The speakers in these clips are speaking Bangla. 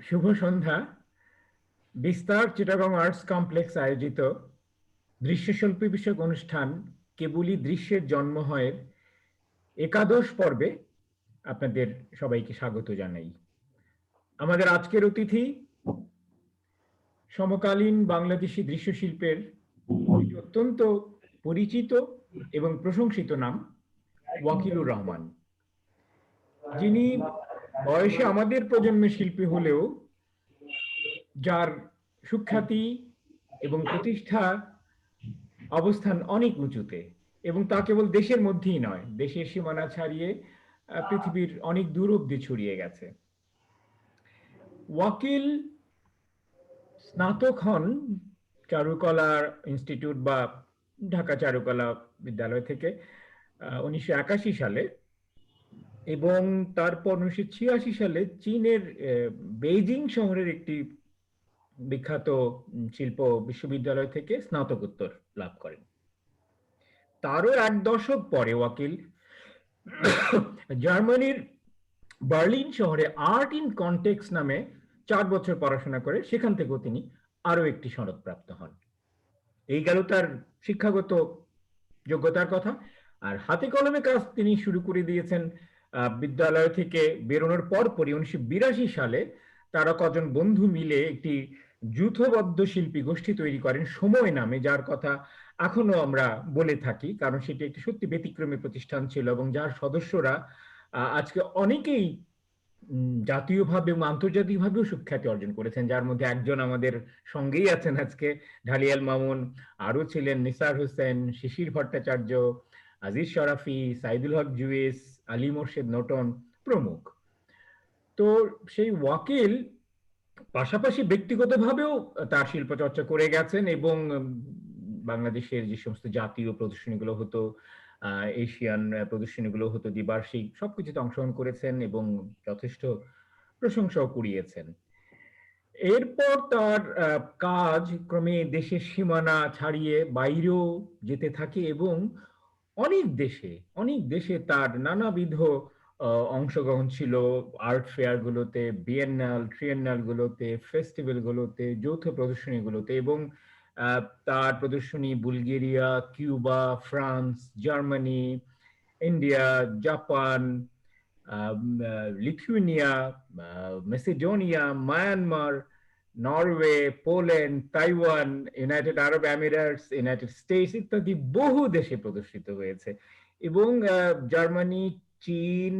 শুভ সন্ধ্যা। বিস্তার চিটাগং আর্টস কমপ্লেক্স আয়োজিত দৃশ্যশিল্পী বিষয়ক অনুষ্ঠান কেবলই দৃশ্যের জন্ম হয় একাদশ পর্বে আপনাদের সবাইকে স্বাগত জানাই। আমাদের আজকের অতিথি সমকালীন বাংলাদেশি দৃশ্যশিল্পের একটি অত্যন্ত পরিচিত এবং প্রশংসিত নাম ওয়াকিলুর রহমান, যিনি বয়সে আমাদের প্রজন্মের শিল্পী হলেও যার সুখ্যাতি এবং প্রতিষ্ঠা অবস্থান অনেক উঁচুতে, এবং তা কেবল দেশের মধ্যেই নয়, দেশের সীমানা ছাড়িয়ে পৃথিবীর অনেক দূর অব্দি ছড়িয়ে গেছে। ওয়াকিল স্নাতক হন চারুকলা ইনস্টিটিউট বা ঢাকা চারুকলা বিদ্যালয় থেকে 1981 সালে, এবং তারপর 1986 সালে চীনের বেইজিং শহরের একটি বিখ্যাত শিল্প বিশ্ববিদ্যালয় থেকে স্নাতকোত্তর লাভ করেন। তারও এক দশক পরে ওয়াকিল জার্মানির বার্লিন শহরে আর্ট ইন কনটেক্সট নামে 4 বছর পড়াশোনা করে সেখান থেকেও তিনি আরো একটি সনদপ্রাপ্ত হন। এই গেল তার শিক্ষাগত যোগ্যতার কথা। আর হাতে কলমে কাজ তিনি শুরু করে দিয়েছেন বিদ্যালয় থেকে বেরোনোর পরপরই। 1982 সালে তারা কজন বন্ধু মিলে একটি যূথবদ্ধ শিল্পী গোষ্ঠী তৈরি করেন সময় নামে, যার কথা এখনো আমরা বলে থাকি, কারণ সেটি একটি সত্যি ব্যতিক্রমী প্রতিষ্ঠান ছিল এবং যার সদস্যরা আজকে অনেকেই জাতীয়ভাবে এবং আন্তর্জাতিকভাবেও সুখ্যাতি অর্জন করেছেন, যার মধ্যে একজন আমাদের সঙ্গেই আছেন আজকে, ঢালিয়াল মামুন। আরো ছিলেন নিসার হোসেন, শিশির ভট্টাচার্য, আজিজ শরাফি, সাইদুল হক জুয়েস, আলী মোর্শেদ নোটন প্রমুখ। তো সেই ওয়াকিল পাশাপাশি ব্যক্তিগতভাবেও তার শিল্প চর্চা করে গেছেন, এবং বাংলাদেশের যে সমস্ত জাতীয় প্রদর্শনীগুলো হতো, এশিয়ান প্রদর্শনীগুলো হতো, দ্বিবার্ষিক, সবকিছুতে অংশগ্রহণ করেছেন এবং যথেষ্ট প্রশংসাও কুড়িয়েছেন। এরপর তার কাজ ক্রমে দেশের সীমানা ছাড়িয়ে বাইরেও যেতে থাকে, এবং অনেক দেশে তার নানাবিধ অংশগ্রহণ ছিল। আর্ট ফেয়ার গুলোতে, বিএনএল ট্রিএনএল গুলোতে, ফেস্টিভ্যাল গুলোতে, যৌথ প্রদর্শনী গুলোতে, এবং তার প্রদর্শনী Bulgaria, Cuba, France, Germany, India, Japan, Lithuania, Macedonia, Myanmar, Norway, Poland, Taiwan, United Arab Emirates, United States ইত্যাদি বহু দেশে প্রদর্শিত হয়েছে। এবং জার্মানি, চীন,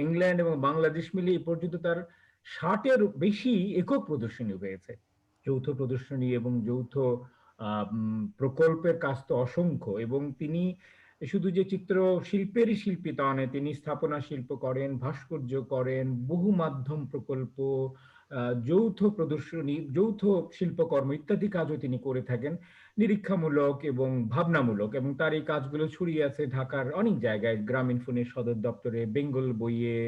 ইংল্যান্ড এবং বাংলাদেশ মিলে এই পর্যন্ত তার 60-এর বেশি একক প্রদর্শনী হয়েছে। যৌথ প্রদর্শনী এবং যৌথ প্রকল্পের কাজ তো অসংখ্য। এবং তিনি শুধু যে চিত্র শিল্পেরই শিল্পী তা নয়, তিনি স্থাপনা শিল্প করেন, ভাস্কর্য করেন, বহু মাধ্যম প্রকল্প, যৌথ প্রদর্শনী, যৌথ শিল্পকর্ম ইত্যাদি কাজও তিনি করে থাকেন, নিরীক্ষামূলক এবং ভাবনামূলক। এবং তার এই কাজগুলো ছড়িয়ে আছে ঢাকার অনেক জায়গায়, গ্রামীণ ফোনের সদর দপ্তরে, বেঙ্গল বইয়ে,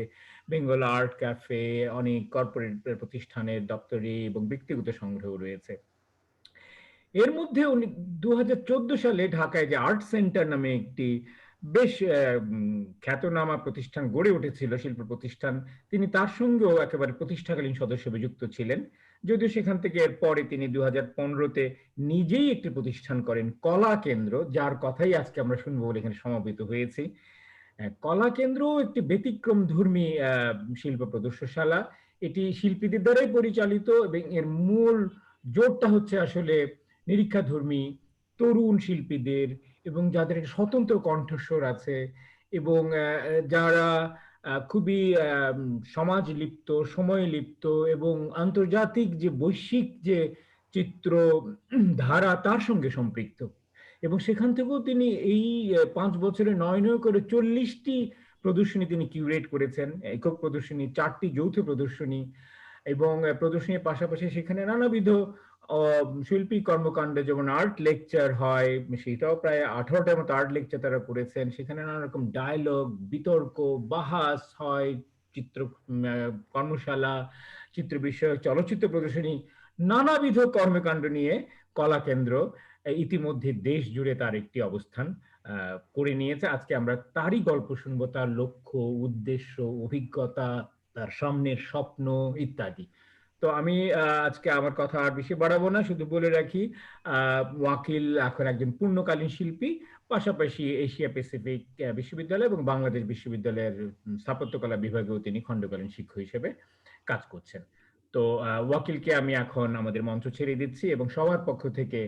বেঙ্গল আর্ট ক্যাফে, অনেক কর্পোরেট প্রতিষ্ঠানের দপ্তরে এবং ব্যক্তিগত সংগ্রহ রয়েছে। এর মধ্যে 2014 সালে ঢাকায় যে আর্ট সেন্টার নামে একটি বেশ খ্যাতনামা প্রতিষ্ঠান গড়ে উঠেছিল, শিল্প প্রতিষ্ঠান, তিনি তার সঙ্গেও একেবারে প্রতিষ্ঠাকালীন সদস্য যুক্ত ছিলেন। যদিও সেখান থেকে এর পরে তিনি 2015-তে নিজেই একটি প্রতিষ্ঠান করেন, কলা কেন্দ্র, যার কথাই আজকে আমরা শুনবো বলে এখানে সমবেত হয়েছি। কলা কেন্দ্র একটি ব্যতিক্রম ধর্মী শিল্প প্রদর্শনশালা। এটি শিল্পীদের দ্বারাই পরিচালিত এবং এর মূল জোরটা হচ্ছে আসলে নিরীক্ষাধর্মী তরুণ শিল্পীদের, এবং যাদের স্বতন্ত্র কণ্ঠস্বর আছে, এবং যারা খুবই সমাজ লিপ্ত, সময় লিপ্ত, এবং আন্তর্জাতিক যে বৈশ্বিক যে চিত্র ধারা তার সঙ্গে সম্পৃক্ত। এবং সেখান থেকেও তিনি এই 5 বছরে 9 করে 40টি প্রদর্শনী তিনি কিউরেট করেছেন, একক প্রদর্শনী, 4টি যৌথ প্রদর্শনী, এবং প্রদর্শনীর পাশাপাশি সেখানে নানাবিধ শিল্পী কর্মকাণ্ড, যেমন আর্ট লেকচার হয়, সেটাও প্রায় 18টার মতো আর্ট লেকচার তারা করেছেন। সেখানে নানা রকম ডায়লগ, বিতর্ক, বাহাস হয়, চিত্র কর্মশালা, চিত্র বিষয়ক চলচ্চিত্র প্রদর্শনী, নানাবিধ কর্মকাণ্ড নিয়ে কলা কেন্দ্র ইতিমধ্যে দেশ জুড়ে তার একটি অবস্থান করে নিয়েছে। আজকে আমরা তারই গল্প শুনবো, তার লক্ষ্য, উদ্দেশ্য, অভিজ্ঞতা, তার সামনের স্বপ্ন ইত্যাদি। তো আমি আজকে আমার কথা আর বেশি বাড়াবো না, শুধু বলে রাখি ওয়াকিল এখন একজন পূর্ণকালীন শিল্পী, পাশাপাশি এশিয়া প্যাসিফিক বিশ্ববিদ্যালয় এবং বাংলাদেশ বিশ্ববিদ্যালয়ের স্থাপত্যকলা বিভাগেও তিনি খণ্ডকালীন শিক্ষক হিসেবে কাজ করছেন। তো ওয়াকিলকে আমি এখন আমাদের মঞ্চ ছেড়ে দিচ্ছি এবং সবার পক্ষ থেকে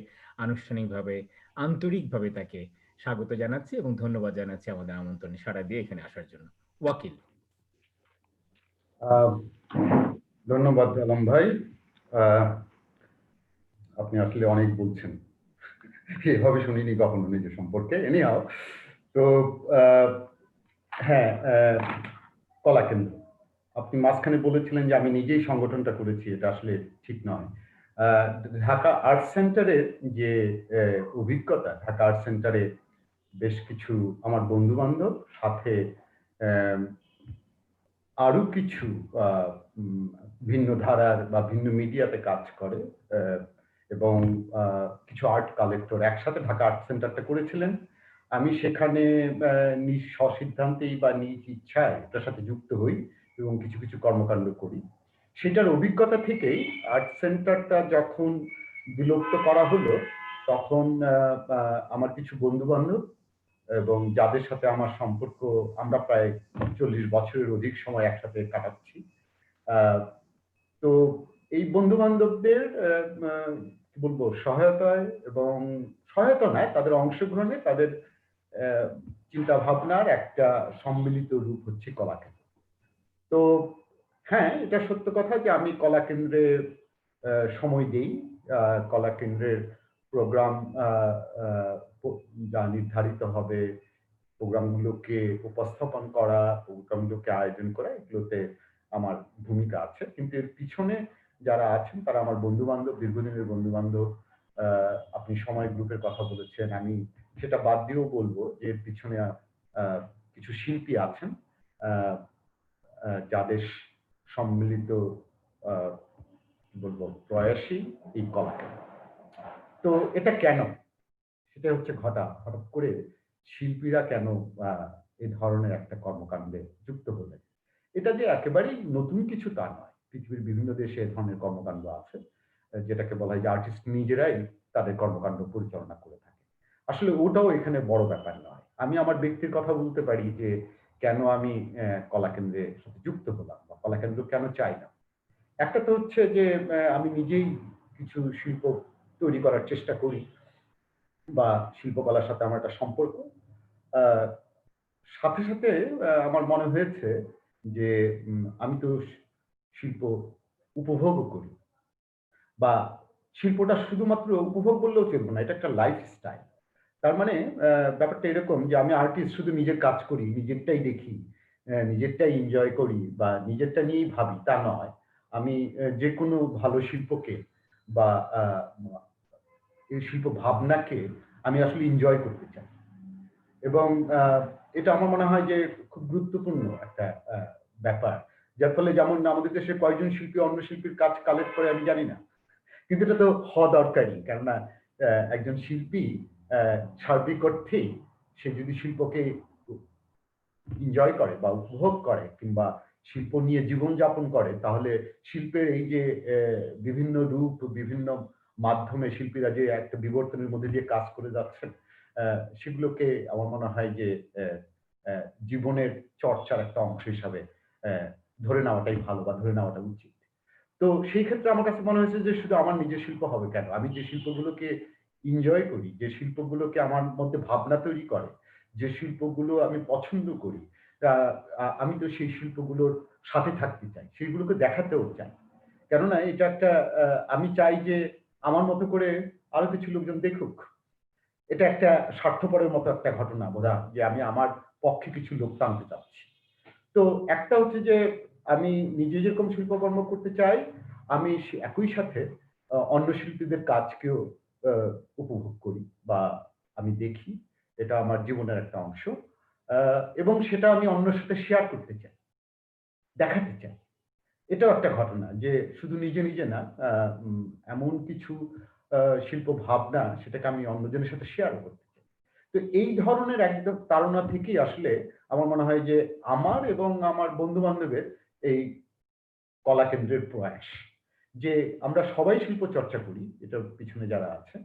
আনুষ্ঠানিকভাবে, আন্তরিকভাবে তাকে স্বাগত জানাচ্ছি এবং ধন্যবাদ জানাচ্ছি আমাদের আমন্ত্রণে সাড়া দিয়ে এখানে আসার জন্য। ওয়াকিল। ধন্যবাদ আলম ভাই। আপনি আসলে অনেক বলছেন, এভাবে শুনিনি কখনো নিজের সম্পর্কে। এনিহাও, তো হ্যাঁ, কলাকেন্দ্র, আপনি মাঝখানে বলেছিলেন যে আমি নিজেই সংগঠনটা করেছি, এটা আসলে ঠিক নয়। ঢাকা আর্ট সেন্টারের যে অভিজ্ঞতা, ঢাকা আর্ট সেন্টারে বেশ কিছু আমার বন্ধু বান্ধব, সাথে আরো কিছু ভিন্ন ধারার বা ভিন্ন মিডিয়াতে কাজ করে এবং কিছু আর্ট কালেক্টর একসাথে ঢাকা আর্ট সেন্টারটা করেছিলেন। আমি সেখানে নিজ স্বসিদ্ধান্তেই বা নিজ ইচ্ছায় এটার সাথে যুক্ত হই এবং কিছু কিছু কর্মকাণ্ড করি। সেটার অভিজ্ঞতা থেকেই আর্ট সেন্টারটা যখন বিলুপ্ত করা হলো, তখন আমার কিছু বন্ধু বান্ধব এবং যাদের সাথে আমার সম্পর্ক, আমরা প্রায় 40 বছরের অধিক সময় একসাথে কাটাচ্ছি। তো এই বন্ধু বান্ধবদের কি বলবো, সহায়তায় এবং সহায়তা নয়, তাদের অংশগ্রহণে, তাদের চিন্তা ভাবনার একটা সম্মিলিত রূপ হচ্ছে কলাকেন্দ্র। তো হ্যাঁ, এটা সত্য কথা যে আমি কলাকেন্দ্রে সময় দেই। কলাকেন্দ্রের প্রোগ্রাম যা নির্ধারিত হবে, প্রোগ্রামগুলোকে উপস্থাপন করা, প্রোগ্রামগুলোকে আয়োজন করা, এগুলোতে আমার ভূমিকা আছে। কিন্তু এর পিছনে যারা আছেন তারা আমার বন্ধু বান্ধব, দীর্ঘদিনের বন্ধু বান্ধব। আপনি সময় গ্রুপের কথা বলেছেন, আমি সেটা বাদ দিয়েও বলবো যে এর পিছনে কিছু শিল্পী আছেন যাদের সম্মিলিত বলবো প্রয়াসী এই কলাকেন্দ্র। তো এটা কেন, সেটা হচ্ছে হঠাৎ করে শিল্পীরা কেন এই ধরনের একটা কর্মকাণ্ডে যুক্ত হলেন। এটা যে একেবারেই নতুন কিছু তা নয়, পৃথিবীর বিভিন্ন দেশে এ ধরনের কর্মকাণ্ড আছে, যেটাকে বলা হয় যে আর্টিস্ট নিজেরাই তাদের কর্মকাণ্ড পরিচালনা করে থাকে। আসলে ওটাও এখানে বড় ব্যাপার নয়। আমি আমার ব্যক্তির কথা বলতে পারি যে কেন আমি কলাকেন্দ্রের সাথে যুক্ত হলাম বা কলাকেন্দ্র কেন চাই না। একটা তো হচ্ছে যে আমি নিজেই কিছু শিল্প তৈরি করার চেষ্টা করি বা শিল্পকলার সাথে আমার একটা সম্পর্ক। সাথে সাথে আমার মনে হয়েছে যে আমি তো শিল্প উপভোগও করি, বা শিল্পটা শুধুমাত্র উপভোগ করলেও চলবে না, এটা একটা লাইফস্টাইল। তার মানে ব্যাপারটা এরকম যে আমি আর্টিস্ট, শুধু নিজের কাজ করি, নিজেরটাই দেখি, নিজেরটাই এনজয় করি বা নিজেরটা নিয়েই ভাবি, তা নয়। আমি যে কোনো ভালো শিল্পকে বা এই শিল্প ভাবনাকে আমি আসলে এনজয় করতে চাই। এবং এটা আমার মনে হয় যে খুব গুরুত্বপূর্ণ একটা ব্যাপার, যার ফলে যেমন আমাদের দেশে কয়েকজন শিল্পী অন্য শিল্পীর কাজ কালেক্ট করে আমি জানি না, কিন্তু এটা তো হওয়া দরকারই। কেননা একজন শিল্পী সার্বিক অর্থেই সে যদি শিল্পকে এনজয় করে বা উপভোগ করে কিংবা শিল্প নিয়ে জীবনযাপন করে, তাহলে শিল্পের এই যে বিভিন্ন রূপ, বিভিন্ন মাধ্যমে শিল্পীরা যে একটা বিবর্তনের মধ্যে দিয়ে কাজ করে যাচ্ছেন, সেগুলোকে আমার মনে হয় যে জীবনের চর্চার একটা অংশ হিসাবে ধরে নেওয়াটাই ভালো বা ধরে নেওয়াটা উচিত। তো সেই ক্ষেত্রে আমার কাছে মনে হয়েছে যে শুধু আমার নিজের শিল্প হবে কেন, আমি যে শিল্পগুলোকে এনজয় করি, যে শিল্পগুলোকে আমার মধ্যে ভাবনা তৈরি করে, যে শিল্পগুলো আমি পছন্দ করি, আমি তো সেই শিল্পগুলোর সাথে থাকতে চাই, সেইগুলোকে দেখাতেও চাই। কেননা এটা একটা আমি চাই যে আমার মতো করে আরো কিছু লোকজন দেখুক। এটা একটা স্বার্থপরের মতো একটা ঘটনা বোধ হয় যে আমি আমার পক্ষে কিছু লোক টানতে চাচ্ছি। তো একটা হচ্ছে যে আমি নিজে যেরকম শিল্পকর্ম করতে চাই, আমি একই সাথে অন্য শিল্পীদের কাজকেও উপভোগ করি বা আমি দেখি, এটা আমার জীবনের একটা অংশ। এবং সেটা আমি অন্যের সাথে শেয়ার করতে চাই, দেখাতে চাই। এটাও একটা ঘটনা যে শুধু নিজে নিজে না, এমন কিছু শিল্প ভাবনা, সেটাকে আমি অন্যজনের সাথে শেয়ারও করতে চাই। তো তো এই ধরনের একদম তাড়না থেকেই আসলে আমার মনে হয় যে আমার এবং আমার বন্ধু বান্ধবের এই কলা কেন্দ্রের প্রয়াস যে আমরা সবাই শিল্প চর্চা করি, এটার পিছনে যারা আছে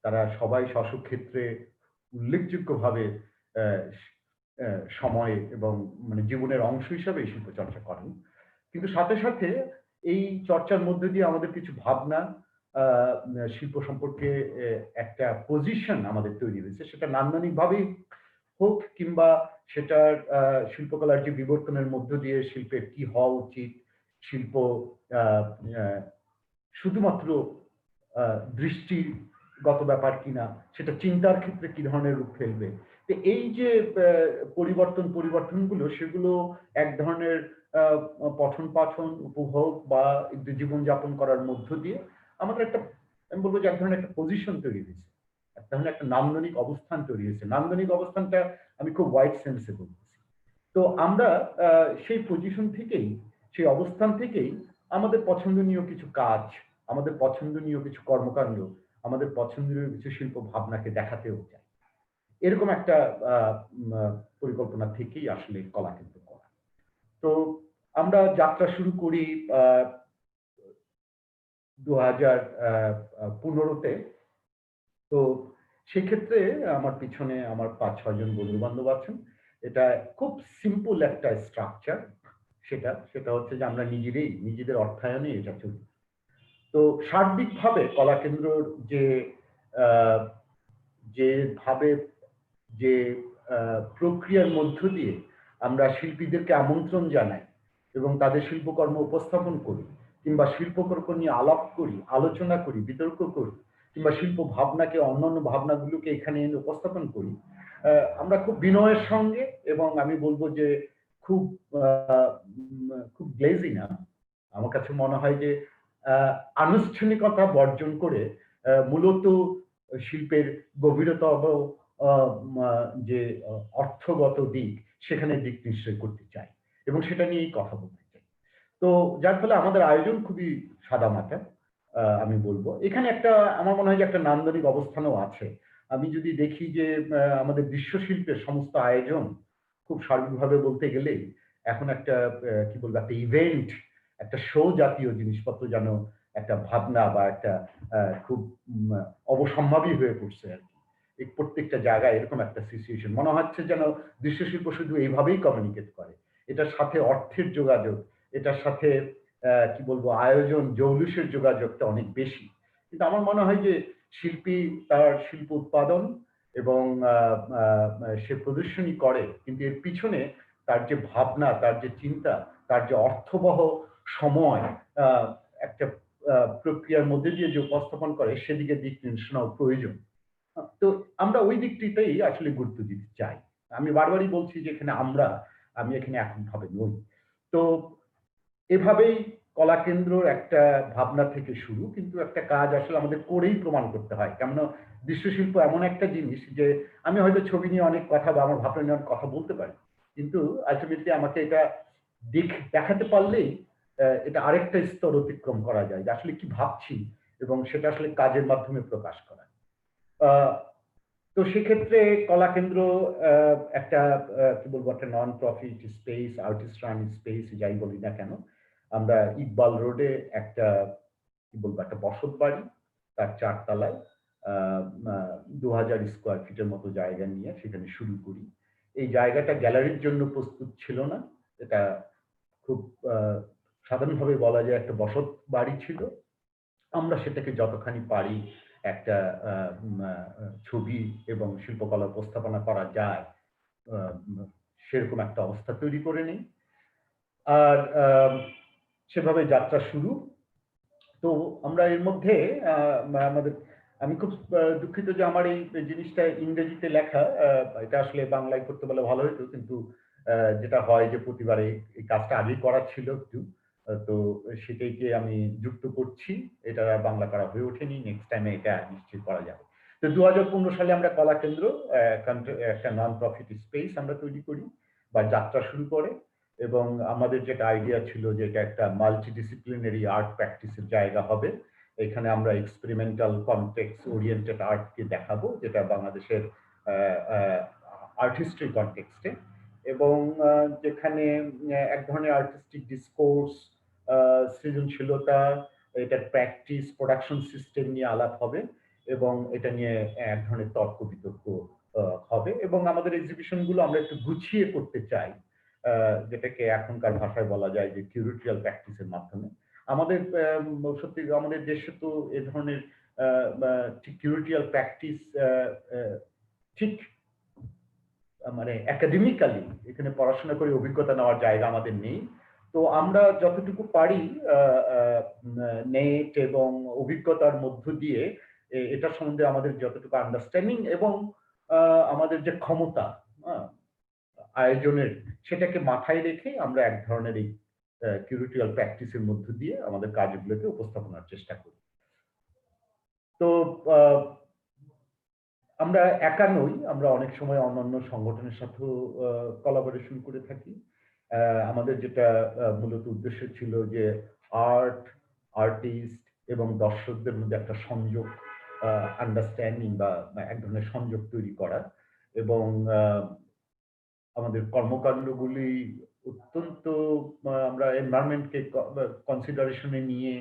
তারা সবাই স্ব ক্ষেত্রে উল্লেখযোগ্যভাবে আহ, সময় এবং মানে জীবনের অংশ হিসাবে এই শিল্প চর্চা করেন। কিন্তু সাথে সাথে এই চর্চার মধ্যে দিয়ে আমাদের কিছু ভাবনা, আহ, শিল্প সম্পর্কে একটা পজিশন আমাদের তৈরি হয়েছে, সেটা নান্দনিকভাবেই হোক কিংবা সেটার শিল্পকলার যে বিবর্তনের মধ্য দিয়ে শিল্পের কি হওয়া উচিত, শিল্প আহ, আহ, শুধুমাত্র দৃষ্টিগত ব্যাপার কিনা, সেটা চিন্তার ক্ষেত্রে কি ধরনের রূপ ফেলবে। তো এই যে পরিবর্তনগুলো সেগুলো এক ধরনের পঠন পাঠন উপভোগ বা একটু জীবনযাপন করার মধ্য দিয়ে আমাদের একটা, আমি বলবো যে এক ধরনের একটা পজিশন তৈরি হয়েছে, এক ধরনের একটা নান্দনিক অবস্থান তৈরি হয়েছে। নান্দনিক অবস্থানটা আমি খুব ওয়াইড সেন্সে বলতেছি। তো আমরা সেই পজিশন থেকেই, সেই অবস্থান থেকেই আমাদের পছন্দনীয় কিছু কাজ, আমাদের পছন্দনীয় কিছু কর্মকাণ্ড, আমাদের পছন্দনীয় কিছু শিল্প ভাবনাকে দেখাতেও চাই। এরকম একটা পরিকল্পনা থেকেই আসলে কলা কেন্দ্র করা। তো আমরা যাত্রা শুরু করি 2015-তে। তো সেক্ষেত্রে আমার পিছনে আমার 5-6 জন বন্ধু বান্ধব আছেন। এটা খুব সিম্পল একটা স্ট্রাকচার। সেটা হচ্ছে যে আমরা নিজেদের অর্থায়নে এটা চলি। তো সার্বিকভাবে কলা কেন্দ্রর আহ, যেভাবে যে প্রক্রিয়ার মধ্য দিয়ে আমরা শিল্পীদেরকে আমন্ত্রণ জানাই এবং তাদের শিল্পকর্ম উপস্থাপন করি, কিংবা শিল্পকর্ম নিয়ে আলাপ করি, আলোচনা করি, বিতর্ক করি, কিংবা শিল্প ভাবনাকে, অন্যান্য ভাবনাগুলোকে এখানে এনে উপস্থাপন করি, আমরা খুব বিনয়ের সঙ্গে, এবং আমি বলবো যে খুব খুব গ্লেজি না, আমার কাছে মনে হয় যে আনুষ্ঠানিকতা বর্জন করে মূলত শিল্পের গভীরতম যে অর্থগত দিক, সেখানে দিক নিশ্চয় করতে চাই এবং সেটা নিয়েই কথা বলতে চাই। তো যার ফলে আমাদের আয়োজন খুবই সাদামাটা। আমি বলবো এখানে একটা, আমার মনে হয় যে একটা নান্দনিক অবস্থানও আছে। আমি যদি দেখি যে আমাদের দৃশ্যশিল্পের সমস্ত আয়োজন খুব সার্বিকভাবে বলতে গেলে এখন একটা কি বলবো, একটা ইভেন্ট, একটা শো জাতীয় জিনিসপত্র যেন একটা ভাবনা বা একটা খুব অবসম্ভাবী হয়ে পড়ছে আর কি। এই প্রত্যেকটা জায়গায় এরকম একটা সিচুয়েশন মনে হচ্ছে যেন দৃশ্যশিল্প শুধু এইভাবেই কমিউনিকেট করে। এটার সাথে অর্থের যোগাযোগ, এটার সাথে কি বলবো আয়োজন জৌলুসের যোগাযোগটা অনেক বেশি। কিন্তু আমার মনে হয় যে শিল্পী তার শিল্প উৎপাদন এবং সে প্রদর্শনী করে, কিন্তু এর পিছনে তার যে ভাবনা, তার যে চিন্তা, তার যে অর্থবহ সময় একটা প্রক্রিয়ার মধ্যে দিয়ে যে উপস্থাপন করে, সেদিকে দিক নির্দেশনাও প্রয়োজন। তো আমরা ওই দিকটিতেই আসলে গুরুত্ব দিতে চাই। আমি বারবারই বলছি যে এখানে আমি এখানে এককভাবে নই। তো এভাবেই কলা কেন্দ্রর একটা ভাবনা থেকে শুরু, কিন্তু একটা কাজ আসলে আমাদের করেই প্রমাণ করতে হয়। কেননা দৃশ্যশিল্প এমন একটা জিনিস যে আমি হয়তো ছবি নিয়ে অনেক কথা বা আমার ভাবনা নিয়ে অনেক কথা বলতে পারি, কিন্তু আলটিমেটলি আমাকে এটা দেখাতে পারলেই এটা আরেকটা স্তর অতিক্রম করা যায়, যে আসলে কি ভাবছি এবং সেটা আসলে কাজের মাধ্যমে প্রকাশ করা। তো সেক্ষেত্রে কলা কেন্দ্র একটা কি বলবো, একটা non profit space, artist run space, যাই বলি না কেন। আমরা ইকবাল রোডে একটা কি বলবো, একটা বসত বাড়ি, তার 4 তলায় 2000 স্কোয়ার ফিটের মতো জায়গা নিয়ে সেখানে শুরু করি। এই জায়গাটা গ্যালারির জন্য প্রস্তুত ছিল না। এটা খুব সাধারণভাবে বলা যায় একটা বসত বাড়ি ছিল। আমরা সেটাকে যতখানি পারি একটা ছবি এবং শিল্পকলা উপস্থাপনা করা যায় সেরকম একটা অবস্থা তৈরি করে নিই। আর সেভাবে যাত্রা শুরু। তো আমরা এর মধ্যে আমাদের, আমি খুব দুঃখিত যে আমার এই জিনিসটা ইংরেজিতে লেখা, এটা আসলে বাংলায় করতে বলে ভালো হতো, কিন্তু যেটা হয় যে প্রতিবারে এই কাজটা আগেই করা ছিল একটু, তো সেটাইকে আমি যুক্ত করছি। এটা বাংলা করা হয়ে ওঠেনি, নেক্সট টাইমে এটা নিশ্চয়ই করা যাবে। তো 2015 সালে আমরা কলা কেন্দ্র একটা নন প্রফিট স্পেস আমরা তৈরি করি বা যাত্রা শুরু করে, এবং আমাদের যেটা আইডিয়া ছিল যে এটা একটা মাল্টিডিসিপ্লিনারি আর্ট প্র্যাকটিসের জায়গা হবে। এখানে আমরা এক্সপেরিমেন্টাল কনটেক্সট ওরিয়েন্টেড আর্টকে দেখাবো, যেটা বাংলাদেশের আর্টিস্ট্রি কনটেক্সটে, এবং যেখানে এক ধরনের আর্টিস্টিক ডিসকোর্স, সৃজনশীলতা, এটার প্র্যাকটিস, প্রোডাকশন সিস্টেম নিয়ে আলাপ হবে, এবং এটা নিয়ে এক ধরনের তর্ক বিতর্ক হবে। এবং আমাদের এক্সিবিশনগুলো আমরা একটু গুছিয়ে করতে চাই, যেটাকে এখনকার ভাষায় বলা যায় যে কিউরেটোরিয়াল প্র্যাকটিসের মাধ্যমে। আমাদের সত্যি আমাদের দেশে তো এ ধরনের ঠিক কিউরেটোরিয়াল প্র্যাকটিস ঠিক মানে একাডেমিক্যালি এখানে পড়াশোনা করে অভিজ্ঞতা নেওয়ার জায়গা আমাদের নেই। তো আমরা যতটুকু পারি নেট এবং অভিজ্ঞতার মধ্য দিয়ে এটা সম্বন্ধে আমাদের যতটুকু আন্ডারস্ট্যান্ডিং এবং আমাদের যে ক্ষমতা আয়োজনের, সেটাকে মাথায় রেখে আমরা এক ধরনের এই কিউরেটোরিয়াল প্র্যাকটিসের মধ্য দিয়ে আমাদের কাজগুলোকে উপস্থাপনার চেষ্টা করি। তো আমরা একা নই, আমরা অনেক সময় অন্যান্য সংগঠনের সাথেও কোলাবোরেশন করে থাকি। আমাদের যেটা মূলত উদ্দেশ্য ছিল যে আর্ট, আর্টিস্ট এবং দর্শকদের মধ্যে একটা সংযোগ, আন্ডারস্ট্যান্ডিং বা এক ধরনের সংযোগ তৈরি করা, এবং আমাদের কর্মকাণ্ডগুলি অত্যন্ত আমরা এনভায়রনমেন্টকে কনসিডারেশনে নিয়ে,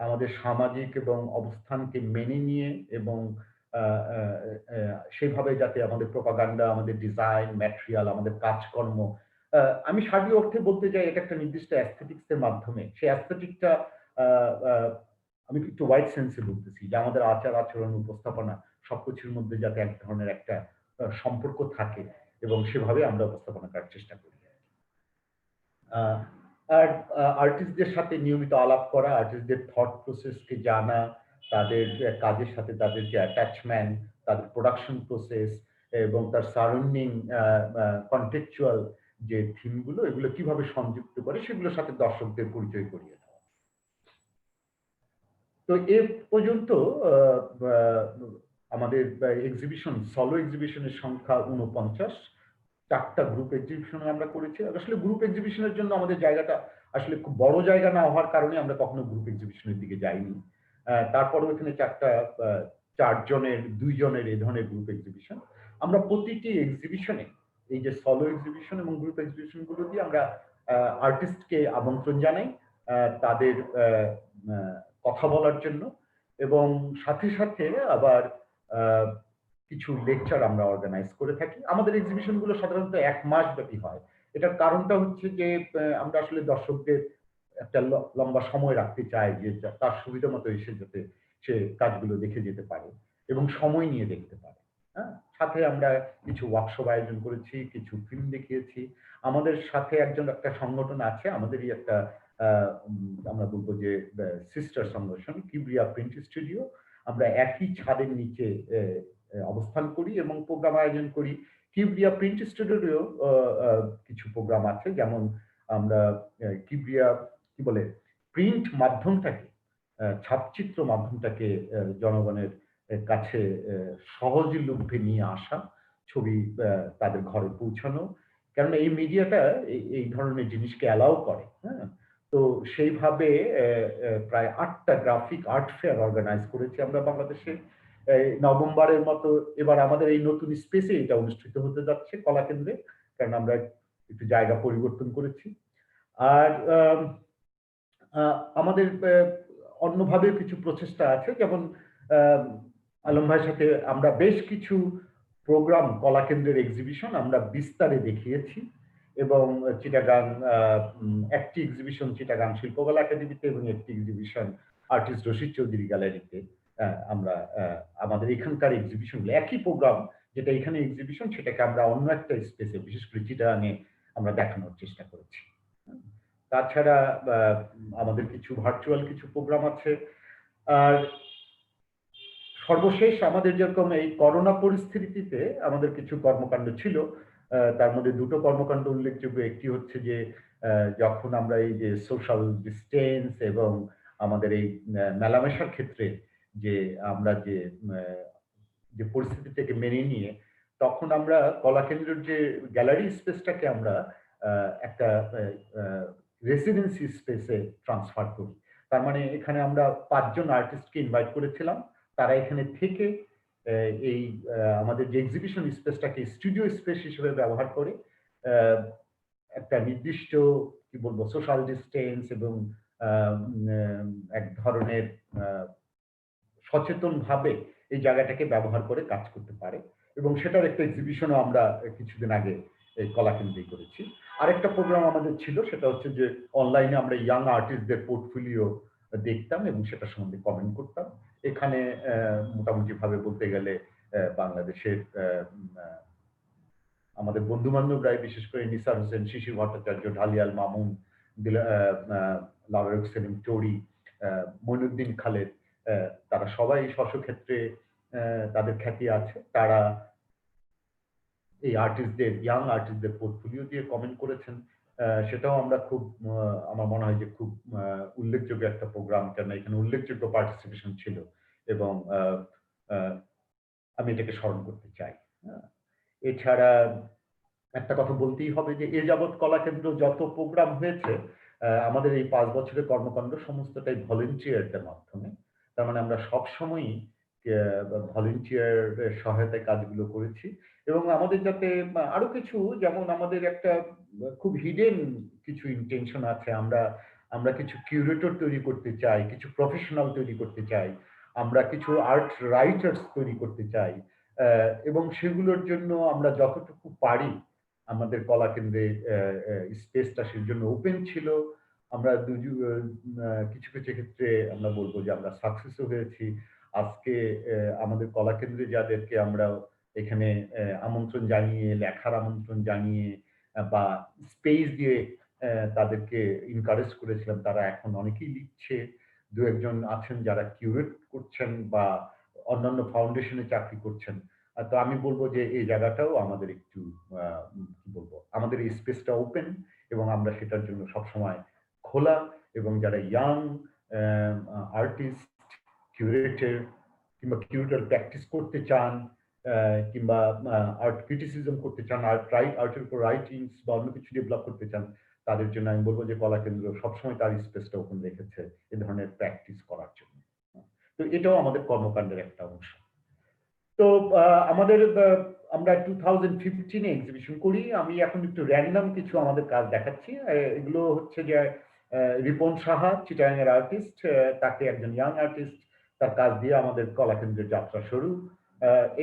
আমাদের সামাজিক এবং অবস্থানকে মেনে নিয়ে, এবং সেভাবে যাতে আমাদের প্রোপাগান্ডা, আমাদের ডিজাইন, ম্যাটেরিয়াল, আমাদের কাজকর্ম, আমি সার্বিক অর্থে বলতে চাই এটা একটা নির্দিষ্ট অ্যাস্থেটিক্স এর মাধ্যমে, সেই অ্যাস্থেটিকটা আমি একটু ওয়াইড সেন্সে বলতেছি যে আমাদের আচার আচরণ, উপস্থাপনা সবকিছুর মধ্যে যাতে এক ধরনের একটা সম্পর্ক থাকে, এবং সেভাবে আমরা উপস্থাপনা করার চেষ্টা করি। আর আর্টিস্টদের সাথে নিয়মিত আলাপ করা, আর্টিস্টদের থট প্রসেসকে জানা, তাদের কাজের সাথে তাদের যে অ্যাটাচমেন্ট, তাদের প্রোডাকশন প্রসেস এবং তার সারাউন্ডিং কন্টেক্সচুয়াল যে থিমগুলো, এগুলো কিভাবে সংযুক্ত করে সেগুলোর সাথে দর্শকদের পরিচয় করিয়ে দেওয়া। তো এ পর্যন্ত আমাদের এক্সিবিশন, সলো এক্সিবিশনের সংখ্যা 49। 4টা গ্রুপ এক্সিবিশন আমরা করেছি। আসলে গ্রুপ এক্সিবিশনের জন্য আমাদের জায়গাটা আসলে খুব বড় জায়গা না হওয়ার কারণে আমরা কখনো গ্রুপ এক্সিবিশনের দিকে যাইনি। তারপরেও এখানে 4 জনের, 2 জনের এই ধরনের গ্রুপ এক্সিবিশন। আমরা প্রতিটি এক্সিবিশনে, এই যে সলো এক্সিবিশন এবং গ্রুপ এক্সিবিশন গুলো দিয়ে আমরা আর্টিস্টকে আমন্ত্রণ জানাই তাদের কথা বলার জন্য, এবং সাথে সাথে আবার কিছু লেকচার আমরা অর্গানাইজ করে থাকি। আমাদের এক্সিবিশন গুলো সাধারণত 1 মাস ব্যাপী হয়। এটার কারণটা হচ্ছে যে আমরা আসলে দর্শকদের একটা লম্বা সময় রাখতে চাই, যে তার সুবিধা মতো এসে যাতে সে কাজগুলো দেখে যেতে পারে এবং সময় নিয়ে দেখতে পারে। হ্যাঁ, সাথে আমরা কিছু ওয়ার্কশপ আয়োজন করেছি, কিছু ফিল্ম দেখিয়েছি। আমাদের সাথে একটা সংগঠন আছে, আমাদেরই একটা আমরা বলবো যে সিস্টার সংগঠন, কিবরিয়া প্রিন্ট স্টুডিও। আমরা একই ছাদের নিচে অবস্থান করি এবং প্রোগ্রাম আয়োজন করি। কিবরিয়া প্রিন্ট স্টুডিওরও কিছু প্রোগ্রাম আছে, যেমন আমরা কিবরিয়া কি বলে প্রিন্ট মাধ্যমটাকে, ছাপচিত্র মাধ্যমটাকে জনগণের কাছে সহজলভ্যে নিয়ে আসা, ছবি তাদের ঘরে পৌঁছানো, কারণ এই মিডিয়াটা এই ধরনের জিনিসকে অ্যালাউ করে। হ্যাঁ, তো সেইভাবে প্রায় 8টা গ্রাফিক আর্ট ফেয়ার অর্গানাইজ করেছি আমরা বাংলাদেশে। নভেম্বরের মতো এবার আমাদের এই নতুন স্পেসে এটা অনুষ্ঠিত হতে যাচ্ছে কলাকেন্দ্রে, কারণ আমরা একটু জায়গা পরিবর্তন করেছি। আর আমাদের অন্যভাবে কিছু প্রচেষ্টা আছে, যেমন আলম ভাইয়ের সাথে আমরা বেশ কিছু প্রোগ্রাম, কলাকেন্দ্রের এক্সিবিশন আমরা বিস্তারে দেখিয়েছি, এবং চিটাগাং একটি এক্সিবিশন চিটাগাং শিল্পকলা একাডেমিতে এবং একটি এক্সিবিশন আর্টিস্ট রশিদ চৌধুরী গ্যালারিতে আমরা আমাদের এখানকার এক্সিবিশন একই প্রোগ্রাম, যেটা এখানে এক্সিবিশন সেটাকে আমরা অন্য একটা স্পেসে, বিশেষ করে চিটাগাংয়ে আমরা দেখানোর চেষ্টা করেছি। তাছাড়া আমাদের কিছু ভার্চুয়াল কিছু প্রোগ্রাম আছে। আর সর্বশেষ আমাদের যেরকম এই করোনা পরিস্থিতিতে আমাদের কিছু কর্মকাণ্ড ছিল, তার মধ্যে 2টো কর্মকাণ্ড উল্লেখযোগ্য। একটি হচ্ছে যে যখন আমরা এই যে সোশ্যাল ডিস্টেন্স এবং আমাদের এই মেলামেশার ক্ষেত্রে যে আমরা যে পরিস্থিতিটাকে মেনে নিয়ে, তখন আমরা কলাকেন্দ্রের যে গ্যালারি স্পেসটাকে আমরা একটা রেসিডেন্সি স্পেসে ট্রান্সফার করি। তার মানে এখানে আমরা 5 জন আর্টিস্টকে ইনভাইট করেছিলাম, তারা এখানে থেকে এই আমাদের যে এক্সিবিশন স্পেসটাকে স্টুডিও স্পেস হিসেবে ব্যবহার করে আহ, একটা নির্দিষ্ট কি বলবো সোশ্যাল ডিস্টেন্স এবং এক ধরনের সচেতন ভাবে এই জায়গাটাকে ব্যবহার করে কাজ করতে পারে এবং সেটার একটা এক্সিবিশনও আমরা কিছুদিন আগে এই কলাকেন্দ্রেই করেছি। আরেকটা প্রোগ্রাম আমাদের ছিল, সেটা হচ্ছে যে অনলাইনে আমরা ইয়াং আর্টিস্টদের পোর্টফোলিও দেখতাম এবং সেটা সম্বন্ধে কমেন্ট করতাম। এখানে মোটামুটি ভাবে বলতে গেলে বাংলাদেশের আমাদের বন্ধু বান্ধবরাই, বিশেষ করে নিসার হোসেন, শিশির ভট্টাচার্য, ঢালিয়াল মামুন, লাভেরক সেলিম চৌরি, মইনুদ্দিন খালেদ, তারা সবাই স্বস্বক্ষেত্রে তাদের খ্যাতি আছে। তারা এই আর্টিস্টদের, ইয়াং আর্টিস্টদের পোর্টফোলিও দিয়ে কমেন্ট করেছেন। সেটাও আমরা খুব আমার মনে হয় যে খুব উল্লেখযোগ্য একটা প্রোগ্রাম, কেন এখানে উল্লেখযোগ্য পার্টিসিপেশন ছিল এবং আমি এটাকে স্মরণ করতে চাই। এছাড়া একটা কথা বলতেই হবে যে এ যাবৎ কলাকেন্দ্র যত প্রোগ্রাম হয়েছে, আমাদের এই 5 বছরের কর্মকাণ্ড সমস্তটাই ভলেন্টিয়ারদের মাধ্যমে। তার মানে আমরা সবসময়ই ভলেন্টিয়ারের সহায়তায় কাজগুলো করেছি এবং আমাদের যাতে আরো কিছু, যেমন আমাদের একটা খুব হিডেন কিছু ইন্টেনশন আছে। আমরা আমরা কিছু কিউরেটর তৈরি করতে চাই, কিছু প্রফেশনাল তৈরি করতে চাই, আমরা কিছু আর্ট রাইটার্স তৈরি করতে চাই এবং সেগুলোর জন্য আমরা যতটুকু পারি আমাদের কলাকেন্দ্রে স্পেসটা সেই জন্য ওপেন ছিল। আমরা কিছু কিছু ক্ষেত্রে আমরা বলবো যে আমরা সাকসেসও হয়েছি। আজকে আমাদের কলাকেন্দ্রে যাদেরকে আমরা এখানে আমন্ত্রণ জানিয়ে, লেখার আমন্ত্রণ জানিয়ে বা স্পেস দিয়ে তাদেরকে ইনকারেজ করেছিলাম, তারা এখন অনেকেই লিখছে। দু একজন আছেন যারা কিউরেট করছেন বা অন্যান্য ফাউন্ডেশনে চাকরি করছেন। তো আমি বলবো যে এই জায়গাটাও আমাদের একটু কি বলবো, আমাদের এই স্পেসটা ওপেন এবং আমরা সেটার জন্য সবসময় খোলা। এবং যারা ইয়াং আর্টিস্ট, কিউরেটর কিংবা কিউরেটর প্র্যাকটিস করতে চান, কিংবা আর্ট ক্রিটিসিজম করতে চান, আর্টের উপর রাইটিংস বা অন্য কিছু ডেভেলপ করতে চান, তাদের জন্য আমি বলবো যে কলাকেন্দ্র সবসময় তার স্পেসটা ওপেন রেখেছে এ ধরনের প্র্যাকটিস করার জন্য। তো এটাও আমাদের কর্মকাণ্ডের একটা অংশ। তো আমাদের আমরা 2015 এক্সিবিশন করি। আমি এখন একটু র্যান্ডম কিছু আমাদের কাজ দেখাচ্ছি। এগুলো হচ্ছে যে রিপন সাহা, চিটাগাংয়ের আর্টিস্ট, তাকে একজন ইয়াং আর্টিস্ট, তার কাজ দিয়ে আমাদের কলাকেন্দ্রের যাত্রা শুরু।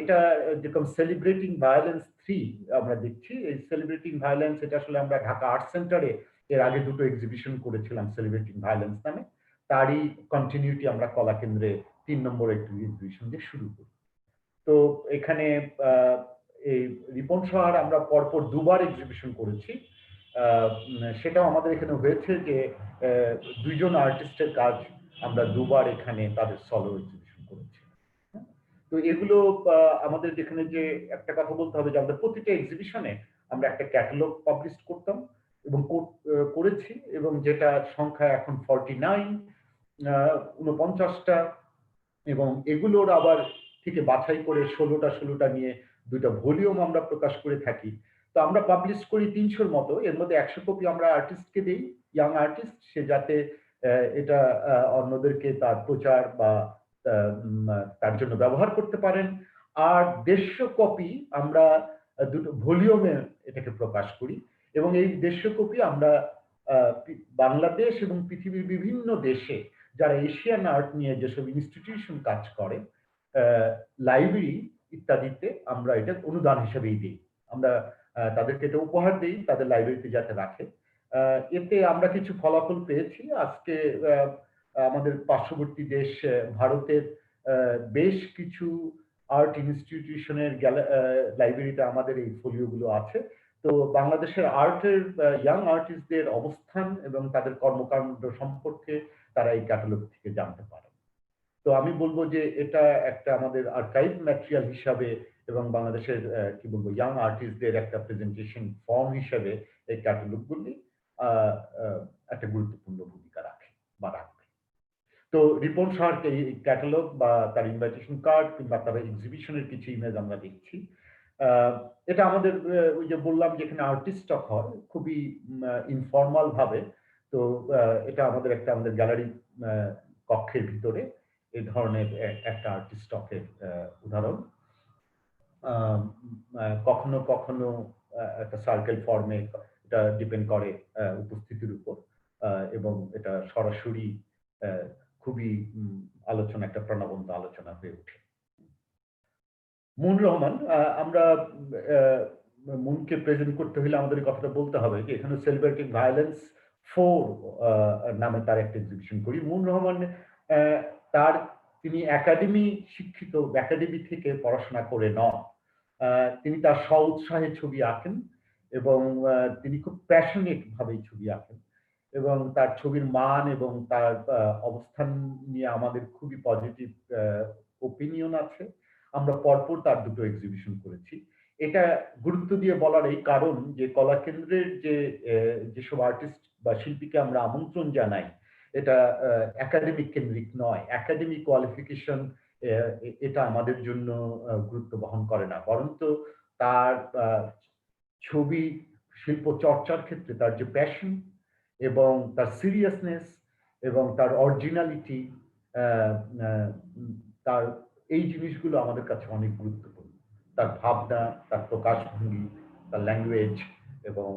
এটা যেরকম সেলিব্রেটিং ভায়োলেন্স 3 আমরা দেখছি। এই সেলিব্রেটিং ভায়োলেন্স, এটা আসলে আমরা ঢাকা আর্ট সেন্টারে এর আগে দুটো এক্সিবিশন করেছিলাম সেলিব্রেটিং ভায়োলেন্স নামে। তারই কন্টিনিউটি আমরা কলাকেন্দ্রে 3 নম্বর একটি এক্সিবিশন দিয়ে শুরু করি। তো এখানে এই রিপন সাহার আমরা পরপর দুবার এক্সিবিশন করেছি। সেটাও আমাদের এখানে হয়েছে যে দুইজন আর্টিস্টের কাজ আমরা দুবার এখানে তাদের সলো এক্সিবিশন করেছি। তো এগুলো আমাদের যেখানে যে একটা কথা বলতে হবে যে আমাদের প্রতিটা এক্সিবিশনে আমরা একটা ক্যাটালগ পাবলিশ করতাম এবং করেছি, এবং যেটা সংখ্যা এখন 49টা, এবং এগুলোর আবার থেকে বাছাই করে 16টা নিয়ে 2টা ভলিউম আমরা প্রকাশ করে থাকি। তো আমরা পাবলিশ করি 300-র মতো, এর মধ্যে 100 কপি আমরা আর্টিস্টকে দিই, ইয়াং আর্টিস্ট, সে যাতে এটা অন্যদেরকে তার প্রচার বা তার জন্য ব্যবহার করতে পারেন। আর 150 কপি আমরা দুটো ভলিউমে এটাকে প্রকাশ করি এবং এই 150 কপি আমরা বাংলাদেশ এবং পৃথিবীর বিভিন্ন দেশে যারা এশিয়ান আর্ট নিয়ে যেসব ইনস্টিটিউশন কাজ করে, লাইব্রেরি ইত্যাদিতে আমরা এটা অনুদান হিসেবেই দিই। আমরা তাদেরকে এটা উপহার দিই তাদের লাইব্রেরিতে যাতে রাখে। এতে আমরা কিছু ফলাফল পেয়েছি। আজকে আমাদের পার্শ্ববর্তী দেশ ভারতের বেশ কিছু আর্ট ইনস্টিটিউশনের লাইব্রেরিতে আমাদের এই ফোলিওগুলো আছে। তো বাংলাদেশের আর্টের ইয়াং আর্টিস্টদের অবস্থান এবং তাদের কর্মকাণ্ড সম্পর্কে তারা এই ক্যাটালগ থেকে জানতে পারে। তো আমি বলবো যে এটা একটা আমাদের আর্কাইভ ম্যাটেরিয়াল হিসাবে এবং বাংলাদেশের কি বলবো ইয়াং আর্টিস্টদের একটা প্রেজেন্টেশন ফর্ম হিসাবে এই ক্যাটালগুলি একটা গুরুত্বপূর্ণ ভূমিকা রাখে বা রাখবে। তো রিপন সাহার এই ক্যাটালগ বা তার ইনভাইটেশন কার্ড কিংবা তার এক্সিবিশনের কিছু ইমেজ আমরা দেখছি। এটা আমাদের ওই যে বললাম যেখানে আর্টিস্ট হয় খুবই ইনফর্মাল ভাবে। তো এটা আমাদের গ্যালারি কক্ষের ভিতরে এই ধরনের একটা আর্টিস্ট স্টকের উদাহরণ। কখনো কখনো একটা সার্কেল ফর্মে, এটা ডিপেন্ড করে উপস্থিতির উপর, এবং এটা সরাসরি খুবই আলোচনা, একটা প্রাণবন্ত আলোচনা হয়ে ওঠে। মুন রহমান, আমরা মুনকে প্রেজেন্ট করতে হলে আমাদের এই কথাটা বলতে হবে যে এখানে সেলিব্রেটিং ভায়োলেন্স 4 নামে তার একটা এক্সিবিশন করি। মুন রহমান তার তিনি একাডেমি শিক্ষিত, একাডেমি থেকে পড়াশোনা করে নন। তিনি তার স্ব উৎসাহে ছবি আঁকেন এবং তিনি খুব প্যাশনেট ভাবেই ছবি আঁকেন, এবং তার ছবির মান এবং তার অবস্থান নিয়ে আমাদের খুবই পজিটিভ ওপিনিয়ন আছে। আমরা পরপর তার দুটো এক্সিবিশন করেছি। এটা গুরুত্ব দিয়ে বলার এই কারণ যে কলা কেন্দ্রের যেসব আর্টিস্ট বা শিল্পীকে আমরা আমন্ত্রণ জানাই, এটা একাডেমিক কেন্দ্রিক নয়। একাডেমিক কোয়ালিফিকেশন এটা আমাদের জন্য গুরুত্ব বহন করে না, বরঞ্চ তার ছবি শিল্প চর্চার ক্ষেত্রে তার যে প্যাশন এবং তার সিরিয়াসনেস এবং তার অরিজিনালিটি, তার এই জিনিসগুলো আমাদের কাছে অনেক গুরুত্বপূর্ণ। তার ভাবনা, তার প্রকাশভঙ্গি, তার ল্যাঙ্গুয়েজ এবং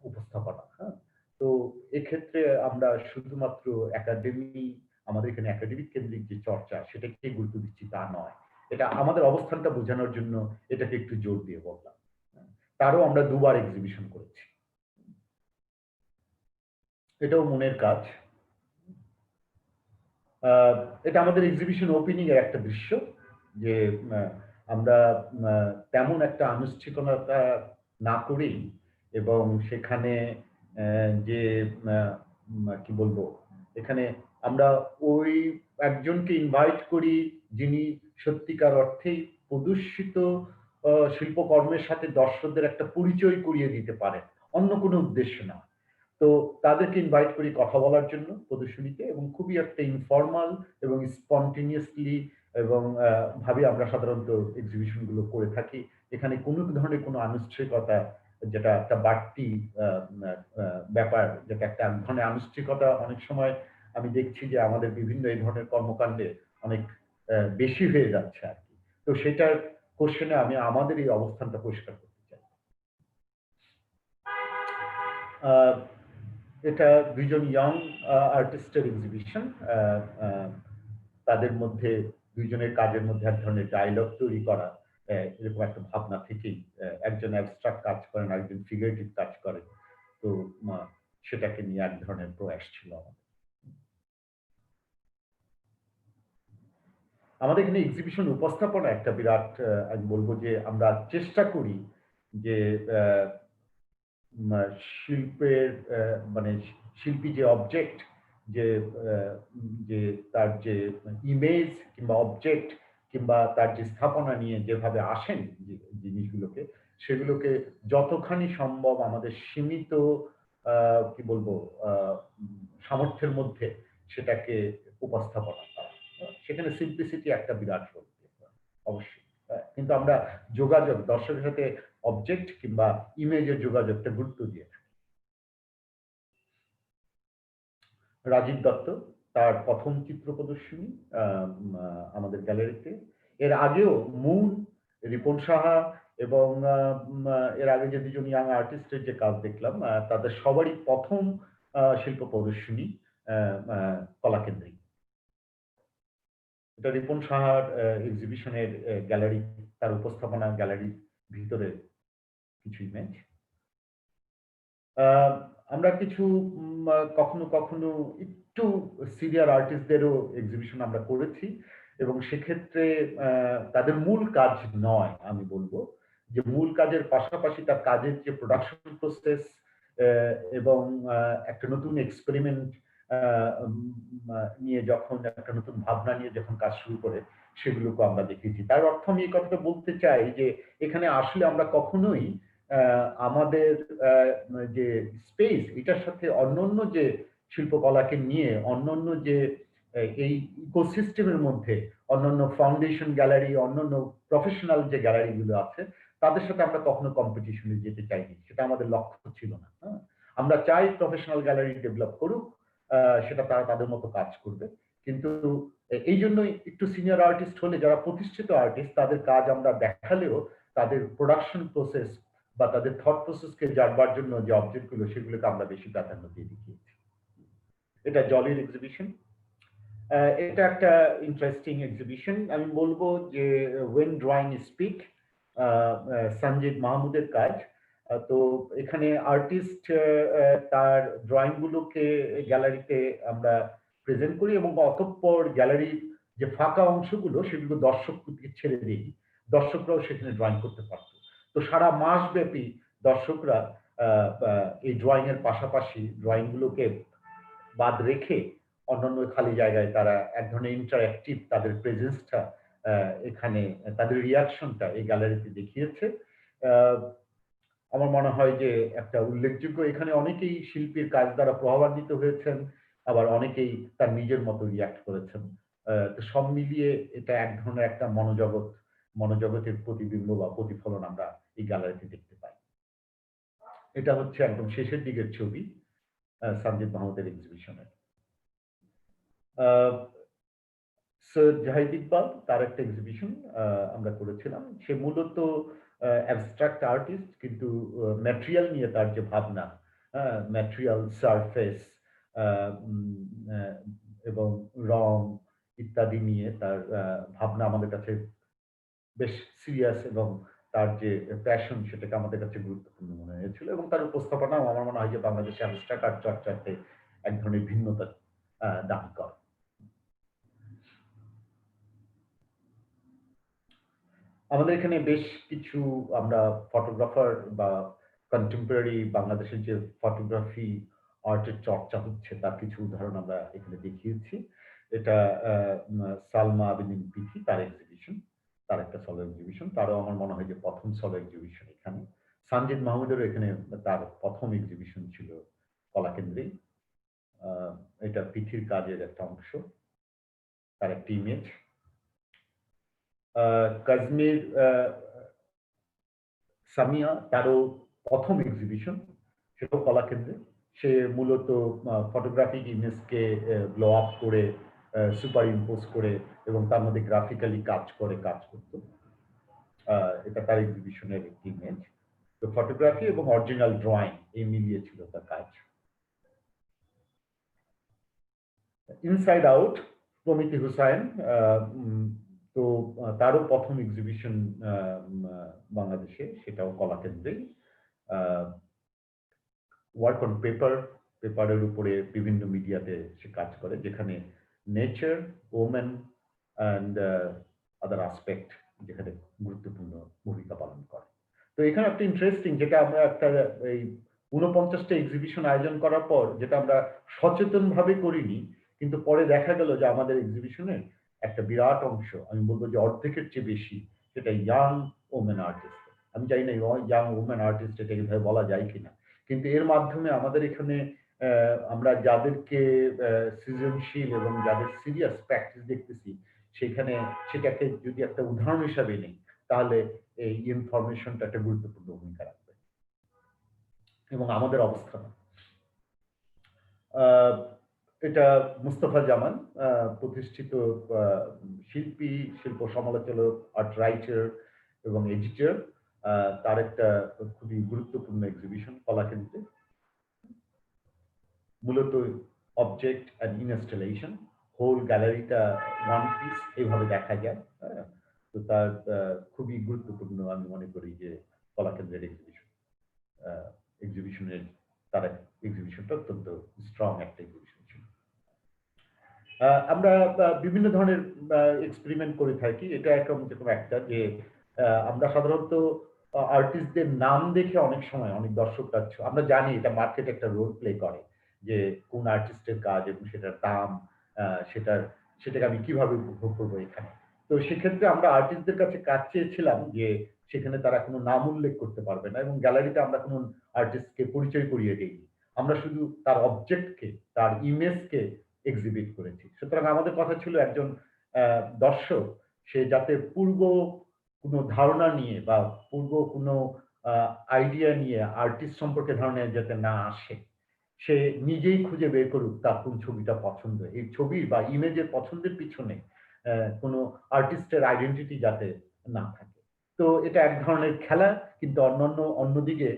উপস্থাপনা। হ্যাঁ, তো এক্ষেত্রে আমরা শুধুমাত্র একাডেমি, আমাদের এখানে একাডেমিক কেন্দ্রিক যে চর্চা সেটাকে গুরুত্ব দিচ্ছি তা নয়। এটা আমাদের অবস্থানটা বোঝানোর জন্য এটাকে একটু জোর দিয়ে বললাম। তারও আমরা দুবার এক্সিবিশন করেছি। এটাও মনের কাজ। এটা আমাদের এক্সিবিশন ওপেনিং এর একটা দৃশ্য, যে আমরা তেমন একটা আনুষ্ঠানিকতা না করেই এবং সেখানে যে কি বলবো, এখানে আমরা ওই একজনকে ইনভাইট করি যিনি সত্যিকার অর্থেই প্রদর্শিত শিল্পকর্মের সাথে দর্শকদের একটা পরিচয় করিয়ে দিতে পারেন, অন্য কোনো উদ্দেশ্য না। তো তাদেরকে ইনভাইট করি কথা বলার জন্য প্রদর্শনীতে, এবং খুবই একটা ইনফর্মাল এবং স্পন্টেনিয়াসলি এবং ভাবে আমরা সাধারণত এক্সিবিশন গুলো করে থাকি। এখানে কোনো ধরনের কোনো আনুষ্ঠানিকতা, যেটা একটা বাড়তি ব্যাপার, যেটা একটা ধরনের আনুষ্ঠানিকতা অনেক সময় আমি দেখছি যে আমাদের বিভিন্ন এই ধরনের কর্মকাণ্ডে অনেক বেশি হয়ে যাচ্ছে আর কি। তো সেটার কোশ্চেনে আমি আমাদের এই অবস্থানটা পরিষ্কার করতে চাই। এটা দুইজন ইয়ং আর্টিস্টের এক্সিবিশন। তাদের মধ্যে দুইজনের কাজের মধ্যে এক ধরনের ডায়লগ তৈরি করা, এরকম একটা ভাবনা থেকেই একজন অ্যাবস্ট্রাক্ট কাজ করেন, আরেকজন ফিগারেটিভ কাজ করেন। তো সেটাকে নিয়ে এক ধরনের প্রয়াস ছিল আমাদের এখানে এক্সিবিশন উপস্থাপনা একটা বিরাট, আমি বলবো যে আমরা চেষ্টা করি যে শিল্পের মানে শিল্পী যে অবজেক্ট, যে যে তার যে ইমেজ কিংবা অবজেক্ট কিংবা তার যে স্থাপনা নিয়ে যেভাবে আসেন জিনিসগুলোকে, সেগুলোকে যতখানি সম্ভব আমাদের সীমিত কি বলবো সামর্থ্যের মধ্যে সেটাকে উপস্থাপনা করা। সেখানে সিম্পলিসিটি একটা বিরাট রোল অবশ্যই, কিন্তু আমরা যোগাযোগ দর্শকের সাথে অবজেক্ট কিংবা ইমেজের যোগাযোগটা গুরুত্ব দিয়ে থাকি। রাজীব দত্ত, তার প্রথম চিত্র প্রদর্শনী আমাদের গ্যালারিতে। এর আগেও মুন, রিপন সাহা এবং এর আগে যে দুজন ইয়াং আর্টিস্টের যে কাজ দেখলাম, তাদের সবারই প্রথম শিল্প প্রদর্শনী কলাকেন্দ্রিক। এটা রিপন সাহার এক্সিবিশনের গ্যালারি, তার উপস্থাপনা গ্যালারির ভিতরে কিছু ইমেজ। আমরা কিছু কখনো কখনো একটু সিনিয়র আর্টিস্টদেরও এক্সিবিশন আমরা করেছি, এবং সেক্ষেত্রে তাদের মূল কাজ নয়, আমি বলবো যে মূল কাজের পাশাপাশি তার কাজের যে প্রোডাকশন প্রসেস এবং একটা নতুন এক্সপেরিমেন্ট নিয়ে যখন, একটা নতুন ভাবনা নিয়ে যখন কাজ শুরু করে, সেগুলোকে আমরা দেখেছি। তার অর্থ আমি এই কথাটা বলতে চাই যে এখানে আসলে আমরা কখনোই আমাদের যে স্পেস, এটার সাথে অন্যান্য যে শিল্পকলাকে নিয়ে অন্যান্য যে এই ইকোসিস্টেমের মধ্যে অন্যান্য ফাউন্ডেশন গ্যালারি, অন্যান্য প্রফেশনাল যে গ্যালারিগুলো আছে, তাদের সাথে আমরা কখনো কম্পিটিশনে যেতে চাইনি, সেটা আমাদের লক্ষ্য ছিল না। আমরা চাই প্রফেশনাল গ্যালারি ডেভেলপ করুক, সেটা তারা তাদের মতো কাজ করবে, কিন্তু এই জন্যই একটু সিনিয়র আর্টিস্ট হলে যারা প্রতিষ্ঠিত আর্টিস্ট তাদের কাজ আমরা দেখালেও তাদের প্রোডাকশন প্রসেস বা তাদের থট প্রসেসকে জানবার জন্য যে অবজেক্টগুলো সেগুলোকে আমরা বেশি প্রাধান্য দিয়ে দেখিয়েছি। এটা জলির এক্সিবিশন। এটা একটা ইন্টারেস্টিং এক্সিবিশন। আমি বলবো যে ওয়েন ড্রয়িং স্পিক, সঞ্জিত মাহমুদের কাজ। তো এখানে আর্টিস্ট তার ড্রয়িং গুলোকে গ্যালারিতে আমরা প্রেজেন্ট করি এবং অতঃপর গ্যালারির যে ফাঁকা অংশগুলো সেগুলো দর্শককে ছেড়ে দিই, দর্শকরাও সেখানে ড্রয়িং করতে পারত। তো সারা মাস ব্যাপী দর্শকরা এই ড্রয়িং এর পাশাপাশি ড্রয়িং গুলোকে বাদ রেখে অন্যান্য খালি জায়গায় তারা এক ধরনের ইন্টারঅ্যাক্টিভ তাদের প্রেজেন্সটা এখানে তাদের রিয়াকশনটা এই গ্যালারিতে দেখিয়েছে। আমার মনে হয় যে একটা উল্লেখযোগ্য, এখানে অনেকেই শিল্পীর কাজ দ্বারা প্রভাবান্বিত হয়েছেন, আবার অনেকেই তার নিজের মতো রিয়াক্ট করেছেন। তো সব মিলিয়ে এটা এক ধরনের একটা মনোজগতের প্রতিবিম্ব বা প্রতিফলন আমরা এই গ্যালারিতে দেখতে পাই। এটা হচ্ছে একদম শেষের দিকের ছবি সঞ্জিত মাহমুদের এক্সিবিশনের। সৈয়দ জাহিদ ইকবাল, তার একটা এক্সিবিশন আমরা করেছিলাম। সে মূলত অ্যাবস্ট্রাক্ট আর্টিস্ট, কিন্তু ম্যাটেরিয়াল নিয়ে তার যে ভাবনা, ম্যাটেরিয়াল, সারফেস এবং রং ইত্যাদি নিয়ে তার ভাবনা আমাদের কাছে বেশ সিরিয়াস, এবং তার যে প্যাশন সেটাকে আমাদের কাছে গুরুত্বপূর্ণ মনে হয়েছিল, এবং তার উপস্থাপনাও আমার মনে হয় যে বাংলাদেশে অ্যাবস্ট্রাক্ট আর্ট চর্চাতে এক ধরনের ভিন্নতা দাবি করে। আমাদের এখানে বেশ কিছু আমরা ফটোগ্রাফার বা কন্টেম্পোরারি বাংলাদেশের যে ফটোগ্রাফি আর্টের চর্চা হচ্ছে তার কিছু উদাহরণ আমরা এখানে দেখিয়েছি। এটা সালমা আবিদিন পিথি, তার এক্সিবিশন, তার একটা সলো এক্সিবিশন। তারও আমার মনে হয় যে প্রথম সলো এক্সিবিশন এখানে। সঞ্জিত মাহমুদেরও এখানে তার প্রথম এক্সিবিশন ছিল কলাকেন্দ্রে। এটা পিথির কাজের একটা অংশ, তার একটা ইমেজ। কাশ্মীর সামিয়া, তারও প্রথম এক্সিবিশন, সেটাও কলাকেন্দ্রে। সে মূলত ফটোগ্রাফিক ইমেজকে ব্লো আপ করে, সুপার ইম্পোজ করে এবং তার মধ্যে গ্রাফিক্যালি কাজ করত। এটা তার এক্সিবিশনের একটি ইমেজ। তো ফটোগ্রাফি এবং অরিজিনাল ড্রয়িং এই মিলিয়ে ছিল তার কাজ। ইনসাইড আউট, প্রমিতি হুসাইন, তো তারও প্রথম এক্সিবিশন বাংলাদেশে, সেটাও কলাকেন্দ্রেই। ওয়ার্ক অন পেপারের উপরে বিভিন্ন মিডিয়াতে সে কাজ করে, যেখানে nature, women and other aspect যেখানে গুরুত্বপূর্ণ ভূমিকা পালন করে। তো এখানে একটা ইন্টারেস্টিং, যেটা আমরা একটা এই ৪৯টা এক্সিবিশন আয়োজন করার পর যেটা আমরা সচেতনভাবে করিনি, কিন্তু পরে দেখা গেল যে আমাদের এক্সিবিশনের একটা বিরাট অংশ, আমি বলবো যে অর্ধেকের চেয়ে বেশি, সেটা ইয়াং ওমেন আর্টিস্ট। আমি জানি না ইয়াং ওমেন আর্টিস্ট এটা এইভাবে বলা যায় কিনা, কিন্তু এর মাধ্যমে আমাদের এখানে আমরা যাদেরকে সৃজনশীল এবং যাদের সিরিয়াস প্র্যাকটিস দেখতেছি, সেখানে সেটাকে যদি একটা উদাহরণ হিসাবে নেই, তাহলে এই ইনফরমেশনটা একটা গুরুত্বপূর্ণ ভূমিকা রাখবে এবং আমাদের অবস্থান। এটা মুস্তফা জামান, প্রতিষ্ঠিত শিল্পী, শিল্প সমালোচক, আর্ট রাইটার এবং এডিটর। তার একটা খুবই গুরুত্বপূর্ণ এক্সিবিশন কলাকেন্দ্রে, মূলত অবজেক্ট অ্যান্ড ইনস্টলেশন, হোল গ্যালারিটা ওয়ান পিস এইভাবে দেখা যায়। তো তার খুবই গুরুত্বপূর্ণ আমি মনে করি যে কলাকেন্দ্রের এক্সিবিশনের তার এক্সিবিশনটা অত্যন্ত স্ট্রং একটা এক্সিবিশন ছিল। আমরা বিভিন্ন ধরনের এক্সপেরিমেন্ট করে থাকি। এটা যেরকম একটা যে আমরা সাধারণত আর্টিস্টদের নাম দেখে অনেক সময় অনেক দর্শকরা, আমরা জানি এটা মার্কেটে একটা রোল প্লে করে যে কোন আর্টিস্টের কাজ এবং সেটার দাম, সেটাকে আমি কিভাবে উপভোগ করবো এখানে। তো সেক্ষেত্রে আমরা আর্টিস্টদের কাছে কাজ চেয়েছিলাম যে সেখানে তারা কোনো নাম উল্লেখ করতে পারবে না, এবং গ্যালারিতে আমরা কোনো আর্টিস্টকে পরিচয় করিয়ে দিইনি। আমরা শুধু তার অবজেক্টকে, তার ইমেজকে এক্সিবিট করেছি। সুতরাং আমাদের কথা ছিল একজন দর্শক সে যাতে পূর্ব কোনো ধারণা নিয়ে বা পূর্ব কোনো আইডিয়া নিয়ে আর্টিস্ট সম্পর্কে ধারণা যাতে না আসে, সে নিজেই খুঁজে বের করুক তার কোন ছবিটা পছন্দ। এই ছবির বা ইমেজের পছন্দের পিছনে কোনো আর্টিস্টের আইডেন্টিটি যাতে না থাকে। তো এটা এক ধরনের খেলা, কিন্তু অন্যদিকে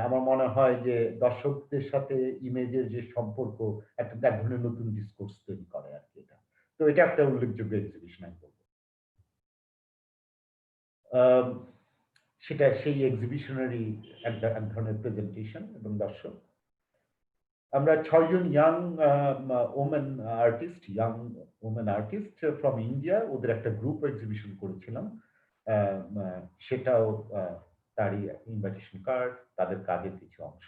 আমার মনে হয় যে দর্শকদের সাথে ইমেজের যে সম্পর্ক এক ধরনের নতুন ডিসকোর্স তৈরি করে আরকি এটা। তো এটা একটা উল্লেখযোগ্য এক্সিবিশন আমি বলব। আম সেটা সেই এক্সিবিশনেরই এক ধরনের প্রেজেন্টেশন এবং দর্শক। আমরা ৬ জন young women artist from India, ওদের একটা গ্রুপ এক্সিবিশন করেছিলাম। আ মা সেটাও তারই ইনভাইটেশন কার্ড, তাদের কাজের কিছু অংশ।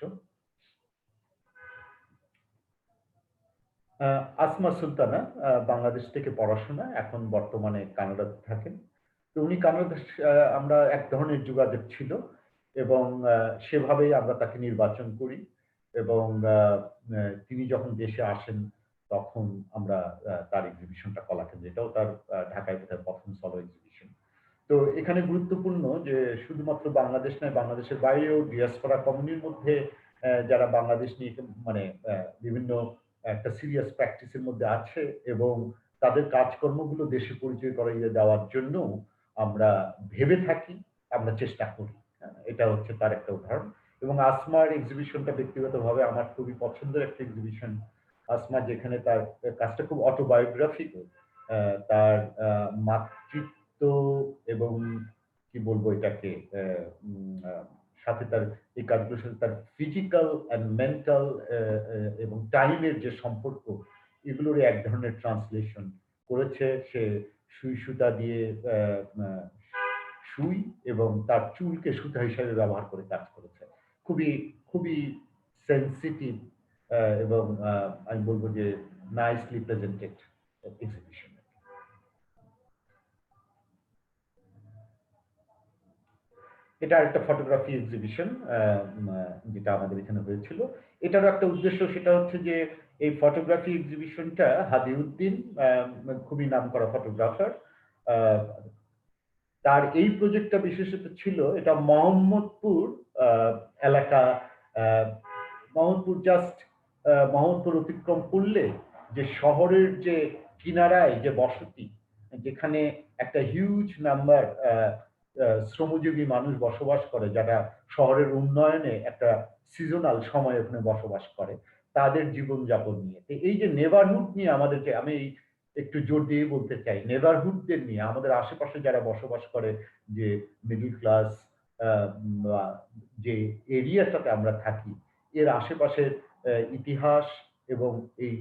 আ আসমা সুলতানা বাংলাদেশ থেকে পড়াশোনা, এখন বর্তমানে কানাডাতে থাকেন। তো উনি কানাডা আমরা এক ধরনের যোগাযোগ ছিল এবং সেভাবেই আমরা তাকে নির্বাচন করি এবং তিনি যখন দেশে আসেন তখন আমরা তার এক্সিবিশনটা কলাকেন্দ্রে, এটাও তার ঢাকায় বোধহয় ১ম সলো এক্সিবিশন। তো এখানে গুরুত্বপূর্ণ যে শুধুমাত্র বাংলাদেশ নয়, বাংলাদেশের বাইরেও ডিয়াসপোরা কমিউনিটির মধ্যে যারা বাংলাদেশ নিয়ে মানে বিভিন্ন একটা সিরিয়াস প্র্যাকটিসের মধ্যে আছে এবং তাদের কাজকর্মগুলো দেশে পরিচয় করাইয়ে দেওয়ার জন্য আমরা ভেবে থাকি, আমরা চেষ্টা করি। এটা হচ্ছে তার একটা উদাহরণ। এবং আসমার এক্সিবিশনটা ব্যক্তিগতভাবে আমার খুবই পছন্দের একটা এক্সিবিশন। আসমা যেখানে তার কাজটা খুব অটোবায়োগ্রাফিক্যাল। তার মাতৃত্ব এবং কি বলবো এটাকে সাথে তার এই কাজগুলোর সাথে তার ফিজিক্যাল অ্যান্ড মেন্টাল এবং টাইমের যে সম্পর্ক, এগুলোর এক ধরনের ট্রান্সলেশন করেছে সে। সুই সুতা দিয়ে সুই এবং তার চুলকে সুতা হিসাবে ব্যবহার করে কাজ করেছে। খুবই খুবই সেন্সিটিভ এবং আমি বলবো যে নাইসলি প্রেজেন্টেড এক্সিবিশন। এটা একটা ফটোগ্রাফি এক্সিবিশন যেটা আমাদের এখানে হয়েছিল। এটারও একটা উদ্দেশ্য, সেটা হচ্ছে যে এই ফটোগ্রাফি এক্সিবিশনটা হাদিউদ্দিন খুবই নামকরা ফটোগ্রাফার। তার এই প্রজেক্টটা বিশেষত ছিল এটা মোহাম্মদপুর এলাকা। আহ, মোহাম্মদপুর জাস্ট মোহাম্মদপুর অতিক্রম করলে যে শহরের যে কিনারায় যে বসতি, যেখানে একটা হিউজ নাম্বার শ্রমজীবী মানুষ বসবাস করে, যারা শহরের উন্নয়নে একটা সিজনাল সময় ওখানে বসবাস করে, তাদের জীবনযাপন নিয়ে। তো এই যে নেবারহুড নিয়ে আমাদেরকে, আমি একটু জোর দিয়ে বলতে চাই, নেবারহুডদের নিয়ে আমাদের আশেপাশে যারা বসবাস করে, যে মিডল ক্লাস যে এরিয়াটাতে আমরা থাকি, এর আশেপাশের ইতিহাস এবং এই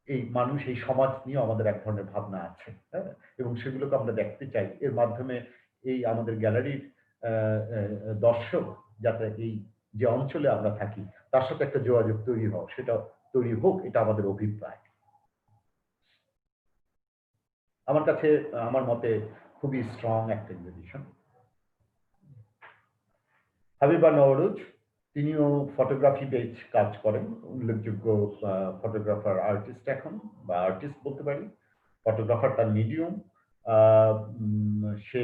এই মানুষ, এই সমাজ নিয়ে আমাদের এক ধরনের ভাবনা আছে, হ্যাঁ? এবং সেগুলোকে আমরা দেখতে চাই। এর মাধ্যমে এই আমাদের গ্যালারির দর্শক যাতে এই যে অঞ্চলে আমরা থাকি তার সাথে একটা যোগাযোগ সেটা তৈরি হোক, এটা আমাদের অভিপ্রায়। আমার কাছে আমার মতে খুবই স্ট্রং একটা এক্সিবিশন। হাবিবা নওরোজ, তিনিও ফটোগ্রাফি বেজ কাজ করেন, উল্লেখযোগ্য ফটোগ্রাফার আর্টিস্ট এখন, বা আর্টিস্ট বলতে পারি। ফটোগ্রাফার তার মিডিয়াম। সে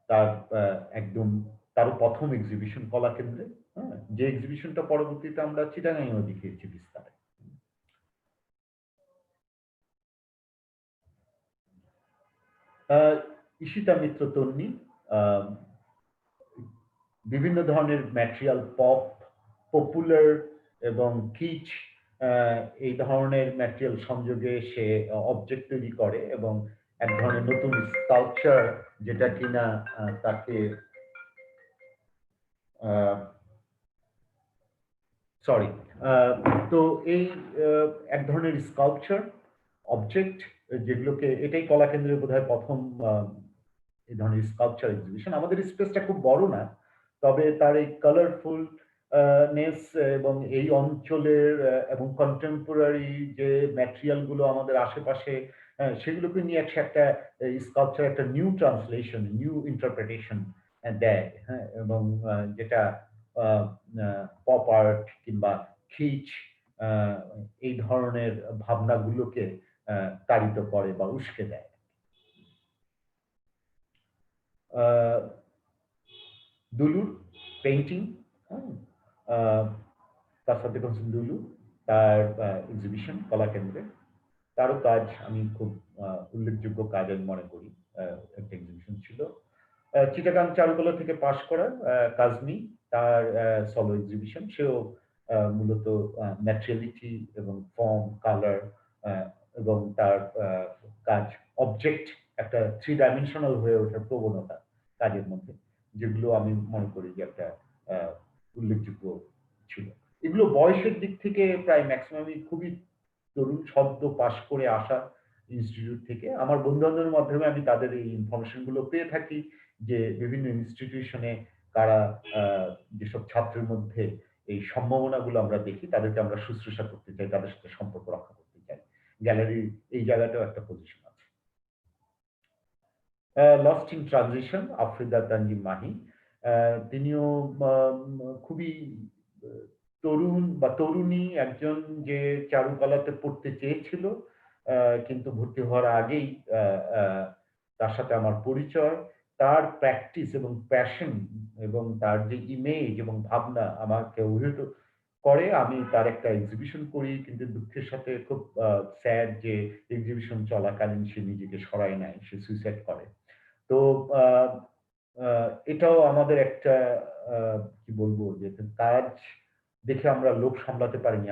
তার একদম তারও প্রথম এক্সিবিশন কলা কেন্দ্রে, হ্যাঁ, যে এক্সিবিশনটা পরবর্তীতে আমরা চিটাগাংয়েও দেখিয়েছি বিস্তারে। ঈশিতা মিত্র তন্নি বিভিন্ন ধরনের ম্যাটেরিয়াল, পপ, পপুলার এবং কিচ, এই ধরনের ম্যাটেরিয়াল সংযোগে সে অবজেক্ট তৈরি করে এবং এক ধরনের নতুন স্কাল্পচার, যেটা কিনা তাকে সরি তো এই এক ধরনের স্কাল্পচার অবজেক্ট, যেগুলোকে, এটাই কলা কেন্দ্রের বোধহয় প্রথম এই ধরনের স্কাল্পচার এক্সিবিশন। আমাদের স্পেসটা খুব বড় না, তবে তার এই কালারফুল নেস এবং এই অঞ্চলের এবং কন্টেম্পোরারি যে ম্যাটেরিয়াল গুলো আমাদের আশেপাশে, সেগুলোকে নিয়ে একটা স্কাল্পচার, একটা নিউ ট্রান্সলেশন, নিউ ইন্টারপ্রিটেশন দেয়, হ্যাঁ। এবং যেটা পপ আর্ট কিংবা খিচ এই ধরনের ভাবনাগুলোকে তাড়িত করে বা উস্কে দেয়। দুলুর পেইন্টিং, হ্যাঁ? আহ, তার সাথে দুলু তার এক্সিবিশন কলা কেন্দ্রে তারও কাজ আমি খুব উল্লেখযোগ্য কাজ আমি মনে করি। একটা এক্সিবিশন ছিল চিটাগাং চারুকলা থেকে পাশ করা কাজমি তার সলো এক্সিবিশন সেও মূলত ন্যাচারালিটি এবং ফর্ম কালার এবং তার কাজ অবজেক্ট একটা থ্রি ডাইমেনশনাল হয়ে ওঠার প্রবণতা কাজের মধ্যে যেগুলো আমি মনে করি যে একটা আহ, উল্লেখযোগ্য ছিল। এগুলো বয়সের দিক থেকে প্রায় ম্যাক্সিমামই খুবই তরুণ সদ্য পাশ করে আসা ইনস্টিটিউট থেকে আমার বন্ধু বান্ধবের মাধ্যমে আমি তাদের এই ইনফরমেশন গুলো পেয়ে থাকি যে বিভিন্ন ইনস্টিটিউশনে কারা যেসব ছাত্রের মধ্যে এই সম্ভাবনাগুলো আমরা দেখি তাদেরকে আমরা শুশ্রূষা করতে চাই তাদের সাথে সম্পর্ক রক্ষা করতে চাই গ্যালারির এই জায়গাটাও একটা পজিশন আছে। Lost in transition Afrida Tanzim Mahi তিনিও খুবই তরুণ বা তরুণী একজন যে চারুকলাতে পড়তে চেয়েছিল কিন্তু ভর্তি হওয়ার আগেই তার সাথে আমার পরিচয় তার প্র্যাকটিস এবং প্যাশন এবং তার যে ইমেজ এবং ভাবনা আমাকে অভিভূত করে আমি তার একটা এক্সিবিশন করি কিন্তু দুঃখের সাথে খুব স্যাড যে এক্সিবিশন চলাকালীন সে নিজেকে সরায় নেয় সে সুইসাইড করে তো এটাও আমাদের একটা কি বলবো যে কাজ দেখে আমরা লোভ সামলাতে পারিনি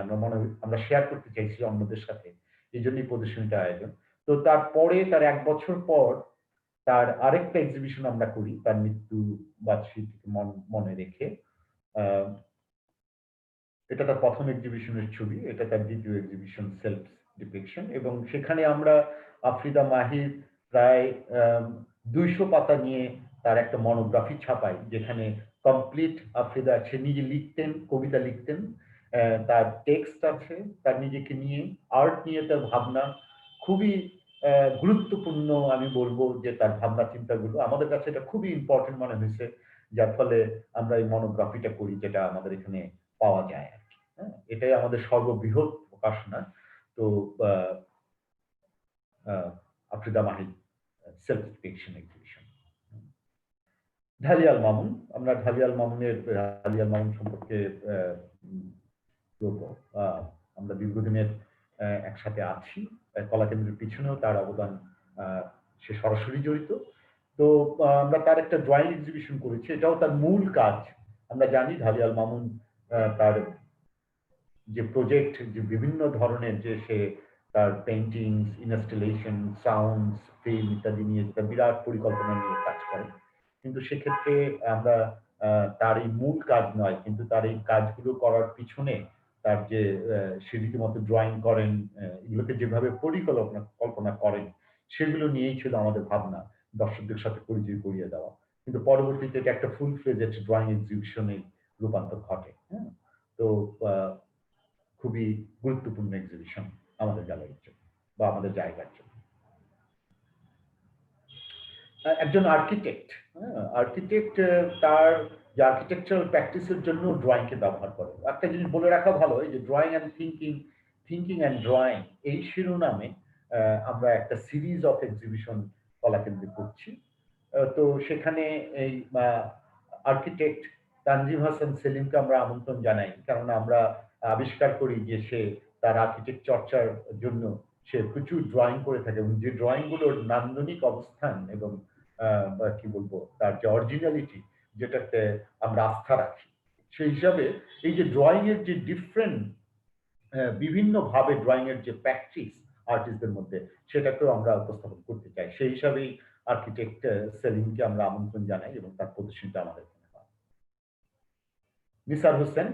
আমরা শেয়ার করতে চাইছি অন্যদের সাথে এই জন্যই প্রদর্শনীটা আয়োজন তো তারপরে তার 1 বছর পর তার আরেকটা এক্সিবিশন আমরা করি তার মৃত্যু বার্ষিকীকে মনে রেখে আহ, এটা তার প্রথম এক্সিবিশনের ছবি এটা তার দ্বিতীয় এক্সিবিশন সেলফ ডিপিকশন এবং সেখানে আমরা আফ্রিদা মাহির প্রায় 200 পাতা নিয়ে তার একটা মনোগ্রাফি ছাপাই যেখানে কমপ্লিট আফ্রিদা সে নিজে লিখতেন কবিতা লিখতেন তার টেক্সট আছে তার নিজেকে নিয়ে আর্ট নিয়ে তার ভাবনা খুবই গুরুত্বপূর্ণ আমি বলবো যে তার ভাবনা চিন্তাগুলো আমাদের কাছে এটা খুবই ইম্পর্টেন্ট মনে হয়েছে যার ফলে আমরা এই মনোগ্রাফিটা করি যেটা আমাদের এখানে পাওয়া যায় আর কি হ্যাঁ এটাই আমাদের সর্ববৃহৎ প্রকাশনা তো আফ্রিদা মাহির সেলফ ফিকশন এক্সিবিশন ঢালিয়াল মামুন আমরা ঢালিয়াল মামুন সম্পর্কে বলবো আমরা দীর্ঘদিনের একসাথে আছি কলা কেন্দ্রের পিছনেও তার অবদান সে সরাসরি জড়িত তো আমরা তার একটা ড্রয়িং এক্সিবিশন করেছি এটাও তার মূল কাজ আমরা জানি ঢালিয়াল মামুন তার যে প্রজেক্ট যে বিভিন্ন ধরনের যে সে তার পেইন্টিং ইনস্টলেশন সাউন্ডস ফিল্ম ইত্যাদি নিয়ে যেটা বিরাট পরিকল্পনা নিয়ে কাজ করে কিন্তু সেক্ষেত্রে আমরা তার এই মূল কাজ নয় কিন্তু তার এই কাজগুলো করার পিছনে তার যে সে রীতিমতো ড্রয়িং করেন এগুলোকে যেভাবে কল্পনা করেন সেগুলো নিয়েই ছিল আমাদের ভাবনা দর্শকদের সাথে পরিচয় করিয়ে দেওয়া কিন্তু পরবর্তীতে এটা একটা ফুল ফ্লেজেড ড্রয়িং এক্সিবিশনে রূপান্তর ঘটে হ্যাঁ তো খুবই গুরুত্বপূর্ণ এক্সিবিশন আমাদের গ্যালারির জন্য বা আমাদের জায়গার জন্য একজন আর্কিটেক্ট আর্কিটেক্ট তার যে আর্কিটেকচারাল প্র্যাকটিসের জন্য ড্রয়িংকে ব্যবহার করে একটা জিনিস বলে রাখা ভালো এই যে drawing and thinking and drawing এই শিরোনামে আমরা একটা সিরিজ অফ এক্সিবিশন কলাকেন্দ্রে করছি তো সেখানে এই আর্কিটেক্ট তানজিম হাসান সেলিমকে আমরা আমন্ত্রণ জানাই কেননা আমরা আবিষ্কার করি যে সে তার আর্কিটেক্ট চর্চার জন্য সে প্রচুর ড্রয়িং করে থাকে এবং যে ড্রয়িং গুলোর নান্দনিক অবস্থান এবং কি বলবো তার যে অরিজিনালিটি যেটাতে আমরা আস্থা রাখি সেই হিসাবে এই যে ড্রয়িং এর যে ডিফারেন্ট বিভিন্ন ভাবে ড্রয়িং এর যে প্র্যাকটিস আর্টিস্টদের মধ্যে সেটাকেও আমরা উপস্থাপন করতে চাই সেই হিসাবেই আর্কিটেক্ট সেলিমকে আমরা আমন্ত্রণ জানাই এবং তার প্রদর্শনীটা আমাদের এখানে হয় নিসার হোসেন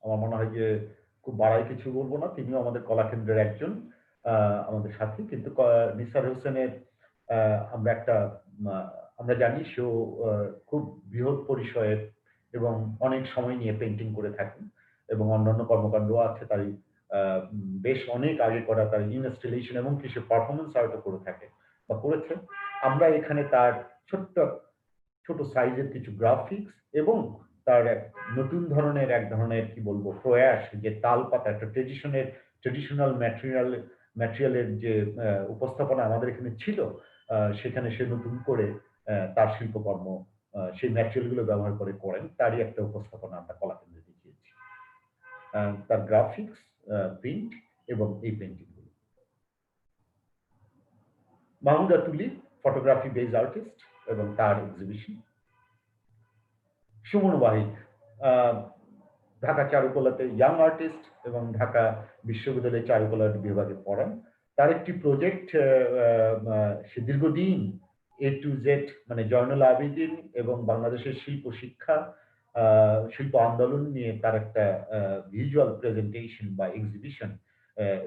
আমার মনে হয় যে খুব বাড়াই কিছু বলবো না তিনিও আমাদের কলাকেন্দ্রের একজন আমাদের সাথী কিন্তু নিসার হোসেনের আমরা একটা আমরা জানি সেও খুব বৃহৎ পরিসরের এবং অনেক সময় নিয়ে পেন্টিং করে থাকেন এবং অন্যান্য কর্মকাণ্ড আছে তারই বেশ অনেক আগে করা তার ইনস্টলেশন এবং কিছু পারফরমেন্স আর্টও করে থাকে বা করেছে আমরা এখানে তার ছোট সাইজের কিছু গ্রাফিক্স এবং তার নতুন ধরনের এক ধরনের কি বলবো প্রয়াস যে তাল পাতা একটা ট্রেডিশনাল ম্যাটেরিয়ালের যে উপস্থাপনা আমাদের এখানে ছিল সেখানে সে নতুন করে তার শিল্পকর্ম সেই ম্যাটেরিয়ালগুলো ব্যবহার করে করেন, তারই একটা উপস্থাপনা আমরা কলাকেন্দ্রে দেখিয়েছি। তার গ্রাফিক্স, প্রিন্ট এবং এই পেইন্টিংগুলো। মাহমুদা তুলি ফটোগ্রাফি বেসড আর্টিস্ট এবং তার এক্সিবিশন। সুমন ওয়াহিদ ঢাকা চারুকলাতে ইয়াং আর্টিস্ট এবং ঢাকা বিশ্ববিদ্যালয়ের চারুকলা বিভাগে পড়ান। তার একটি প্রজেক্ট, সে দীর্ঘদিন A to Z মানে জয়নুল আবেদিন এবং বাংলাদেশের শিল্প শিক্ষা, শিল্প আন্দোলন নিয়ে তার একটা ভিজুয়াল প্রেজেন্টেশন বা এক্সিবিশন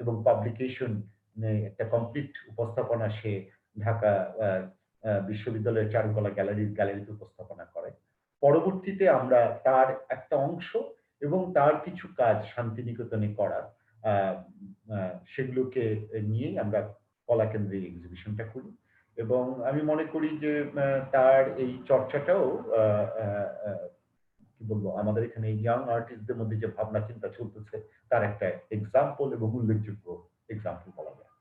এবং পাবলিকেশন একটা কমপ্লিট উপস্থাপনা সে ঢাকা বিশ্ববিদ্যালয়ের চারুকলা গ্যালারিতে উপস্থাপনা করে। পরবর্তীতে আমরা তার একটা অংশ এবং তার কিছু কাজ শান্তিনিকেতনে করা, সেগুলোকে নিয়েই আমরা কলাকেন্দ্রে এক্সিবিশনটা করি। এবং আমি মনে করি যে তার এই চর্চাটাও কি বলবো, আমাদের এখানে ইয়াং আর্টিস্টদের মধ্যে যে ভাবনা চিন্তা চলতেছে তার একটা এক্সাম্পল এবং উল্লেখযোগ্য এক্সাম্পল বলা যায়।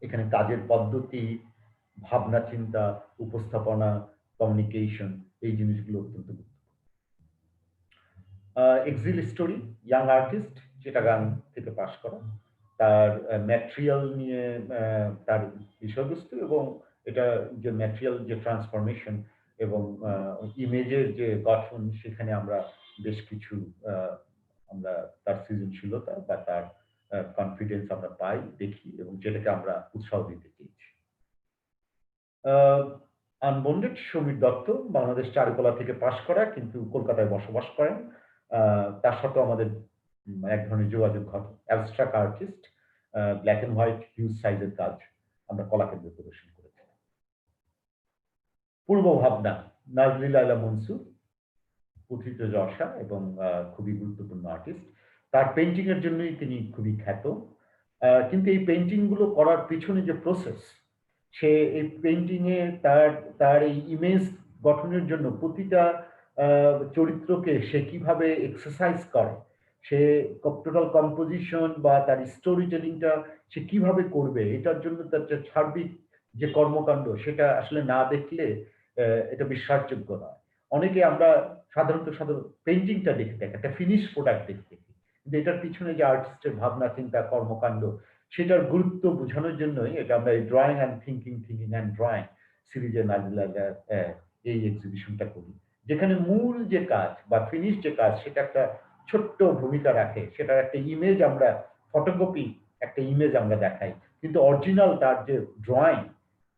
এখানে কাজের পদ্ধতি, ভাবনা চিন্তা, উপস্থাপনা, কমিউনিকেশন, এই জিনিসগুলো অত্যন্ত গুরুত্বপূর্ণ। এক্সিল স্টোরি, ইয়াং আর্টিস্ট, চিটাগাং থেকে পাশ করা। তার ম্যাটেরিয়াল নিয়ে তার বিষয়বস্তু এবং এটা যে ম্যাটেরিয়াল যে ট্রান্সফরমেশন এবং ইমেজের যে গঠন, সেখানে আমরা বেশ কিছু আমরা তার সৃজনশীলতা বা তার কনফিডেন্স আমরা পাই, দেখি এবং যেটাকে আমরা উৎসাহ দিতে চেয়েছি। আনবন্ডেড সমীর দত্ত বাংলাদেশ চারুকলা থেকে পাশ করা, কিন্তু কলকাতায় বসবাস করেন। তার সাথে আমাদের এক ধরনের যোগাযোগ ঘটে। Abstract artist, black and white huge সাইজের কাজ আমরা কলাকেন্দ্রে প্রদর্শন করেছি। পূর্ব ভাবনা, নাজলিল আলা মনসুর, পুথিত যশা এবং খুবই গুরুত্বপূর্ণ আর্টিস্ট। তার পেইন্টিং এর জন্যই তিনি খুবই খ্যাত। কিন্তু এই পেইন্টিং গুলো করার পিছনে যে প্রসেস, সে এই পেইন্টিং এ তার এই ইমেজ গঠনের জন্য প্রতিটা চরিত্রকে সে কিভাবে এক্সারসাইজ করে, সে টোটাল কম্পোজিশন বা তার স্টোরি টেলিংটা সে কিভাবে করবে, এটার জন্য তার যে সার্বিক যে কর্মকাণ্ড, সেটা আসলে না দেখলে এটা বিশ্বাসযোগ্য নয়। অনেকে আমরা সাধারণত পেইন্টিংটা দেখে থাকি, একটা ফিনিশ প্রোডাক্ট দেখে থাকি, কিন্তু এটার পিছনে যে আর্টিস্টের ভাবনা চিন্তা কর্মকাণ্ড, সেটার গুরুত্ব বোঝানোর জন্যই এটা আমরা এই drawing and thinking and drawing সিরিজে এই এক্সিবিশনটা করি, যেখানে মূল যে কাজ বা ফিনিশ যে কাজ সেটা একটা ছোট্ট ভূমিকা রাখে, সেটার একটা ইমেজ আমরা ফটোকপি একটা ইমেজ আমরা দেখাই, কিন্তু অরিজিনাল তার যে ড্রয়িং,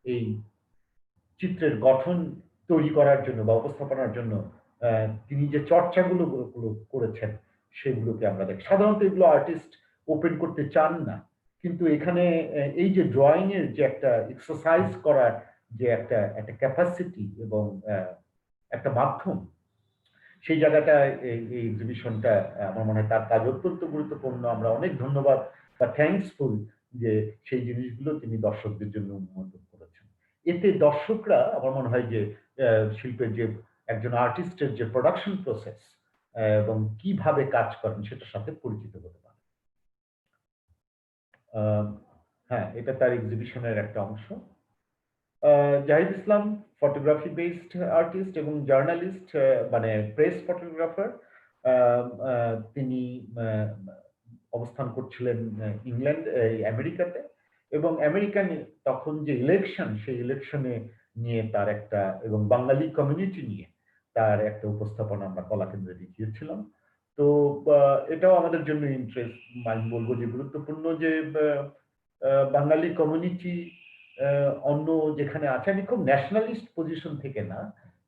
এই চিত্রের গঠন তৈরি করার জন্য বা উপস্থাপনার জন্য তিনি যে চর্চাগুলো করেছেন সেগুলোকে আমরা দেখি। সাধারণত এগুলো আর্টিস্ট ওপেন করতে চান না, কিন্তু এখানে এই যে ড্রয়িং এর যে একটা এক্সারসাইজ করার যে একটা ক্যাপাসিটি এবং একটা মাধ্যম, সেই জায়গাটা এই এক্সিবিশনটা আমার মনে হয় তার কাজ অত্যন্ত গুরুত্বপূর্ণ। আমরা অনেক ধন্যবাদ বা থ্যাঙ্কসফুল যে সেই জিনিসগুলো তিনি দর্শকদের জন্য উন্মোচন করেছেন। এতে দর্শকরা আমার মনে হয় যে শিল্পের যে একজন আর্টিস্টের যে প্রোডাকশন প্রসেস এবং কিভাবে কাজ করেন সেটার সাথে পরিচিত হতে পারে। হ্যাঁ, এটা তার এক্সিবিশনের একটা অংশ। জাহিদ ইসলাম ফটোগ্রাফি বেসড আর্টিস্ট এবং জার্নালিস্ট, মানে প্রেস ফটোগ্রাফার। তিনি অবস্থান করছিলেন ইংল্যান্ড, আমেরিকাতে, এবং আমেরিকান তখন যে ইলেকশন, সেই ইলেকশনে নিয়ে তার একটা এবং বাঙালি কমিউনিটি নিয়ে তার একটা উপস্থাপনা আমরা কলাকেন্দ্রে দেখিয়েছিলাম। তো এটাও আমাদের জন্য ইন্টারেস্ট, আমি বলবো যে গুরুত্বপূর্ণ, যে বাঙালি কমিউনিটি অন্য যেখানে আছে, আমি খুব ন্যাশনালিস্ট পজিশন থেকে না,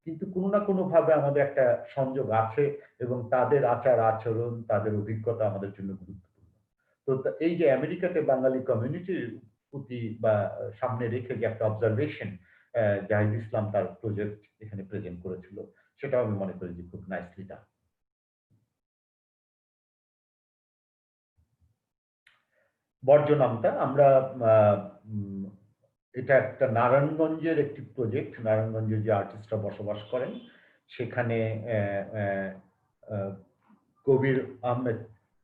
কিন্তু কোনো না কোনো ভাবে আমাদের একটা সংযোগ আছে এবং তাদের আচার আচরণ, তাদের অভিজ্ঞতা আমাদের জন্য গুরুত্বপূর্ণ। তো এই যে আমেরিকাতে বাঙালি কমিউনিটির প্রতি বা সামনে রেখে যে একটা অবজারভেশন জাহিদ ইসলাম তার প্রজেক্ট এখানে প্রেজেন্ট করেছিল, সেটাও আমি মনে করি যে খুব নাইসলি ডান। বর্জনামটা আমরা এটা একটা নারায়ণগঞ্জের একটি প্রজেক্ট, নারায়ণগঞ্জে যে আর্টিস্টরা বসবাস করেন সেখানে কবির আহমেদ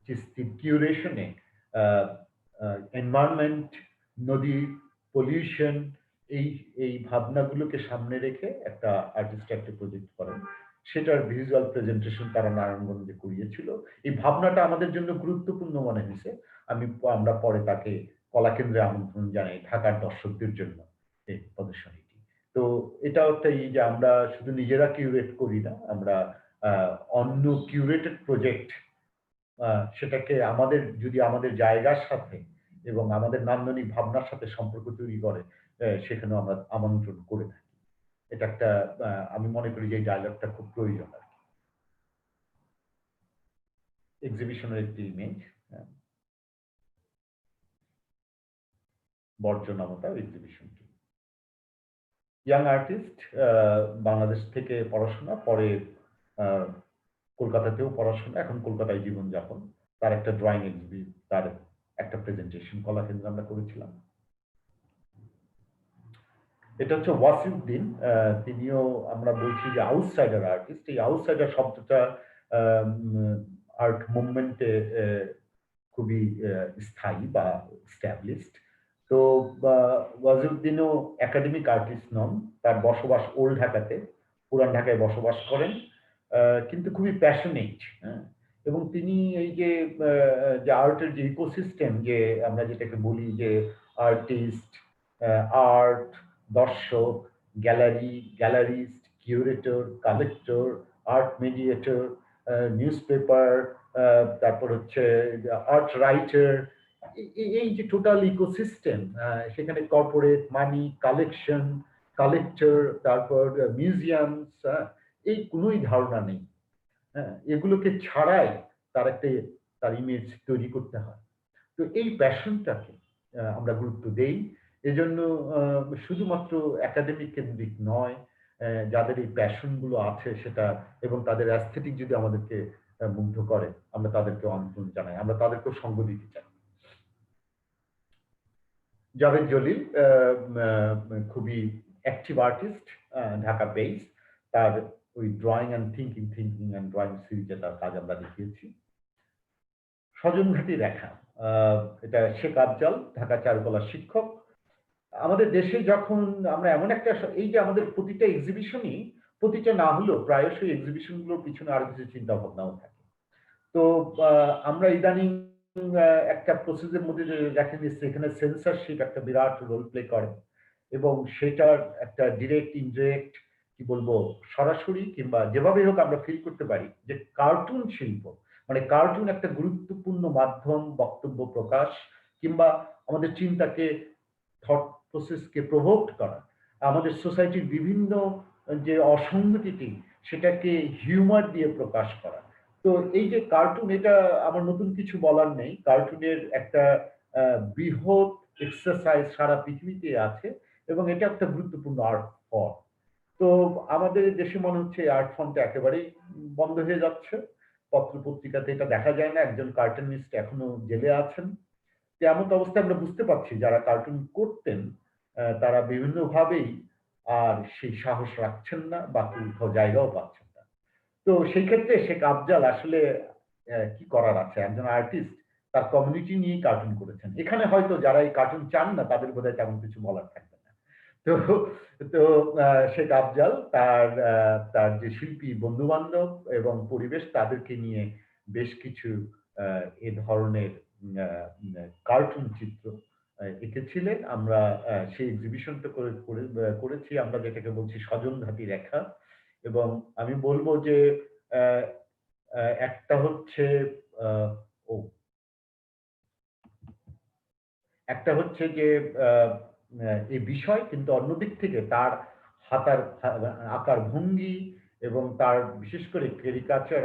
চিস্তির কিউরেশনে এনভায়রনমেন্ট, নদী, পলিউশন এই এই ভাবনাগুলোকে সামনে রেখে একটা আর্টিস্ট একটা প্রজেক্ট করেন। সেটার ভিজুয়াল প্রেজেন্টেশন তারা নারায়ণগঞ্জে করিয়েছিল। এই ভাবনাটা আমাদের জন্য গুরুত্বপূর্ণ মনে হয়েছে। আমরা পরে তাকে কলাকেন্দ্রে আমন্ত্রণ জানাই ঢাকার দর্শকদের জন্য এই প্রদর্শনীটি। তো এটাও একটা যে আমরা শুধু নিজেরা কিউরেট করি না, আমরা অন্য কিউরেটেড প্রজেক্ট সেটাকে যদি আমাদের জায়গার সাথে এবং আমাদের নান্দনিক ভাবনার সাথে সম্পর্ক তৈরি করে, সেখানেও আমরা আমন্ত্রণ করে থাকি। এটা একটা আমি মনে করি যে এই ডায়লগটা খুব প্রয়োজন আর কি। এক্সিবিশনের একটি ইমেজ, বর্জ্যনামতা এক্সিবিশনটি। ইয়াং আর্টিস্ট, বাংলাদেশ থেকে পড়াশোনা, পরে কলকাতাতেও পড়াশোনা, এখন কলকাতায় জীবনযাপন। তার একটা ড্রয়িং তার একটা প্রেজেন্টেশন কলাকেন্দ্রে আমরা করেছিলাম। এটা হচ্ছে ওয়াসিউদ্দিন। তিনিও আমরা বলছি যে আউটসাইডার আর্টিস্ট। এই আউটসাইডার শব্দটা আর্ট মুভমেন্টে খুবই স্থায়ী বা স্ট্যাবলিশড। তো ওয়াসিউদ্দিনও একাডেমিক আর্টিস্ট নন, তার বসবাস ওল্ড ঢাকাতে, পুরান ঢাকায় বসবাস করেন, কিন্তু খুবই প্যাশনেট। এবং তিনি এই যে আর্টের যে ইকোসিস্টেম, যে আমরা যেটাকে বলি যে আর্টিস্ট, আর্ট, দর্শক, gallerist, curator, collector, art mediator, newspaper, তারপর হচ্ছে আর্ট রাইটার, এই যে টোটাল ইকোসিস্টেম, সেখানে কর্পোরেট মানি, কালেকশন, কালেক্টর, তারপর মিউজিয়ামস, এই কোনোই ধারণা নেই। এগুলোকে ছাড়াই তার ইমেজ তৈরি করতে হয়। তো এই প্যাশনটাকে আমরা গুরুত্ব দেই। এজন্য শুধুমাত্র একাডেমিক কেন্দ্রিক নয়, যাদের এই প্যাশন গুলো আছে সেটা এবং তাদের অ্যাস্থেটিক যদি আমাদেরকে মুগ্ধ করে, আমরা তাদেরকে আমন্ত্রণ জানাই, আমরা তাদেরকেও সঙ্গ দিতে চাই। জাভেদ জলিল খুবই অ্যাক্টিভ আর্টিস্ট, ঢাকা বেস। তার ওই drawing and thinking and drawing সিরিজে তার কাজ আমরা দেখিয়েছি। স্বজনঘাতী রেখা, এটা শেখ আফজাল, ঢাকা চারুকলার শিক্ষক। আমাদের দেশে যখন আমরা এমন একটা, এই যে আমাদের প্রতিটা এক্সিবিশনই, প্রতিটা না হলেও প্রায়শই এক্সিবিশনগুলোর পিছনে আরো কিছু চিন্তা ভাবনাও থাকে। তো আমরা ইদানিং একটা প্রসেসের মধ্যে দেখে নিচ্ছি, এখানে সেন্সরশিপ একটা বিরাট রোল প্লে করে এবং সেটার একটা ডিরেক্ট ইনডিরেক্ট কি বলবো, সরাসরি কিংবা যেভাবে হোক আমরা ফিল করতে পারি যে কার্টুন শিল্প, মানে কার্টুন একটা গুরুত্বপূর্ণ মাধ্যম বক্তব্য প্রকাশ কিংবা আমাদের চিন্তাকে, থট প্রসেসকে প্রভোক্ট করা, আমাদের সোসাইটির বিভিন্ন যে অসঙ্গতি সেটাকে হিউমার দিয়ে প্রকাশ করা। তো এই যে কার্টুন, এটা আমার নতুন কিছু বলার নেই, কার্টুনের একটা বৃহৎ এক্সারসাইজ সারা পৃথিবীতে আছে এবং এটা একটা গুরুত্বপূর্ণ আর্ট ফর্ম। তো আমাদের দেশে মনে হচ্ছে আর্ট ফর্মটা একেবারেই বন্ধ হয়ে যাচ্ছে, পত্র পত্রিকাতে এটা দেখা যায় না, একজন কার্টুনিস্ট এখনো জেলে আছেন। এমন অবস্থায় আমরা বুঝতে পারছি যারা কার্টুন করতেন তারা বিভিন্নভাবেই আর সেই সাহস রাখছেন না বা কোথাও জায়গাও পাচ্ছেন না। তো সেই ক্ষেত্রে শেখ আফজাল আসলে কি করার আছে, একজন আর্টিস্ট তার কমিউনিটি নিয়ে কার্টুন করেছেন, এখানে হয়তো যারা এই কার্টুন চান না তাদের বোধহয় তেমন কিছু বলার থাকবে না। তো তো শেখ আফজাল তার যে শিল্পী বন্ধু বান্ধব এবং পরিবেশ তাদেরকে নিয়ে বেশ কিছু এ ধরনের কার্টুন চিত্র এঁকেছিলেন। আমরা সেই এক্সিবিশনটা করেছি, আমরা যেটাকে বলছি স্বজনঘাতী রেখা। এবং আমি বলবো যে একটা হচ্ছে ও একটা হচ্ছে যে এই বিষয়, কিন্তু অন্যদিক থেকে তার হাতার আকার ভঙ্গি এবং তার বিশেষ করে ক্যারিকাচার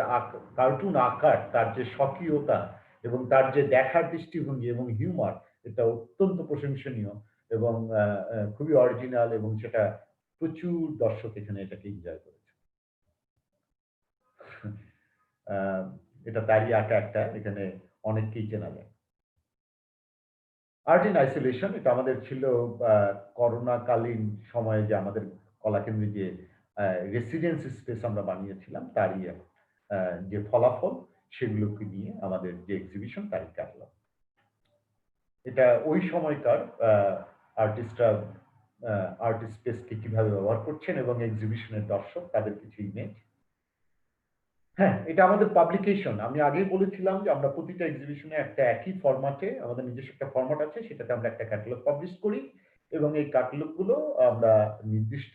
কার্টুন আকার, তার যে স্বকীয়তা এবং তার যে দেখার দৃষ্টিভঙ্গি এবং হিউমার, এটা অত্যন্ত প্রশংসনীয় এবং খুবই অরিজিনাল এবং সেটা প্রচুর দর্শক এখানে এটাকে এনজয় করেছে। এটা তারই আঁকা একটা, এখানে অনেককেই চেনা যায়। আর্ট ইন আইসোলেশন, এটা আমাদের ছিল করোনাকালীন সময়ে যে আমাদের কলাকেন্দ্রে যে রেসিডেন্সি স্পেস আমরা বানিয়েছিলাম, তারই যে ফলাফল সেগুলোকে নিয়ে আমাদের যে এক্সিবিশন তারই ক্যাটালগ। এটা ওই সময়কার আর্টিস্টরা আর্ট স্পেসকে কিভাবে ব্যবহার করছেন এবং এক্সিবিশনের দর্শক তাদের কিছু ইমেজ। হ্যাঁ, এটা আমাদের পাবলিকেশন। আমি আগেই বলেছিলাম যে আমরা প্রতিটা এক্সিবিশনে একটা একই ফরম্যাটে আমাদের নিজস্ব একটা ফরম্যাট আছে, সেটাতে আমরা একটা ক্যাটালগ পাবলিশ করি এবং এই ক্যাটালগ গুলো আমরা নির্দিষ্ট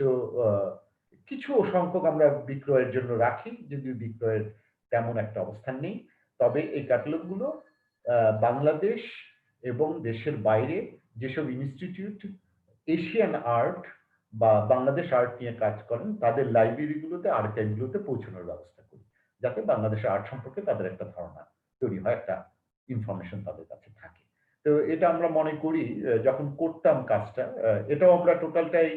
কিছু সংখ্যক আমরা বিক্রয়ের জন্য রাখি, যদিও বিক্রয়ের তেমন একটা অবস্থান নেই। তবে এই ক্যাটালগ গুলো বাংলাদেশ এবং দেশের বাইরে যেসব ইনস্টিটিউট এশিয়ান আর্ট বা বাংলাদেশ আর্ট নিয়ে কাজ করেন তাদের লাইব্রেরিগুলোতে, আর্কাইভগুলোতে পৌঁছানোর ব্যবস্থা করি, যাতে বাংলাদেশের আর্ট সম্পর্কে তাদের একটা ধারণা তৈরি হয়, একটা ইনফরমেশন তাদের কাছে থাকে। তো এটা আমরা মনে করি যখন করতাম কাজটা, এটাও আমরা টোটালটাই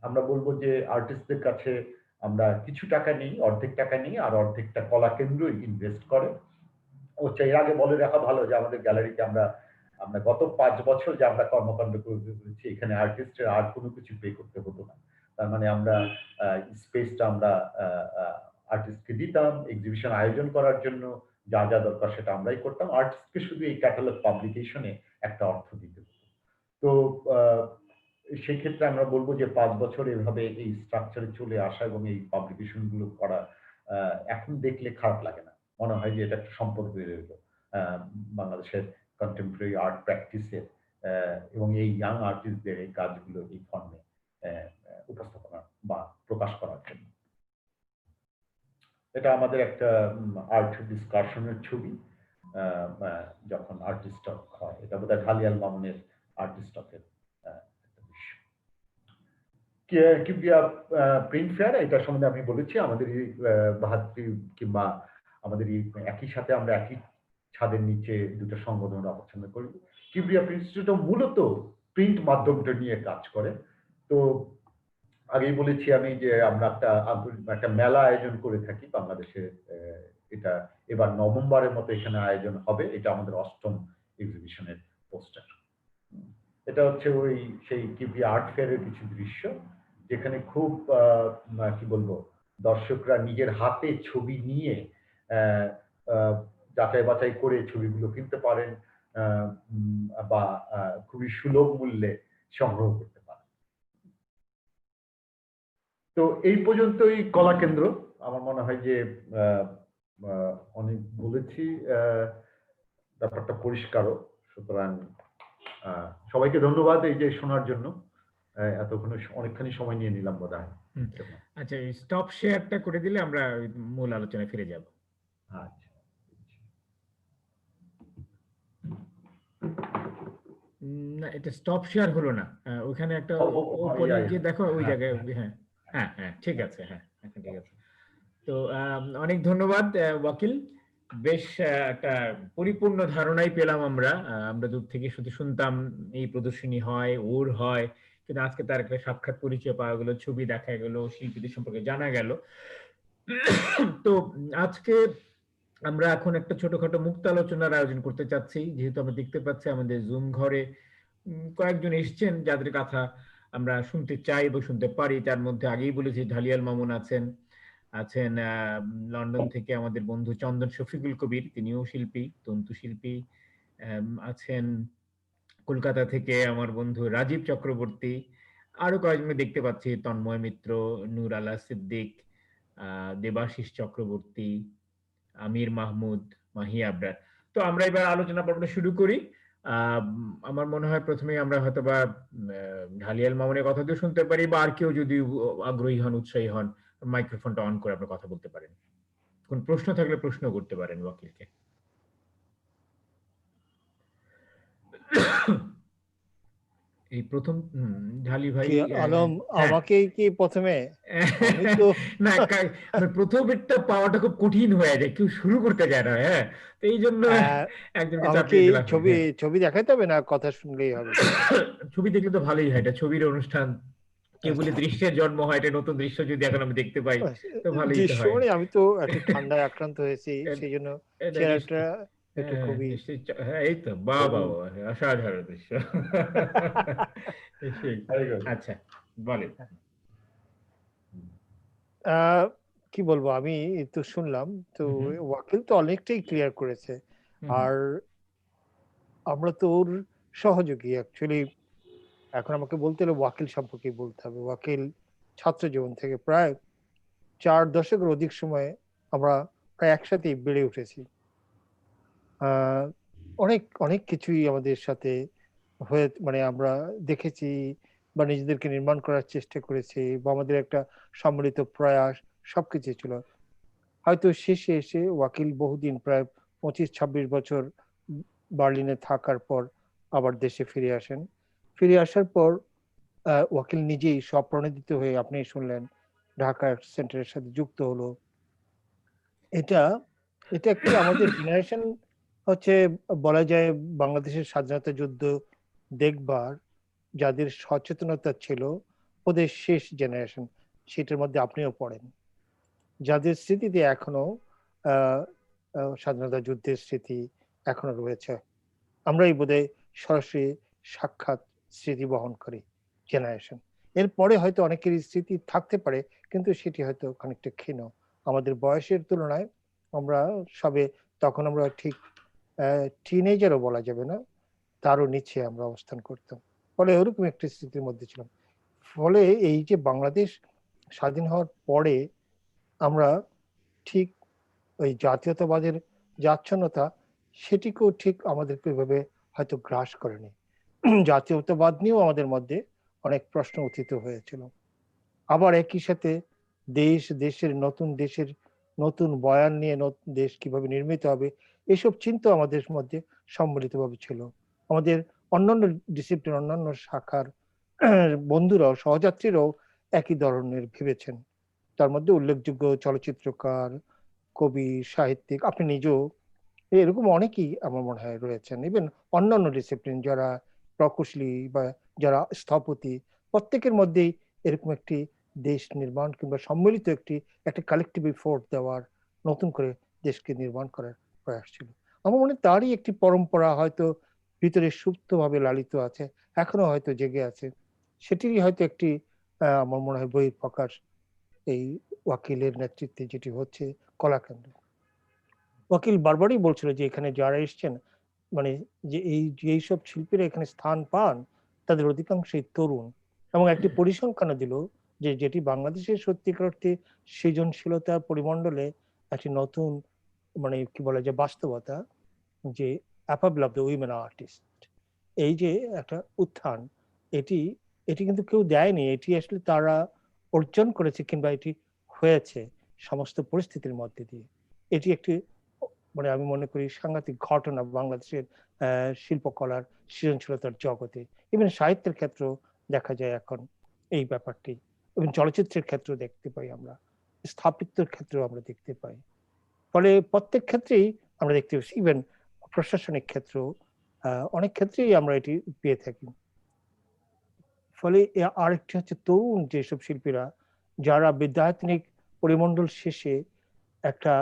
আমরা বলবো যে আর্টিস্টদের কাছে আমরা কিছু টাকা নিই, অর্ধেক টাকা নিই, আর অর্ধেকটা কলা কেন্দ্রই ইনভেস্ট করে। এর আগে বলে রাখা ভালো যে আমাদের গ্যালারিতে আমরা আমরা গত 5 বছর যে আমরা কর্মকাণ্ড করেছি, এখানে আর্টিস্টের আর কোনো কিছু পে করতে হতো না। তার মানে আমরা স্পেসটা আমরা আর্টিস্টকে দিতাম, এক্সিবিশন আয়োজন করার জন্য যা যা দরকার সেটা আমরাই করতাম। আর্টিস্টকে শুধু এই ক্যাটালগ পাবলিকেশনে একটা অর্থ দিতে হতো। তো সেই ক্ষেত্রে আমরা বলবো যে 5 বছর এভাবে এই স্ট্রাকচারে চলে আসা এবং এই পাবলিকেশন গুলো করা এখন দেখলে খারাপ লাগে না। মনে হয় যে এটা একটা সম্পদ হয়ে রইল বাংলাদেশের কন্টেম্পোরারি আর্ট প্র্যাকটিসের এবং এই ইয়াং আর্টিস্টদের এই কাজগুলো এই ফর্মে উপস্থাপনা বা প্রকাশ করার জন্য। এটা আমাদের একটা আর্ট ডিসকাশনের ছবি যখন আর্টিস্ট টক হয়। এটা বোধহয় ঢালিয়াল মামুনের আর্টিস্ট টকের একটা দৃশ্য। কিবরিয়া প্রিন্ট ফেয়ার, এটা সম্বন্ধে আমি বলেছি আমাদের এই বাহাত্রি কিংবা আমাদের এই একই সাথে আমরা একই ছাদের নিচে দুটো সংগঠন অপছন্দ করি। কিবরিয়া প্রিন্ট ইনস্টিটিউট মূলত প্রিন্ট মাধ্যমটা নিয়ে কাজ করে। তো আগেই বলেছি আমি যে আমরা একটা মেলা আয়োজন করে থাকি বাংলাদেশে। এটা এবার নভেম্বরের মতো এখানে আয়োজন হবে। এটা আমাদের 8ম এক্সিবিশনের পোস্টার। এটা হচ্ছে ওই সেই কিবরিয়া আর্ট ফেয়ারের কিছু দৃশ্য, যেখানে খুব কি বলবো, দর্শকরা নিজের হাতে ছবি নিয়ে যাচাই বাছাই করে ছবিগুলো কিনতে পারেন বা খুবই সুলভ মূল্যে সংগ্রহ করতে পারেন। তো এই পর্যন্তই কলা কেন্দ্র। আমার মনে হয় যে অনেক বলেছি, ব্যাপারটা পরিষ্কারও। সুতরাং সবাইকে ধন্যবাদ এই যে শোনার জন্য। এতক্ষণ অনেকখানি সময় নিয়ে নিলাম বোধহয়। আচ্ছা, স্টপ শেয়ারটা করে দিলে আমরা মূল আলোচনায় ফিরে যাব। আচ্ছা, না, এটা স্টপ শেয়ার হলো না। ওখানে একটা ওপরে গিয়ে দেখো, ওই জায়গায়। হ্যাঁ হ্যাঁ হ্যাঁ, ঠিক আছে। হ্যাঁ, এখন ঠিক আছে। তো অনেক ধন্যবাদ ওয়াকিল। বেশ একটা পরিপূর্ণ ধারণাই পেলাম আমরা। আমরা দূর থেকে শুধু শুনতাম এই প্রদর্শনী হয়, ওর হয়, কিন্তু আজকে তার একটা সাক্ষাৎ পরিচয় পাওয়া গেল, ছবি দেখা গেল, শিল্পীদের সম্পর্কে জানা গেল। তো আজকে আমরা এখন একটা ছোটখাটো মুক্ত আলোচনার আয়োজন করতে চাচ্ছি, যেহেতু আমরা দেখতে পাচ্ছি আমাদের জুম ঘরে কয়েকজন এসছেন যাদের কথা আমরা শুনতে চাই এবং শুনতে পারি। তার মধ্যে আগেই বলেছি ঢালিয়াল মামুন আছেন, আছেন লন্ডন থেকে আমাদের বন্ধু চন্দন শফিকুল কবির, তিনিও শিল্পী, তন্তু শিল্পী। আছেন কলকাতা থেকে আমার বন্ধু রাজীব চক্রবর্তী। আরো কয়েকজনকে দেখতে পাচ্ছি, তন্ময় মিত্র, নূর আলা সিদ্দিক, দেবাশিস চক্রবর্তী, আমির মাহমুদ, মাহি আবরার। তো আমরা এবার আলোচনা পর্বটা শুরু করি। আমার মনে হয় প্রথমে আমরা হয়তোবা ঢালিয়াল মামুনের কথা দিয়ে শুনতে পারি, বা আর কেউ যদি আগ্রহী হন, উৎসাহী হন, মাইক্রোফোনটা অন করে আপনার কথা বলতে পারেন। কোন প্রশ্ন থাকলে প্রশ্ন করতে পারেন ওয়াকিলকে। এই প্রথম ঢালি ভাই। আলম, আমাকেই কি প্রথমে? আমি তো না, প্রথমেরটা পাওয়াটা খুব কঠিন হয়ে যায়, কেউ শুরু করতে চায় না। হ্যাঁ, তো এই জন্য একজনকে চাপিয়ে দিলাম। ছবি দেখাতে হবে না, কথা শুনলেই হবে? ছবি দেখলে তো ভালোই হয়, এটা ছবির অনুষ্ঠান। কেবলই দৃশ্যের জন্ম হয়, এটা নতুন দৃশ্য যদি এখন আমি দেখতে পাই তো ভালোই তো হয়। দৃশ্য আমি তো একটু ঠান্ডায় আক্রান্ত হয়েছি, সেই জন্য চেহারাটা একটু খুবই। হ্যাঁ, এই তো বাবা, অসাধারণ দৃশ্য। আচ্ছা, বলেন। কি বলবো, আমি তো শুনলাম, তো ওয়াকিল তো অনেকটাই ক্লিয়ার করেছে। আর আমরা তো ওর সহযোগী অ্যাকচুয়ালি। এখন আমাকে বলতে হলে ওয়াকিল সম্পর্কে বলতে হবে। ওয়াকিল ছাত্র জীবন থেকে প্রায় 4 দশকের অধিক সময়ে আমরা প্রায় একসাথেই বেড়ে উঠেছি। আহ, অনেক অনেক কিছুই আমাদের সাথে হয়ে মানে আমরা দেখেছি বা নিজেদেরকে নির্মাণ করার চেষ্টা করেছি, বা আমাদের একটা সম্মিলিত প্রয়াস সবকিছু ছিল। হয়তো শেষে এসে ওয়াকিল বহুদিন, প্রায় 25-26 বছর বার্লিনে থাকার পর আবার দেশে ফিরে আসেন। ফিরে আসার পর ওয়াকিল নিজেই স্বপ্রণোদিত হয়ে, আপনি শুনলেন, ঢাকা সেন্টারের সাথে যুক্ত হলো। এটা এটা একটি আমাদের জেনারেশন হচ্ছে, বলা যায় বাংলাদেশের স্বাধীনতা যুদ্ধ দেখবার যাদের সচেতনতা ছিল, ওদের শেষ জেনারেশন, সেটার মধ্যে আপনিও পড়েন, যাদের স্মৃতিতে এখনো আহ স্বাধীনতা যুদ্ধের স্মৃতি এখনো রয়েছে। আমরাই বোধহয় সরাসরি সাক্ষাৎ স্মৃতি বহন করি জেনারেশন। এরপরে হয়তো অনেকেরই স্মৃতি থাকতে পারে, কিন্তু সেটি হয়তো খানিকটা ক্ষীণ। আমাদের বয়সের তুলনায় আমরা সবে, তখন আমরা ঠিক টিনেজারও বলা যাবে না, তারও নিচে আমরা অবস্থান করতাম। ফলে ওরকম একটি স্মৃতির মধ্যে ছিলাম। ফলে এই যে বাংলাদেশ স্বাধীন হওয়ার পরে আমরা ঠিক ওই জাতীয়তাবাদের যাচ্ছন্যতা, সেটিকেও ঠিক আমাদেরকে এভাবে হয়তো গ্রাস করেনি। জাতীয়তাবাদ নিয়েও আমাদের মধ্যে অনেক প্রশ্ন উত্থিত হয়েছিল। আবার একই সাথে দেশের নতুন বয়ান নিয়ে নতুন দেশ কিভাবে নির্মিত হবে, এসব চিন্তা আমাদের মধ্যে সম্মিলিতভাবে ছিল। আমাদের অন্যান্য ডিসিপ্লিন, অন্যান্য শাখার বন্ধুরাও, সহযাত্রীরাও একই ধরনের ভেবেছেন। তার মধ্যে উল্লেখযোগ্য চলচ্চিত্রকার, কবি, সাহিত্যিক, আপনি নিজেও, এরকম অনেকেই আমার মনে হয় রয়েছেন। ইভেন অন্যান্য ডিসিপ্লিন যারা প্রকৌশলী বা যারা স্থপতি, প্রত্যেকের মধ্যেই এরকম একটি দেশ নির্মাণ কিংবা সম্মিলিত একটা কালেকটিভ এফোর্ট দেওয়ার, নতুন করে দেশকে নির্মাণ করার প্রয়াস ছিল। আমার মনে হয় তারই একটি পরম্পরা হয়তো ভিতরে সুপ্তভাবে লালিত আছে, এখনো হয়তো জেগে আছে। সেটিরই হয়তো একটি আমার মনে হয় বহিঃ প্রকাশ এই ওয়াকিলের নেতৃত্বে যেটি হচ্ছে কলাকেন্দ্র। ওয়াকিল বারবারই বলছিল যে এখানে যারা এসছেন, মানে যে এইসব শিল্পীরা এখানে স্থান পান, তাদের অধিকাংশই তরুণ। এবং একটি পরিসংখ্যানও দিল যে যেটি বাংলাদেশের সত্যিকার অর্থে সৃজনশীলতার পরিমণ্ডলে একটি নতুন, মানে কি বলে যে বাস্তবতা, যে অ্যাপাবল অফ দ্য উইমেন আর্টিস্ট, এই যে একটা উত্থান, এটি এটি কিন্তু কেউ দেয়নি, এটি আসলে তারা অর্জন করেছে, কিংবা এটি হয়েছে সমস্ত পরিস্থিতির মধ্যে দিয়ে। এটি একটি, মানে আমি মনে করি, সাংঘাতিক ঘটনা বাংলাদেশের শিল্পকলার সৃজনশীলতার জগতে। ইভেন সাহিত্যের ক্ষেত্রেও দেখা যায় এখন এই ব্যাপারটি, এবং চলচ্চিত্রের ক্ষেত্রেও দেখতে পাই আমরা, স্থাপত্যের ক্ষেত্রেও আমরা দেখতে পাই। ফলে প্রত্যেক ক্ষেত্রেই আমরা দেখতে পাচ্ছি, ইভেন প্রশাসনিক ক্ষেত্রেও অনেক ক্ষেত্রেই আমরা এটি পেয়ে থাকি। ফলে আরেকটি হচ্ছে তরুণ যেসব শিল্পীরা, যারা বিদ্যায়তনিক পরিমণ্ডল শেষে একটা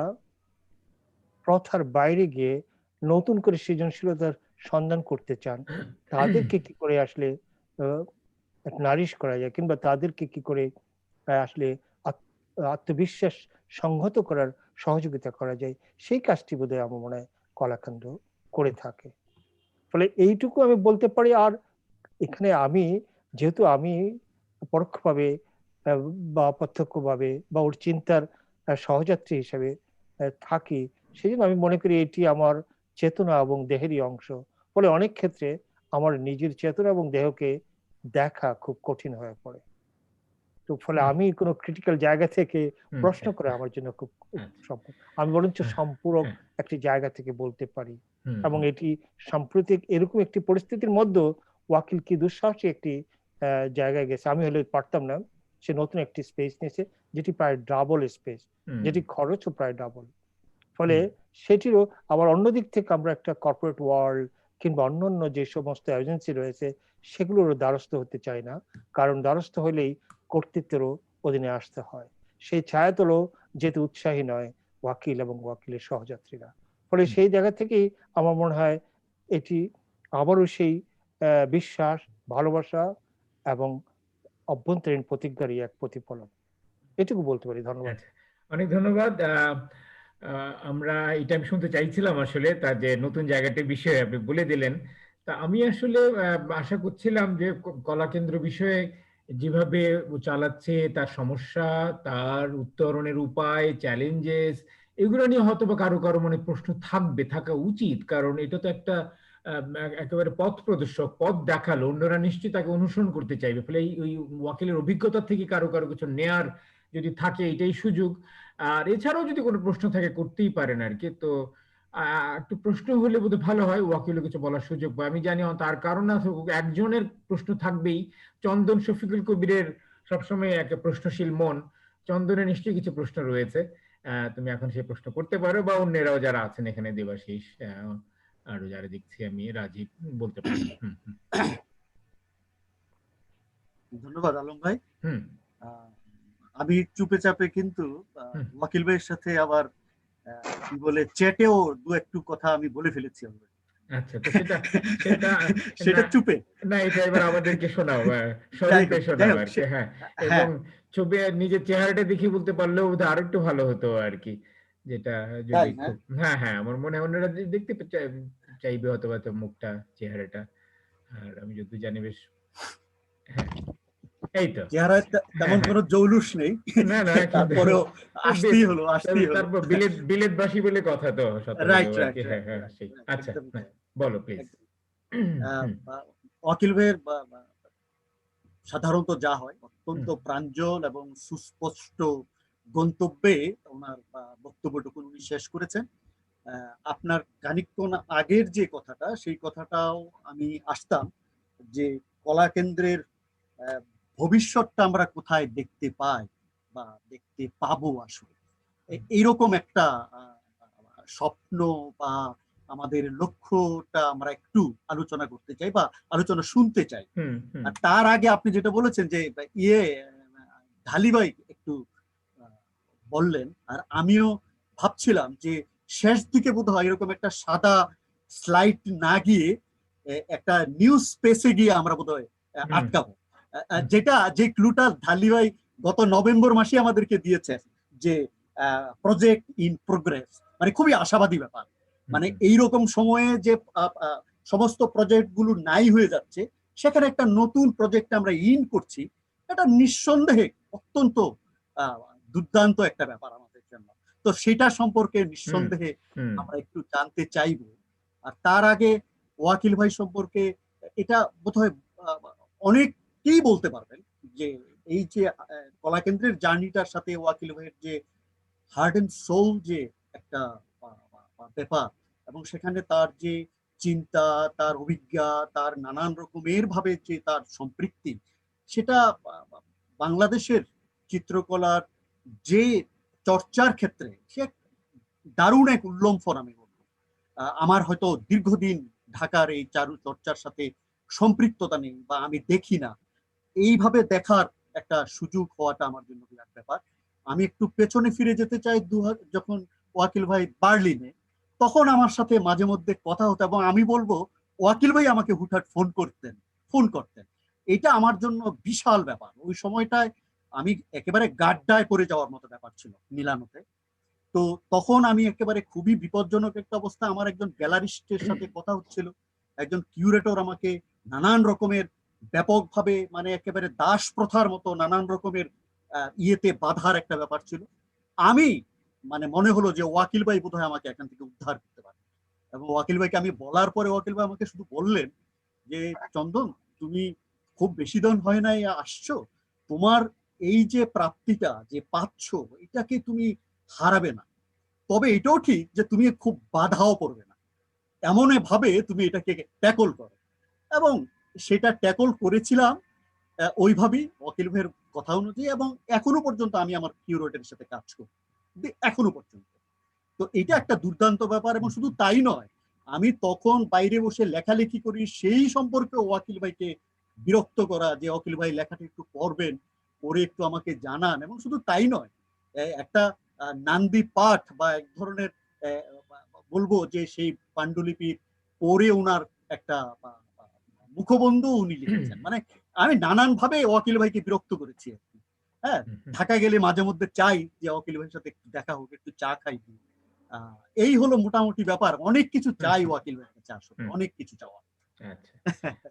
প্রথার বাইরে গিয়ে নতুন করে সৃজনশীলতার সন্ধান করতে চান, তাদেরকে কি করে আসলে নারিশ করা যায়, কিংবা তাদেরকে কি করে আসলে আত্মবিশ্বাস সংহত করার সহযোগিতা করা যায়, সেই কাজটি বোধহয় আমার মনে হয় কলাকেন্দ্র করে থাকে। ফলে এইটুকু আমি বলতে পারি। আর এখানে আমি, যেহেতু আমি পরোক্ষভাবে বা প্রত্যক্ষভাবে বা ওর চিন্তার সহযাত্রী হিসেবে থাকি, সেই জন্য আমি মনে করি এটি আমার চেতনা এবং দেহেরই অংশ। ফলে অনেক ক্ষেত্রে আমার নিজের চেতনা এবং দেহকে দেখা খুব কঠিন হয়ে পড়ে। তো ফলে আমি কোনো ক্রিটিক্যাল জায়গা থেকে প্রশ্ন করে আমার জন্য খুব সম্ভব, আমি বরঞ্চ সম্পূরক একটি জায়গা থেকে বলতে পারি। এবং এটি সাম্প্রতিক এরকম একটি পরিস্থিতির মধ্যে ওয়াকিল কি দুঃসাহসী একটি জায়গায় গেছে, আমি হলে পারতাম না। সে নতুন একটি স্পেস নিয়েছে, যেটি প্রায় ডাবল স্পেস, যেটি খরচও প্রায় ডাবল। ফলে সেটিরও আবার অন্যদিক থেকে আমরা একটা কর্পোরেট ওয়ার্ল্ড কিংবা অন্যান্য যে সমস্ত এজেন্সি রয়েছে, সেগুলোরও দ্বারস্থ হতে চাই না, কারণ দ্বারস্থ হলেই কর্তৃত্বেরও অধীনে আসতে হয়। সেই ছায়াতলও যেতে উৎসাহী নয় ওয়াকিল এবং ওয়াকিলের সহযাত্রীরা। ফলে সেই জায়গা থেকেই আমার মনে হয় এটি আবারও সেই বিশ্বাস, ভালোবাসা এবং অভ্যন্তরীণ প্রতিজ্ঞারই এক প্রতিফলন, এটুকু বলতে পারি। ধন্যবাদ। অনেক ধন্যবাদ। আমরা এটা আমি শুনতে চাইছিলাম আসলে, তার যে নতুন জায়গাটির বিষয়ে আপনি বলে দিলেন তা আমি আসলে আশা করছিলাম যে কলা কেন্দ্র বিষয়ে যেভাবে ও চালাচ্ছে, তার সমস্যা, তার উত্তরণের উপায়, চ্যালেঞ্জেস, এগুলো নিয়ে হয়তো বা কারো কারো মনে প্রশ্ন থাকবে, থাকা উচিত, কারণ এটা তো একটা একেবারে পথ প্রদর্শক, পথ দেখালো, অন্যরা নিশ্চয়ই তাকে অনুসরণ করতে চাইবে। ফলে এই ওই ওয়াকিলের অভিজ্ঞতা থেকে কারো কারো কিছু নেয়ার যদি থাকে, এটাই সুযোগ। আর এছাড়াও যদি কোনো প্রশ্ন থাকে করতেই পারেন আর কি। তো একটু প্রশ্ন হলে বোধহয় ভালো হয়, ওয়াকিলও কিছু বলার সুযোগ পায়। আমি জানি তার কারণ না থাকুক, একজনের প্রশ্ন থাকবেই। চন্দন শফিকুল কবিরের সবসময় একটা প্রশ্নশীল মন, চন্দনের নিশ্চয়ই কিছু প্রশ্ন রয়েছে। তুমি এখন সেই প্রশ্ন করতে পারো, বা অন্যরাও যারা আছেন এখানে, দেবাশিস, আরো যারা দেখছি আমি, রাজীব, বলতে পারেন। হুম হুম ধন্যবাদ আলম ভাই। হুম আহ, আমি চুপে চাপে কিন্তু হুম। ওয়াকিল ভাইয়ের সাথে আবার কি বলে চ্যাটেও দু একটু কথা আমি বলে ফেলেছি already। আচ্ছা, তো সেটা সেটা না, সেটা চুপে। না, এটা এবার আমাদেরকে শোনাও, যাই স্বরূপে হোক যাই শোনাও হোক আর কি। হ্যাঁ, এবং হ্যাঁ ছবি নিজের চেহারাটা দেখে বলতে পারলেও বোধহয় আরো একটু ভালো হতো আর কি, যেটা যদি তাই না? খুব, হ্যাঁ হ্যাঁ, আমার মনে হয় অন্যরা দেখতে চাইবে অথবা তো মুখটা, চেহারাটা। আর আমি যদি জানি বেশ, হ্যাঁ, এই তো। চেহারায় হ্যাঁ তেমন হ্যাঁ, কোনো জৌলুস নেই, না না, কিন্তু তারপরেও আসতেই হলো। তারপর বিলেতবাসী বলে কথা, তো শত রাইট হলেও আর রাইট কি। হ্যাঁ রাইট হ্যাঁ, রাইট সেই। রাইট, আচ্ছা, একদমই হ্যাঁ, তাই। বলো প্লিজ। একদম। ওয়াকিল ভাইয়ের সাধারণত যা হয় অত্যন্ত প্রাঞ্জল এবং সুস্পষ্ট গন্তব্যে ওনার বক্তব্যটুকু উনি শেষ করেছেন। আপনার খানিকক্ষণ আগের যে কথাটা, সেই কথাটাও আমি আসতাম যে কলা কেন্দ্রের ভবিষ্যৎটা আমরা কোথায় দেখতে পাই বা দেখতে পাবো আসলে, এইরকম একটা স্বপ্ন বা আমাদের লক্ষ্যটা আমরা একটু আলোচনা করতে চাই বা আলোচনা শুনতে চাই। হুম হুম আর তার আগে আপনি যেটা বলেছেন যে ইয়ে ঢালি ভাই একটু বললেন, আর আমিও ভাবছিলাম যে শেষ দিকে বোধহয় এরকম একটা সাদা স্লাইড না গিয়ে একটা নিউজ স্পেসে গিয়ে আমরা বোধহয় আটকাবো, যেটা যে ক্লুটা ঢালি ভাই গত নভেম্বর মাসে আমাদেরকে দিয়েছে, যে প্রজেক্ট ইন প্রোগ্রেস, মানে খুবই আশাবাদী ব্যাপার। মানে এইরকম সময়ে যে সমস্ত প্রজেক্ট গুলো নাই হয়ে যাচ্ছে, সেখানে একটা নতুন প্রজেক্ট আমরা ইন করছি, এটা নিঃসন্দেহে অত্যন্ত দুর্দান্ত একটা ব্যাপার আমাদের জন্য। তো সেটা সম্পর্কে হুম নিঃসন্দেহে হুম আমরা একটু জানতে চাইবো। আর তার আগে ওয়াকিল ভাই সম্পর্কে এটা বোধহয় অনেকেই বলতে পারবেন যে এই যে কলাকেন্দ্রের জার্নিটার সাথে ওয়াকিল ভাইয়ের যে হার্ট এন্ড সোল যে একটা ব্যাপার, এবং সেখানে তার যে চিন্তা, তার অভিজ্ঞতা, তার নানান রকমের ভাবে যে তার সম্পৃক্তি, সেটা বাংলাদেশের চিত্রকলার যে চর্চার ক্ষেত্রে সে দারুণ এক উল্লম্ফন আমি বলবো। আমার হয়তো দীর্ঘদিন ঢাকার এই চারু চর্চার সাথে সম্পৃক্ততা নেই বা আমি দেখি না, এইভাবে দেখার একটা সুযোগ হওয়াটা আমার জন্য বিরাট ব্যাপার। আমি একটু পেছনে ফিরে যেতে চাই, যখন ওয়াকিল ভাই বার্লিনে, তখন আমার সাথে মাঝে মধ্যে কথা হতো, এবং আমি বলবো ওয়াকিল ভাই আমাকে হুটহাট ফোন করতেন। এটা আমার জন্য বিশাল ব্যাপার। ওই সময়টায় আমি একেবারে গাড্ডায় পড়ে যাওয়ার মতো ব্যাপার ছিল মিলানোতে। তো তখন আমি একেবারে খুবই বিপজ্জনক একটা অবস্থা, আমার একজন গ্যালারিস্টের সাথে কথা হচ্ছিল, একজন কিউরেটর আমাকে নানান রকমের ব্যাপকভাবে, মানে একেবারে দাস প্রথার মতো নানান রকমের ইয়েতে বাধার একটা ব্যাপার ছিল। আমি মানে মনে হলো যে ওয়াকিল ভাই বোধহয় আমাকে এখান থেকে উদ্ধার করতে পারে, এবং ওয়াকিল ভাইকে আমি বলার পরে ওয়াকিল ভাই আমাকে শুধু বললেন যে চন্দন, তুমি খুব বেশি দিন হয় নাই আসছো, তোমার এই যে প্রাপ্তিটা যে পাচ্ছ, এটাকে তুমি হারাবে না। তবে এটাও ঠিক যে তুমি খুব বাধাও পড়বে না, এমন ভাবে তুমি এটাকে ট্যাকল করো। এবং সেটা ট্যাকল করেছিলাম ওইভাবেই ওয়াকিল ভাইয়ের কথা অনুযায়ী, এবং এখনো পর্যন্ত আমি আমার কিউরেটরের সাথে কাজ করি এখনো পর্যন্ত। তো এটা একটা দুর্দান্ত ব্যাপার। এবং শুধু তাই নয়, আমি তখন বাইরে বসে লেখালেখি করি, সেই সম্পর্কে ওয়াকিল ভাইকে বিরক্ত করা যে ওয়াকিল ভাই লেখাটা একটু পড়বেন, পড়ে একটু আমাকে জানান। এবং শুধু তাই নয়, একটা নান্দি পাঠ বা এক ধরনের বলবো যে সেই পাণ্ডুলিপি পড়ে ওনার একটা মুখবন্ধ উনি লিখেছেন। মানে আমি নানান ভাবে ওয়াকিল ভাইকে বিরক্ত করেছি। হ্যাঁ, ঢাকা গেলে মাঝে মধ্যে চাই যে ওয়াকিল ভাইয়ের সাথে একটু দেখা হোক, একটু চা খাই। এই হলো মোটামুটি ব্যাপার। অনেক কিছু চাই ওয়াকিল ভাইয়ের কাছে, আসলে অনেক কিছু চাওয়া। আচ্ছা,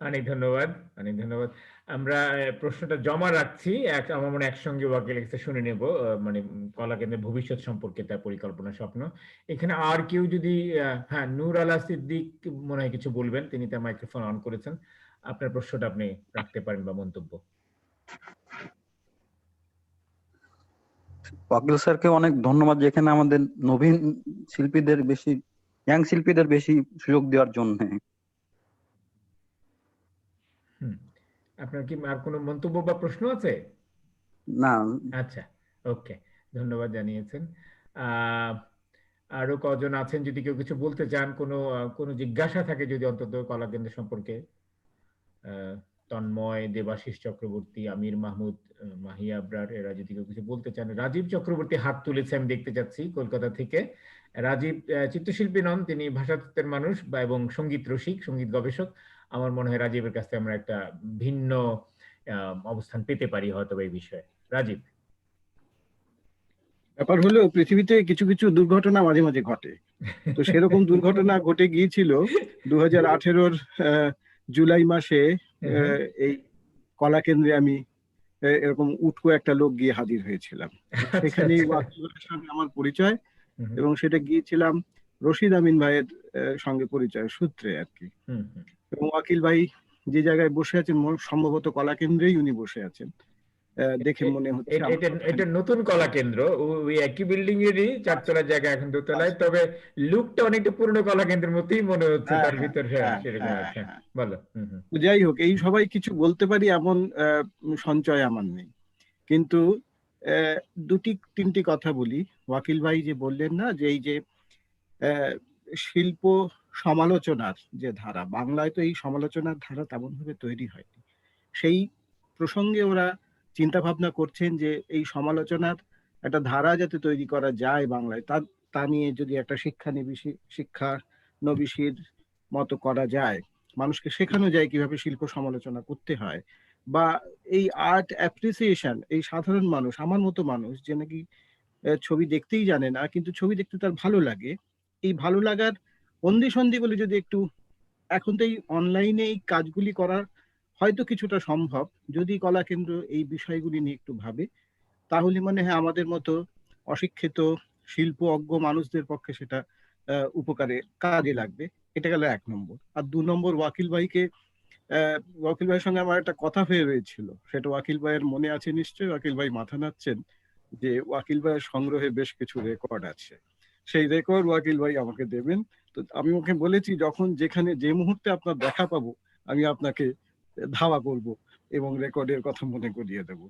অনেক ধন্যবাদ, অনেক ধন্যবাদ। আমরা প্রশ্নটা জমা রাখছি, আমার মনে হয় একসঙ্গে ওয়াকিলের কাছে শুনে নেব, মানে কলা কেন্দ্রের ভবিষ্যৎ সম্পর্কে তার পরিকল্পনা স্বপ্ন। এখানে আর কেউ যদি হ্যাঁ, নূর আলা সিদ্দিক মনে হয় কিছু বলবেন, তিনি তার মাইক্রোফোন অন করেছেন। আপনার প্রশ্নটা আপনি রাখতে পারেন বা মন্তব্য। ওয়াকিল স্যারকে অনেক ধন্যবাদ, যেখানে আমাদের নবীন শিল্পীদের বেশি, ইয়াং শিল্পীদের বেশি সুযোগ দেওয়ার জন্য। হুম, আপনার কি আর কোনো মন্তব্য বা প্রশ্ন আছে? না, আচ্ছা, ওকে, ধন্যবাদ জানিয়েছেন। আহ আরো কজন আছেন, যদি কেউ কিছু বলতে চান, কোনো জিজ্ঞাসা থাকে যদি অন্তত কলা কেন্দ্র সম্পর্কে। আহ, তন্ময়, দেবাশিস চক্রবর্তী, আমির মাহমুদ, মাহিয়া আবরার, এরা যদি কেউ কিছু বলতে চান। রাজীব চক্রবর্তী হাত তুলেছে, আমি দেখতে চাচ্ছি, কলকাতা থেকে। রাজীব চিত্রশিল্পী নন, তিনি ভাষাতত্ত্বের মানুষ এবং সঙ্গীত রসিক, সঙ্গীত গবেষক। আমার মনে হয় রাজীবের কাছ থেকে আমরা একটা ভিন্ন অবস্থান পেতে পারি হয়তো এই বিষয়ে। রাজীব। ব্যাপার হলো, পৃথিবীতে কিছু কিছু দুর্ঘটনা মাঝে মাঝে ঘটে। তো সেরকম দুর্ঘটনা ঘটে গিয়েছিল 2018-র জুলাই মাসে। এই কলা কেন্দ্রে আমি এরকম উটকো একটা লোক গিয়ে হাজির হয়েছিলাম। সেখানে ওয়াকিলের সঙ্গে আমার পরিচয়, এবং সেটা গিয়েছিলাম রশিদ আমিন ভাইয়ের সঙ্গে পরিচয় সূত্রে আর কি। এবং ওয়াকিল ভাই যে জায়গায় বসে আছেন, সম্ভবত কলা কেন্দ্রেই উনি বসে আছেন, দেখে মনে হচ্ছে। এটা নতুন কলা কেন্দ্র, ওই একই বিল্ডিং এরই চারতলা জায়গা, এখন দোতলায়, তবে লুকটা অনেকটা পুরনো কলা কেন্দ্রের মতোই মনে হচ্ছে, তার ভিতর সেরকম আছে। বলো। যাই হোক, এই সবাই কিছু বলতে পারি এমন সঞ্চয় আমার নেই, কিন্তু দুটি তিনটি কথা বলি। ওয়াকিল ভাই যে বললেন না, যে এই যে শিল্প সমালোচনার যে ধারা, বাংলায় তো এই সমালোচনার ধারা তেমন ভাবে তৈরি হয়নি। সেই প্রসঙ্গে ওরা চিন্তা ভাবনা করছেন যে এই সমালোচনার একটা ধারা যাতে তৈরি করা যায় বাংলায়, তা নিয়ে যদি একটা শিক্ষানবিশির মতো করা যায়, মানুষকে শেখানো যায় কিভাবে শিল্প সমালোচনা করতে হয়, বা এই আর্ট অ্যাপ্রিসিয়েশন, এই সাধারণ মানুষ, আমার মতো মানুষ যে নাকি ছবি দেখতেই জানে না কিন্তু ছবি দেখতে তার ভালো লাগে, এই ভালো লাগার বন্দি সন্ধি বলে যদি একটু, এখন তো এই অনলাইনে এই কাজগুলি করা হয়তো কিছুটা সম্ভব, যদি কলা কেন্দ্র এই বিষয়গুলি নিয়ে একটু ভাবে, তাহলে মনে হয় আমাদের মতো অশিক্ষিত শিল্প অজ্ঞ মানুষদের পক্ষে সেটা উপকারে কাজে লাগবে। এটা গেল 1 নম্বর। আর 2 নম্বর, ওয়াকিল ভাইয়ের সঙ্গে আমার একটা কথা হয়ে রয়েছিল, সেটা ওয়াকিল ভাইয়ের মনে আছে নিশ্চয়ই। ওয়াকিল ভাই মাথা নাড়ছেন, যে ওয়াকিল ভাইয়ের সংগ্রহে বেশ কিছু রেকর্ড আছে, সেই রেকর্ড ওয়াকিল ভাই আমাকে দেবেন। তো আমি ওকে বলেছি, যখন যেখানে যে মুহূর্তে আপনার দেখা পাবো, আমি আপনাকে ধাওয়া করব এবং রেকর্ডের কথা মনে করিয়ে দেব।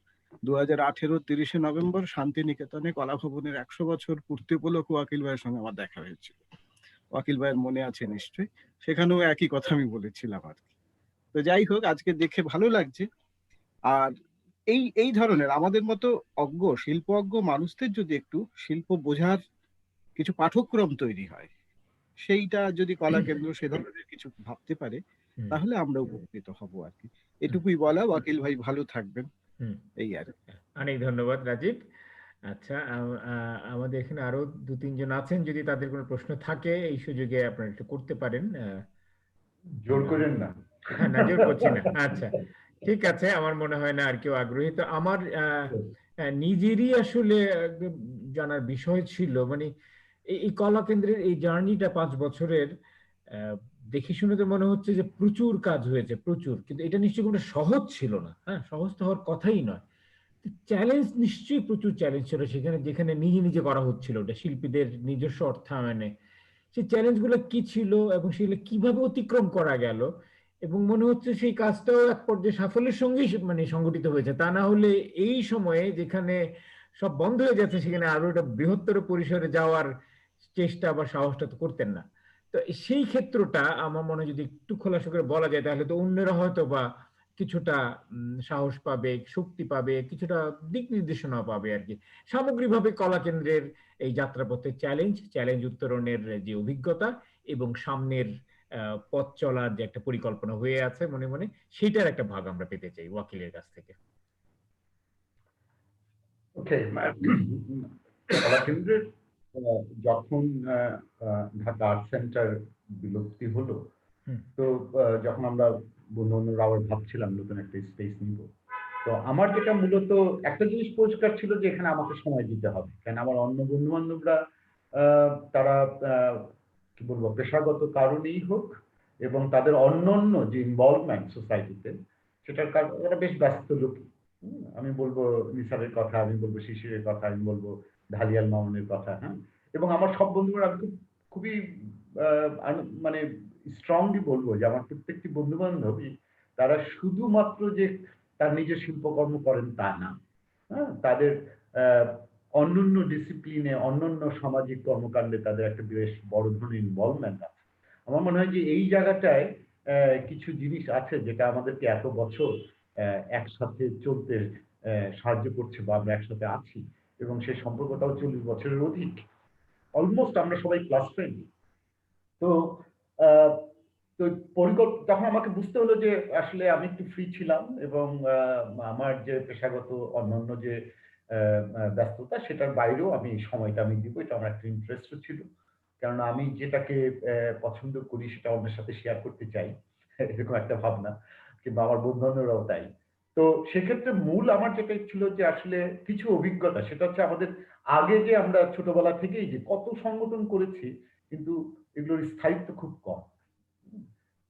2018 30শে নভেম্বর শান্তিনিকেতনে কলা ভবনের 100 বছর পূর্তি উপলক্ষে ওয়াকিল ভাইয়ের সঙ্গে আমার দেখা হয়েছিল। ওয়াকিল ভাইয়ের মনে আছে নিশ্চয়ই, সেখানেও একই কথা আমি বলেছিলাম আর কি। তো যাই হোক, আজকে দেখে ভালো লাগছে। আর এই এই ধরনের আমাদের মতো শিল্প অজ্ঞ মানুষদের যদি একটু শিল্প বোঝার কিছু পাঠ্যক্রম তৈরি হয়, সেইটা যদি কলা কেন্দ্র সে ধরনের কিছু ভাবতে পারে, তাহলে আমরা উপকৃত হব আর কি। এটুকুই বলা। ওয়াকিল ভাই ভালো থাকবেন, এই আর। অনেক ধন্যবাদ রাজীব। আচ্ছা, আমাদের এখানে আরো 2-3 জন আছেন, যদি তাদের কোনো প্রশ্ন থাকে এই সুযোগে আপনারা একটু করতে পারেন। জোর করেন না। হ্যাঁ, না, জোর করছি না। আচ্ছা, ঠিক আছে, আমার মনে হয় না আর কেউ আগ্রহী। তো আমার নিজেরই আসলে জানার বিষয় ছিল, মানে এই কলা কেন্দ্রের এই জার্নিটা 5 বছরের, দেখে শুনে তো মনে হচ্ছে যে প্রচুর কাজ হয়েছে, প্রচুর, কিন্তু এটা নিশ্চয়ই কোনো সহজ ছিল না। হ্যাঁ, সহজ তো হওয়ার কথাই নয়। চ্যালেঞ্জ নিশ্চয়ই প্রচুর চ্যালেঞ্জ ছিল সেখানে, যেখানে নিজে নিজে করা হচ্ছিল ওটা শিল্পীদের নিজস্ব অর্থায়নে। সেই চ্যালেঞ্জগুলো কি ছিল এবং সেগুলো কিভাবে অতিক্রম করা গেল, এবং মনে হচ্ছে সেই কাজটাও এক পর্যায়ে সাফল্যের সঙ্গেই মানে সংগঠিত হয়েছে। তা না হলে এই সময়ে যেখানে সব বন্ধ হয়ে যাচ্ছে, সেখানে আরো একটা বৃহত্তর পরিসরে যাওয়ার চেষ্টা বা সাহসটা তো করতেন না। তো সেই ক্ষেত্রটা আমার মনে হয় যদি একটু খোলাসা করে বলা যায়, তাহলে তো অন্যরা হয়তো বা কিছুটা সাহস পাবে, শক্তি পাবে, কিছুটা দিক নির্দেশনা পাবে আর কি। সামগ্রিকভাবে কলা কেন্দ্রের এই যাত্রাপথে চ্যালেঞ্জ উত্তরণের যে অভিজ্ঞতা এবং সামনের পথ চলার যে একটা পরিকল্পনা হয়ে আছে মনে মনে, সেটার একটা ভাগ আমরা পেতে চাই ওয়াকিলের কাছ থেকে। ওকে, কলা কেন্দ্রের যখন ঢাকা আর্ট সেন্টার বিলুপ্তি হলো, হুম। তো যখন আমরা বন্ধু বান্ধবরা আবার ভাবছিলাম নতুন একটা স্পেস নিব, তো আমার যেটা মূলত একটা জিনিস পরিষ্কার ছিল যে এখানে আমাকে সময় দিতে হবে, কারণ আমার অন্য বন্ধু বান্ধবরা তারা কি বলবো পেশাগত কারণেই হোক এবং তাদের অন্যান্য যে ইনভলভমেন্ট সোসাইটিতে সেটার কারণে ওরা বেশ ব্যস্ত লোক। আমি বলবো নিসারের কথা, আমি বলবো শিশিরের কথা, আমি বলবো ঢালিয়াল মামুনের কথা, হ্যাঁ। এবং আমার সব বন্ধুরা আমি খুবই মানে স্ট্রংলি বলবো যে আমার প্রত্যেকটি বন্ধু বান্ধবী তারা শুধুমাত্র যে তার নিজের শিল্পকর্ম করেন তা না, হ্যাঁ, তাদের অন্যান্য ডিসিপ্লিনে অন্যান্য সামাজিক কর্মকাণ্ডে তাদের একটা বেশ বড় ধরনের ইনভলভমেন্ট আছে। আমার মনে হয় যে এই জায়গাটায় কিছু জিনিস আছে যেটা আমাদেরকে এত বছর একসাথে চলতে সাহায্য করছে বা আমরা একসাথে আছি, এবং সেই সম্পর্কটাও 40 বছরের অধিক। অলমোস্ট আমরা সবাই ক্লাস ফ্রেন্ড। তো আহ, তো তখন আমাকে বুঝতে হলো যে আসলে আমি একটু ফ্রি ছিলাম এবং আমার যে পেশাগত অন্যান্য যে ব্যস্ততা সেটার বাইরেও আমি সময়টা আমি দিব, এটা আমার একটা ইন্টারেস্ট ছিল। কারণ আমি যেটাকে পছন্দ করি সেটা অন্যের সাথে শেয়ার করতে চাই, এরকম একটা ভাবনা, কিংবা আমার বন্ধু বান্ধবরাও তাই। তো সেক্ষেত্রে মূল আমার যেটা ছিল যে আসলে কিছু অভিজ্ঞতা, সেটা হচ্ছে আমাদের আগে যে আমরা ছোটবেলা থেকেই যে কত সংগঠন করেছি কিন্তু এগুলোর স্থায়িত্ব খুব কম।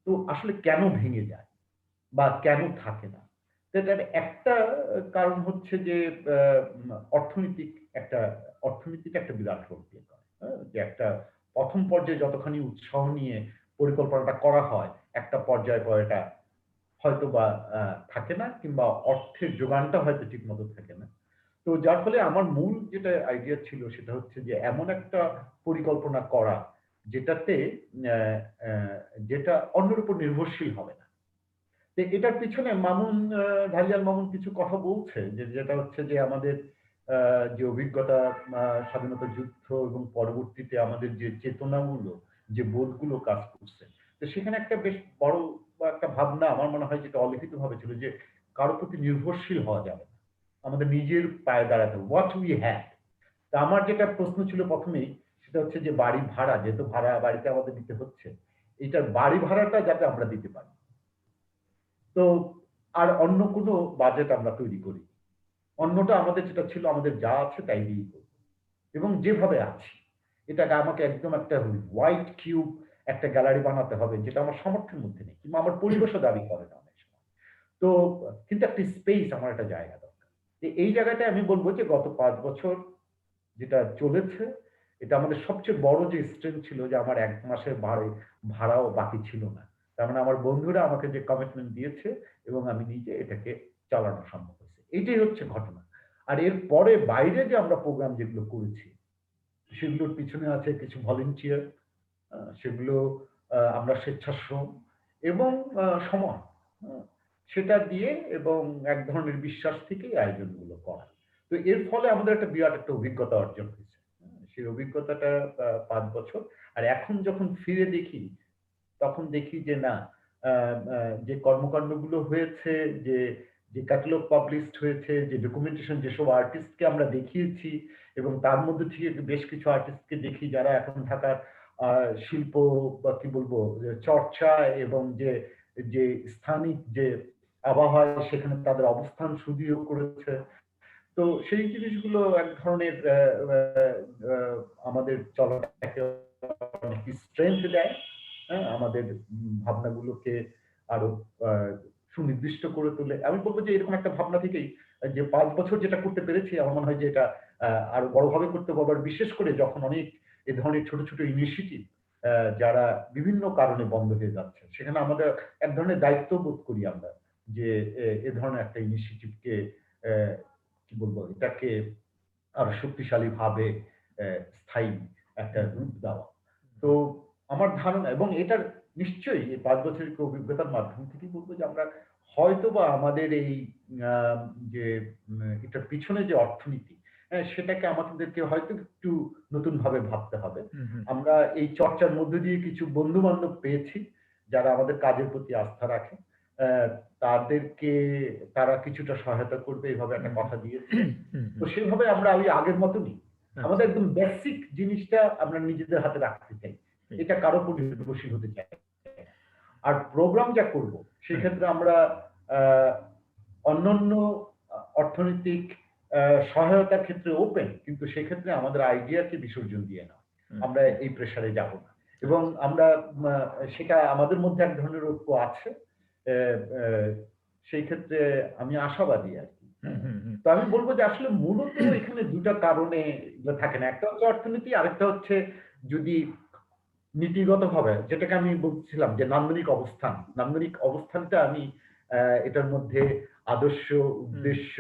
তো আসলে কেন ভেঙে যায় বা কেন থাকে না? এটার একটা কারণ হচ্ছে যে অর্থনৈতিক একটা অর্থনীতিটা একটা বিরাট রোল প্লে করে। যে একটা প্রথম পর্যায়ে যতখানি উৎসাহ নিয়ে পরিকল্পনাটা করা হয়, একটা পর্যায়ে পর এটা হয়তো বা থাকে না, কিংবা অর্থের যোগানটা হয়তো ঠিক মতো থাকে না। তো যার ফলে আমার মূল যেটা আইডিয়া ছিল সেটা হচ্ছে যে এমন একটা পরিকল্পনা করা যেটাতে আহ, আহ, যেটা অন্যের উপর নির্ভরশীল হবে না। তো এটার পিছনে মামুন, ঢালিয়াল মামুন কিছু কথা বলছে যে যেটা হচ্ছে যে আমাদের যে অভিজ্ঞতা, স্বাধীনতা যুদ্ধ এবং পরবর্তীতে আমাদের যে চেতনাগুলো, যে বোধগুলো কাজ করছে, তো সেখানে একটা বেশ বড় একটা ভাবনা আমার মনে হয় যেটা অলিখিত ভাবে ছিল যে কারোর প্রতি নির্ভরশীল হওয়া যাবে না, আমাদের নিজের পায়ে দাঁড়াতে, হোয়াট উই হ্যাভ। তা আমার যেটা প্রশ্ন ছিল প্রথমেই সেটা হচ্ছে যে বাড়ি ভাড়া, যেহেতু ভাড়া বাড়িতে আমাদের দিতে হচ্ছে, এইটার বাড়ি ভাড়াটা যাতে আমরা দিতে পারি। তো আর অন্য কোনো বাজেট আমরা তৈরি করি, অন্যটা আমাদের যেটা ছিল আমাদের যা আছে তাই দিয়েই করবো এবং যেভাবে আছি। এটাকে আমাকে একদম একটা হোয়াইট কিউব একটা গ্যালারি বানাতে হবে যেটা আমার সামর্থ্যের মধ্যে নেই, কিংবা আমার পরিবেশও দাবি করে না অনেক সময়। তো কিন্তু একটা স্পেস, আমার একটা জায়গা দরকার। এই জায়গাটায় আমি বলবো যে গত 5 বছর যেটা চলেছে, এটা আমাদের সবচেয়ে বড় যে স্ট্রেংথ ছিল যে আমার 1 মাসের ভাড়াও বাকি ছিল না। তার মানে আমার বন্ধুরা আমাকে যে কমিটমেন্ট দিয়েছে এবং আমি নিজে এটাকে চালানো সম্ভব হয়েছে, এইটাই হচ্ছে ঘটনা। আর এর পরে বাইরে যে আমরা প্রোগ্রাম যেগুলো করেছি সেগুলোর পিছনে আছে কিছু ভলেন্টিয়ার, সেগুলো আমরা স্বেচ্ছাশ্রম এবং সময়, আহ, সেটা দিয়ে এবং এক ধরনের বিশ্বাস থেকেই আয়োজনগুলো করা। তো এর ফলে আমাদের একটা বিরাট একটা অভিজ্ঞতা অর্জন হয়েছে। সেই অভিজ্ঞতাটা 5 বছর। আর এখন যখন ফিরে দেখি তখন দেখি যে না, যে কর্মকাণ্ডগুলো হয়েছে, যে যে ক্যাটালগ পাবলিশড হয়েছে, যে ডকুমেন্টেশন, যেসব আর্টিস্টকে আমরা দেখিয়েছি, এবং তার মধ্যে থেকে বেশ কিছু আর্টিস্টকে দেখি যারা এখন ঢাকার শিল্প বা কি বলবো চর্চা এবং যে যে স্থানিক যে আবহাওয়া সেখানে তাদের অবস্থান সুদৃঢ় করেছে। তো সেই জিনিসগুলো এক ধরনের আমাদের চলাটাকে অনেক স্ট্রেংথ দেয়, হ্যাঁ, আমাদের ভাবনাগুলোকে আরো সুনির্দিষ্ট করে তোলে। আমি বলবো যে এরকম একটা ভাবনা থেকেই যে 5 বছর যেটা করতে পেরেছি আমার মনে হয় যে এটা আরো বড়ভাবে করতে পারবো। আর বিশেষ করে যখন অনেক এ ধরনের ছোট ছোট ইনিশিয়েটিভ যারা বিভিন্ন কারণে বন্ধ হয়ে যাচ্ছে, সেখানে আমাদের এক ধরনের দায়িত্ব বোধ করি আমরা যে এ ধরনের একটা ইনিশিয়েটিভকে কি বলবো এটাকে আরো শক্তিশালী ভাবে স্থায়ী একটা রূপ দেওয়া। তো আমার ধারণা, এবং এটার নিশ্চয়ই এই 5 বছরের অভিজ্ঞতার মাধ্যম থেকে বলবো যে আমরা হয়তো বা আমাদের এই যে এটার পিছনে যে অর্থনীতি, সেটাকে আমাদেরকে হয়তো একটু নতুন ভাবে ভাবতে হবে। আমরা এই চর্চার মধ্যে দিয়ে কিছু বন্ধু বান্ধব পেয়েছি যারা আমাদের কাজের প্রতি আস্থা রাখে, তাদেরকে তারা কিছুটা সহায়তা করবে এইভাবে একটা কথা দিয়েছে। তো সেভাবে আমরা ওই আগের মতনই আমাদের একদম বেসিক জিনিসটা আমরা নিজেদের হাতে রাখতে চাই, এটা কারো উপর নির্ভরশীল হতে চাই। আর প্রোগ্রাম যা করব সেক্ষেত্রে আমরা অন্যান্য অর্থনৈতিক সহায়তার ক্ষেত্রে ওপেন, কিন্তু সেক্ষেত্রে আমাদের আইডিয়াকে বিসর্জন দিয়ে না, আমরা এই প্রেসারে যাব না। এবং আমরা সেটা আমাদের মধ্যে এক ধরনের ঐক্য আছে, সেই ক্ষেত্রে আমি আশাবাদী আর কি। তো আমি বলবো যে আসলে মূলত এখানে দুটা কারণে থাকে না, একটা হচ্ছে অর্থনীতি, আরেকটা হচ্ছে যদি নীতিগতভাবে, যেটাকে আমি বলছিলাম যে নান্দনিক অবস্থানটা আমি এটার মধ্যে আদর্শ, উদ্দেশ্য,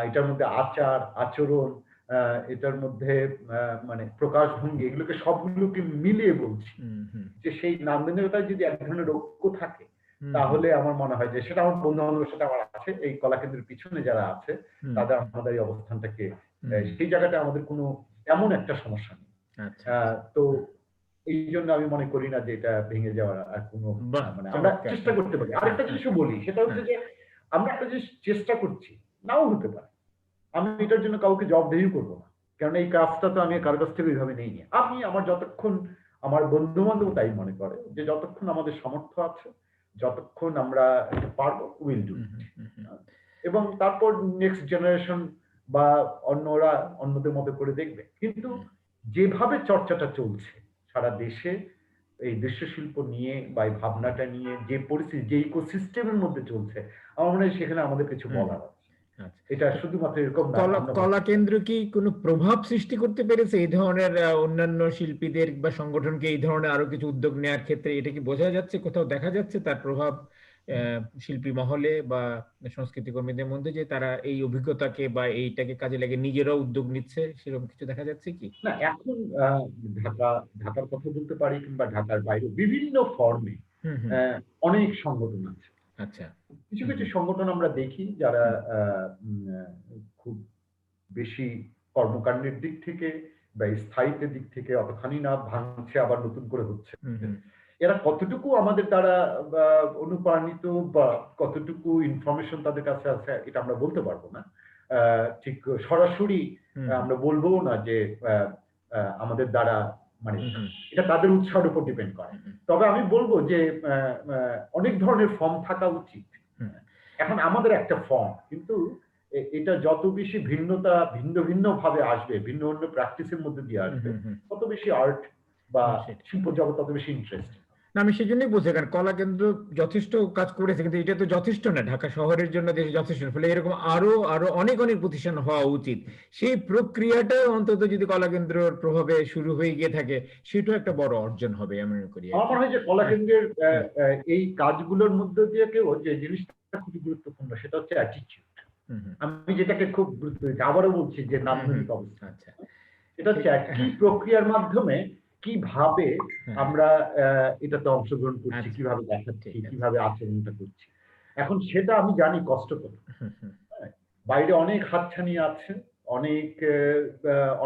এটার মধ্যে আচার আচরণ, এটার মধ্যে মানে প্রকাশভঙ্গি, এগুলোকে সবগুলোকে মিলিয়ে বলছি যে সেই নান্দনিকতায় যদি এক ধরনের ঐক্য থাকে, তাহলে আমার মনে হয় যে সেটা আমার বন্ধু বান্ধবের সাথে আমার আছে, এই কলাকেন্দ্রের পিছনে যারা আছে তাদের আমাদের এই অবস্থানটাকে, সেই জায়গাটা আমাদের কোনো এমন একটা সমস্যা নেই। তো এই জন্য আমি মনে করি না যে এটা ভেঙে যাওয়ার আর কোনো, মানে আমরা চেষ্টা করতে পারি। আরেকটা জিনিস বলি, সেটা হচ্ছে যে আমরা একটা জিনিস চেষ্টা করছি, নাও হতে পারে, আমি এটার জন্য কাউকে জবাবদিহি করবো না, কারণ এই কাজটা তো আমি কারোর কাছ থেকে ওইভাবে নেই নি। আমি আমার যতক্ষণ, আমার বন্ধু বান্ধব তাই মনে করে যে যতক্ষণ আমাদের সামর্থ্য আছে, যতক্ষণ আমরা এটা পারবো, উইল ডু। এবং তারপর নেক্সট জেনারেশন বা অন্যরা অন্যদের মতো করে দেখবে। কিন্তু যেভাবে চর্চাটা চলছে সারা দেশে এই দৃশ্যশিল্প নিয়ে বা এই ভাবনাটা নিয়ে, যে পরিস্থিতি, যে ইকোসিস্টেমের মধ্যে চলছে, আমার মনে হয় সেখানে আমাদের কিছু বলার আছে। এটা শুধুমাত্র এরকম কলা কেন্দ্র কি কোনো প্রভাব সৃষ্টি করতে পেরেছে এই ধরনের অন্যান্য শিল্পীদের বা সংগঠনকে এই ধরনের আরো কিছু উদ্যোগ নেওয়ার ক্ষেত্রে? এটা কি বোঝা যাচ্ছে, কোথাও দেখা যাচ্ছে তার প্রভাব শিল্পী মহলে বা সংস্কৃতি কর্মীদের মধ্যে, যে তারা এই অভিজ্ঞতাকে বা এইটাকে কাজে লাগে নিজেরাও উদ্যোগ নিচ্ছে, সেরকম কিছু দেখা যাচ্ছে কি? না, এখন ঢাকার কথা বলতে পারি, কিংবা ঢাকার বাইরে বিভিন্ন ফর্মে অনেক সংগঠন আছে। আচ্ছা, কিছু কিছু সংগঠন আমরা দেখি যারা খুব বেশি কর্মকাণ্ডের দিক থেকে বা স্থায়িত্বের দিক থেকে অতখানি না, ভাঙছে আবার নতুন করে হচ্ছে। এরা কতটুকু আমাদের দ্বারা অনুপ্রাণিত বা কতটুকু ইনফরমেশন তাদের কাছে আছে এটা আমরা বলতে পারবো না, ঠিক সরাসরি আমরা বলবো না যে আমাদের দ্বারা, মানে এটা তাদের উৎসাহের উপর ডিপেন্ড করে। তবে আমি বলবো যে অনেক ধরনের ফর্ম থাকা উচিত। এখন আমাদের একটা ফর্ম, কিন্তু এটা যত বেশি ভিন্নতা ভিন্ন ভিন্ন ভাবে আসবে, ভিন্ন ভিন্ন প্র্যাকটিসের মধ্যে দিয়ে আসবে, তত বেশি আর্ট বা শিল্প জগৎ তত বেশি ইন্টারেস্টিং। আমি সেই জন্যই বলছি, কারণ কলা কেন্দ্র যথেষ্ট কাজ করেছে, কিন্তু এটা তো যথেষ্ট না, ঢাকা শহরের জন্য দেশে যথেষ্ট না। ফলে এরকম আরো আরো অনেক অনেক প্রতিষ্ঠান হওয়া উচিত। সেই প্রক্রিয়াটা অন্তত যদি কলা কেন্দ্রের প্রভাবে শুরু হয়ে গিয়ে থাকে, সেটাও একটা বড় অর্জন হবে আমি মনে করি। আমার মনে হয় যে কলা কেন্দ্রের এই কাজগুলোর মধ্যে দিয়ে কেউ যে জিনিসটা খুবই গুরুত্বপূর্ণ, সেটা হচ্ছে অ্যাটিটিউড। আমি যেটাকে খুব গুরুত্ব দিচ্ছি, আবারও বলছি যে নান্দনিক অবস্থা। এটা হচ্ছে কি প্রক্রিয়ার মাধ্যমে কিভাবে আমরা এটাতে অংশগ্রহণ করছি, কিভাবে দেখাচ্ছি, কিভাবে আচরণটা করছি। এখন সেটা আমি জানি কষ্টকর, বাইরে অনেক হাতছানি আছে, অনেক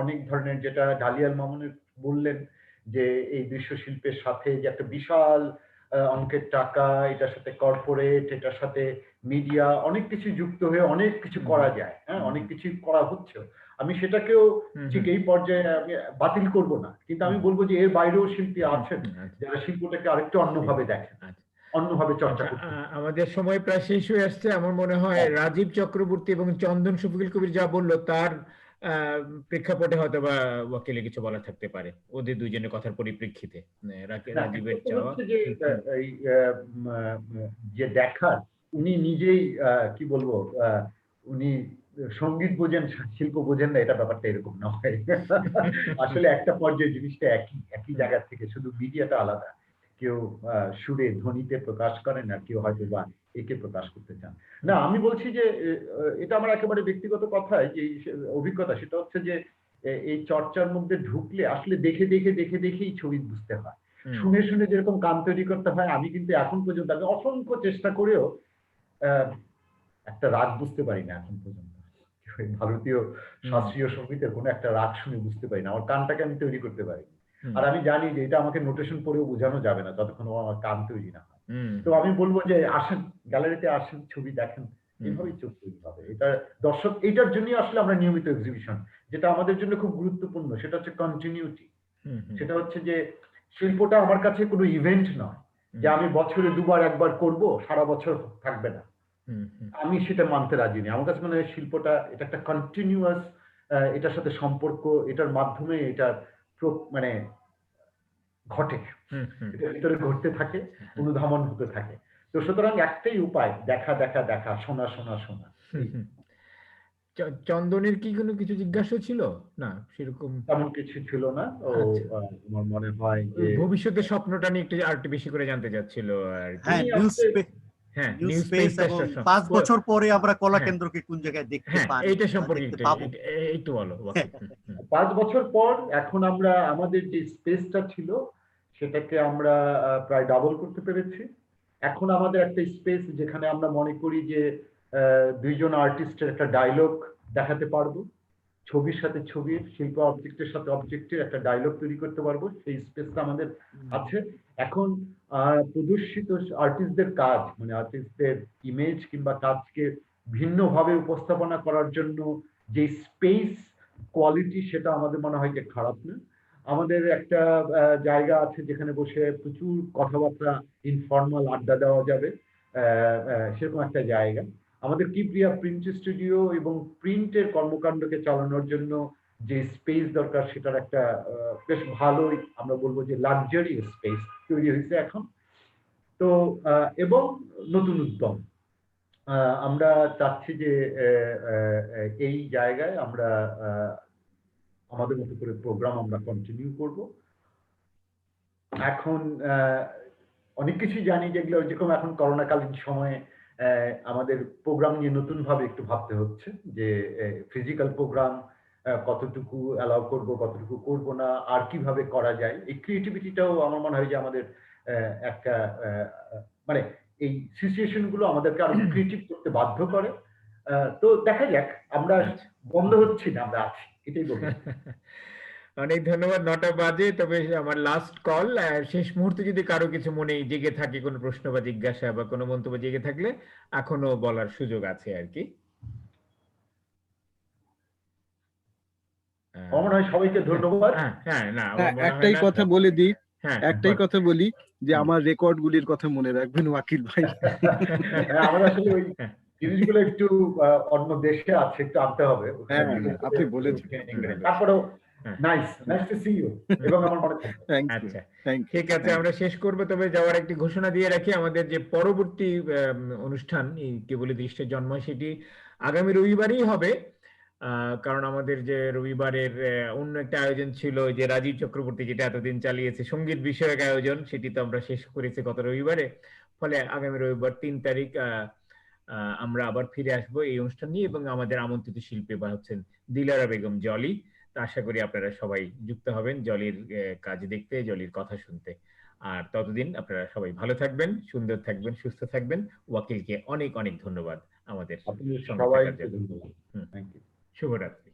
অনেক ধরনের, যেটা ডালিয়াল মামুনের বললেন যে এই দৃশ্যশিল্পের সাথে যে একটা বিশাল অঙ্কের টাকা, এটার সাথে কর্পোরেট, এটার সাথে মিডিয়া, অনেক কিছু যুক্ত হয়ে অনেক কিছু করা যায়। হ্যাঁ, অনেক কিছু করা হচ্ছে। আমি সেটাকেও ঠিক এই পর্যায়ে আমি বাতিল করব না, কিন্তু আমি বলবো যে এর বাইরেও শিল্পী আছেন যারা শিল্পটাকে আরেকটু অন্যভাবে দেখেন, অন্যভাবে চর্চা করতে। আমাদের সময় প্রায় শেষ হয়ে আসছে। আমার মনে হয় রাজীব চক্রবর্তী এবং চন্দন শফিকুল কবির যা বললো তার প্রেক্ষাপটে হয়তো বা ওয়াকিলে কিছু বলা থাকতে পারে, ওদের দুইজনের কথার পরিপ্রেক্ষিতে। রাজীবের চাওয়া যে দেখার, উনি নিজেই কি বলবো, উনি সঙ্গীত বোঝেন, শিল্প বোঝেন না, এটা ব্যাপারটা এরকম নয়। আসলে একটা পর্যায়ে জিনিসটা একই জায়গা থেকে, শুধু মিডিয়াটা আলাদা। কেউ সুরে ধ্বনিতে প্রকাশ করেন, আর কেউ হয়তো বা একে প্রকাশ করতে চান। না, আমি বলছি যে এটা আমার একেবারে ব্যক্তিগত কথা, যে অভিজ্ঞতা, সেটা হচ্ছে যে এই চর্চার মধ্যে ঢুকলে আসলে দেখে দেখে দেখে দেখেই ছবি বুঝতে হয়, শুনে শুনে যেরকম কান তৈরি করতে হয়। আমি কিন্তু এখন পর্যন্ত, আমি অসংখ্য চেষ্টা করেও একটা রাগ বুঝতে পারি না এখন পর্যন্ত। ভারতীয় শাস্ত্রীয় সঙ্গীতের কোনো একটা রাগ শুনে বুঝতে পারি না, আমার কানটাকে আমি তৈরি করতে পারি। আর আমি জানি যে এটা আমাকে নোটেশন পড়েও বোঝানো যাবে না যতক্ষণ আমার কান তৈরি না হয়। তো আমি বলবো যে আসেন, গ্যালারিতে আসেন, ছবি দেখেন, এইভাবেই চোখ তৈরি হবে। এটা দর্শক, এইটার জন্যই আসলে আমরা নিয়মিত এক্সিবিশন, যেটা আমাদের জন্য খুব গুরুত্বপূর্ণ, সেটা হচ্ছে কন্টিনিউটি। সেটা হচ্ছে যে শিল্পটা আমার কাছে কোনো ইভেন্ট নয়, যে আমি বছরে দুবার একবার করব, সারা বছর থাকবে না। হুম, হুম, আমি সেটা মানতে রাজি নেই। আমার কাছে মনে হয় শিল্পটা এটা একটা কন্টিনিউয়াস, এটার সাথে সম্পর্ক, এটার মাধ্যমে এটা মানে ঘটে, হুম, হুম, এটার ভিতরে ঘটতে থাকে, অনুধাবন হতে থাকে। তো সুতরাং একটাই উপায়, দেখা দেখা দেখা, শোনা শোনা শোনা। হুম, হুম। চন্দনের কি কোনো কিছু জিজ্ঞাসা ছিল? না সেরকম। তেমন কিছু ছিল না। ও আচ্ছা, আমার মনে হয় ওই যে ভবিষ্যতের স্বপ্নটা নিয়ে একটু আরেকটু বেশি করে জানতে চাচ্ছিল আর কি। হ্যাঁ, উনি নিউ আসলে স্পেস, হ্যাঁ, নিউ নিউ স্পেস, স্পেসটা এবং 5 বছর পরে আমরা কলা হ্যাঁ, কেন্দ্রকে কোন জায়গায় দেখতে হ্যাঁ, পারি এইটা বা সম্পর্কে দেখতে একটু পাবো। একটু বলো ওয়াকিল। হুম, হুম, 5 বছর পর এখন আমরা আমাদের যে স্পেসটা ছিল সেটাকে আমরা প্রায় ডাবল করতে পেরেছি। এখন আমাদের একটা স্পেস যেখানে আমরা মনে করি যে দুইজন আর্টিস্টের একটা ডায়লগ দেখাতে পারবো, ছবির সাথে ছবির, শিল্প অবজেক্টের সাথে অবজেক্টের একটা ডায়লগ তৈরি করতে পারবো, সেই স্পেসটা আমাদের আছে। এখন প্রদর্শিত আর্টিস্টদের কাজ, মানে আর্টিস্টদের ইমেজ কিংবা কাজকে ভিন্নভাবে উপস্থাপনা করার জন্য যে স্পেস কোয়ালিটি, সেটা আমাদের মনে হয় যে খারাপ না। আমাদের একটা জায়গা আছে যেখানে বসে প্রচুর কথাবার্তা, ইনফর্মাল আড্ডা দেওয়া যাবে, সেরকম একটা জায়গা। আমাদের কিবরিয়া প্রিন্ট স্টুডিও এবং প্রিন্টের কর্মকাণ্ডকে চালানোর জন্য যে স্পেস দরকার, সেটার একটা বেশ ভালোই, আমরা বলবো যে লাক্সারি স্পেস তৈরি হয়েছে এখন। তো এবং নতুন উদ্যম, আমরা চাচ্ছি যে এই জায়গায় আমরা আমাদের মতো করে প্রোগ্রাম আমরা কন্টিনিউ করব। এখন অনেক কিছুই জানি যেগুলো, যেরকম এখন করোনাকালীন সময়ে আমাদের প্রোগ্রাম নিয়ে নতুন ভাবে একটু ভাবতে হচ্ছে যে ফিজিক্যাল প্রোগ্রাম কতটুকু অ্যালাউ করব, কতটুকু করব না, আর কিভাবে করা যায়। এই ক্রিয়েটিভিটিটাও আমার মনে হয় যে আমাদের একটা মানে এই সিচুয়েশন গুলো আমাদেরকে আরো ক্রিয়েটিভ করতে বাধ্য করে। তো দেখা যাক, আমরা আচ্ছা। বন্ধ হচ্ছি না, আমরা আছি, এটাই বলবো। অনেক ধন্যবাদ। 9টা বাজে, তবে আমার লাস্ট কল। শেষ মুহূর্তে যদি কারো কিছু মনে জেগে থাকে, কোনো প্রশ্ন বা জিজ্ঞাসা বা কোনো মন্তব্য জেগে থাকলে এখনো বলার সুযোগ আছে আর কি। আমার মনে হয় সবাইকে ধন্যবাদ। হ্যাঁ, হ্যাঁ, না আমার হ্যাঁ, মনে হয় একটাই না। কথা বলে দিই, হ্যাঁ, একটাই কথা বলি যে আমার রেকর্ড গুলির কথা মনে রাখবেন ওয়াকিল ভাই। হ্যাঁ, আমাদের আসলে ওই জিনিসগুলো একটু অন্য দেশে আছে, একটু আনতে হবে। হ্যাঁ, আপনি বলেছেন। তারপরেও নাইস টু সি ইউ, এবং আমার মনে থাকবে। থ্যাংক ইউ, আচ্ছা, থ্যাংক ইউ। ঠিক আছে, আমরা শেষ করবো। তবে যাওয়ার একটি ঘোষণা দিয়ে রাখি, আমাদের যে পরবর্তী অনুষ্ঠান, এই কেবলই দৃশ্যের জন্ম, সেটি আগামী রবিবারই হবে। কারণ আমাদের যে রবিবারের অন্য একটা আয়োজন ছিল, যে রাজীব চক্রবর্তী যেটা এতদিন চালিয়েছে সঙ্গীত বিষয়ক আয়োজন, সেটি তো আমরা শেষ করেছি গত রবিবারে। ফলে আগামী রবিবার 3 তারিখ আমরা আবার ফিরে আসবো এই অনুষ্ঠান নিয়ে, এবং আমাদের আমন্ত্রিত শিল্পী বা হচ্ছেন দিলারা বেগম জলি। তা আশা করি আপনারা সবাই যুক্ত হবেন জলির কাজ দেখতে, জলির কথা শুনতে। আর ততদিন আপনারা সবাই ভালো থাকবেন, সুন্দর থাকবেন, সুস্থ থাকবেন। ওয়াকিলকে অনেক অনেক ধন্যবাদ আমাদের আপনি সঙ্গে থাকার সবাইকে জন্য। ধন্যবাদ। হুম, থ্যাংক ইউ। শুভরাত্রি।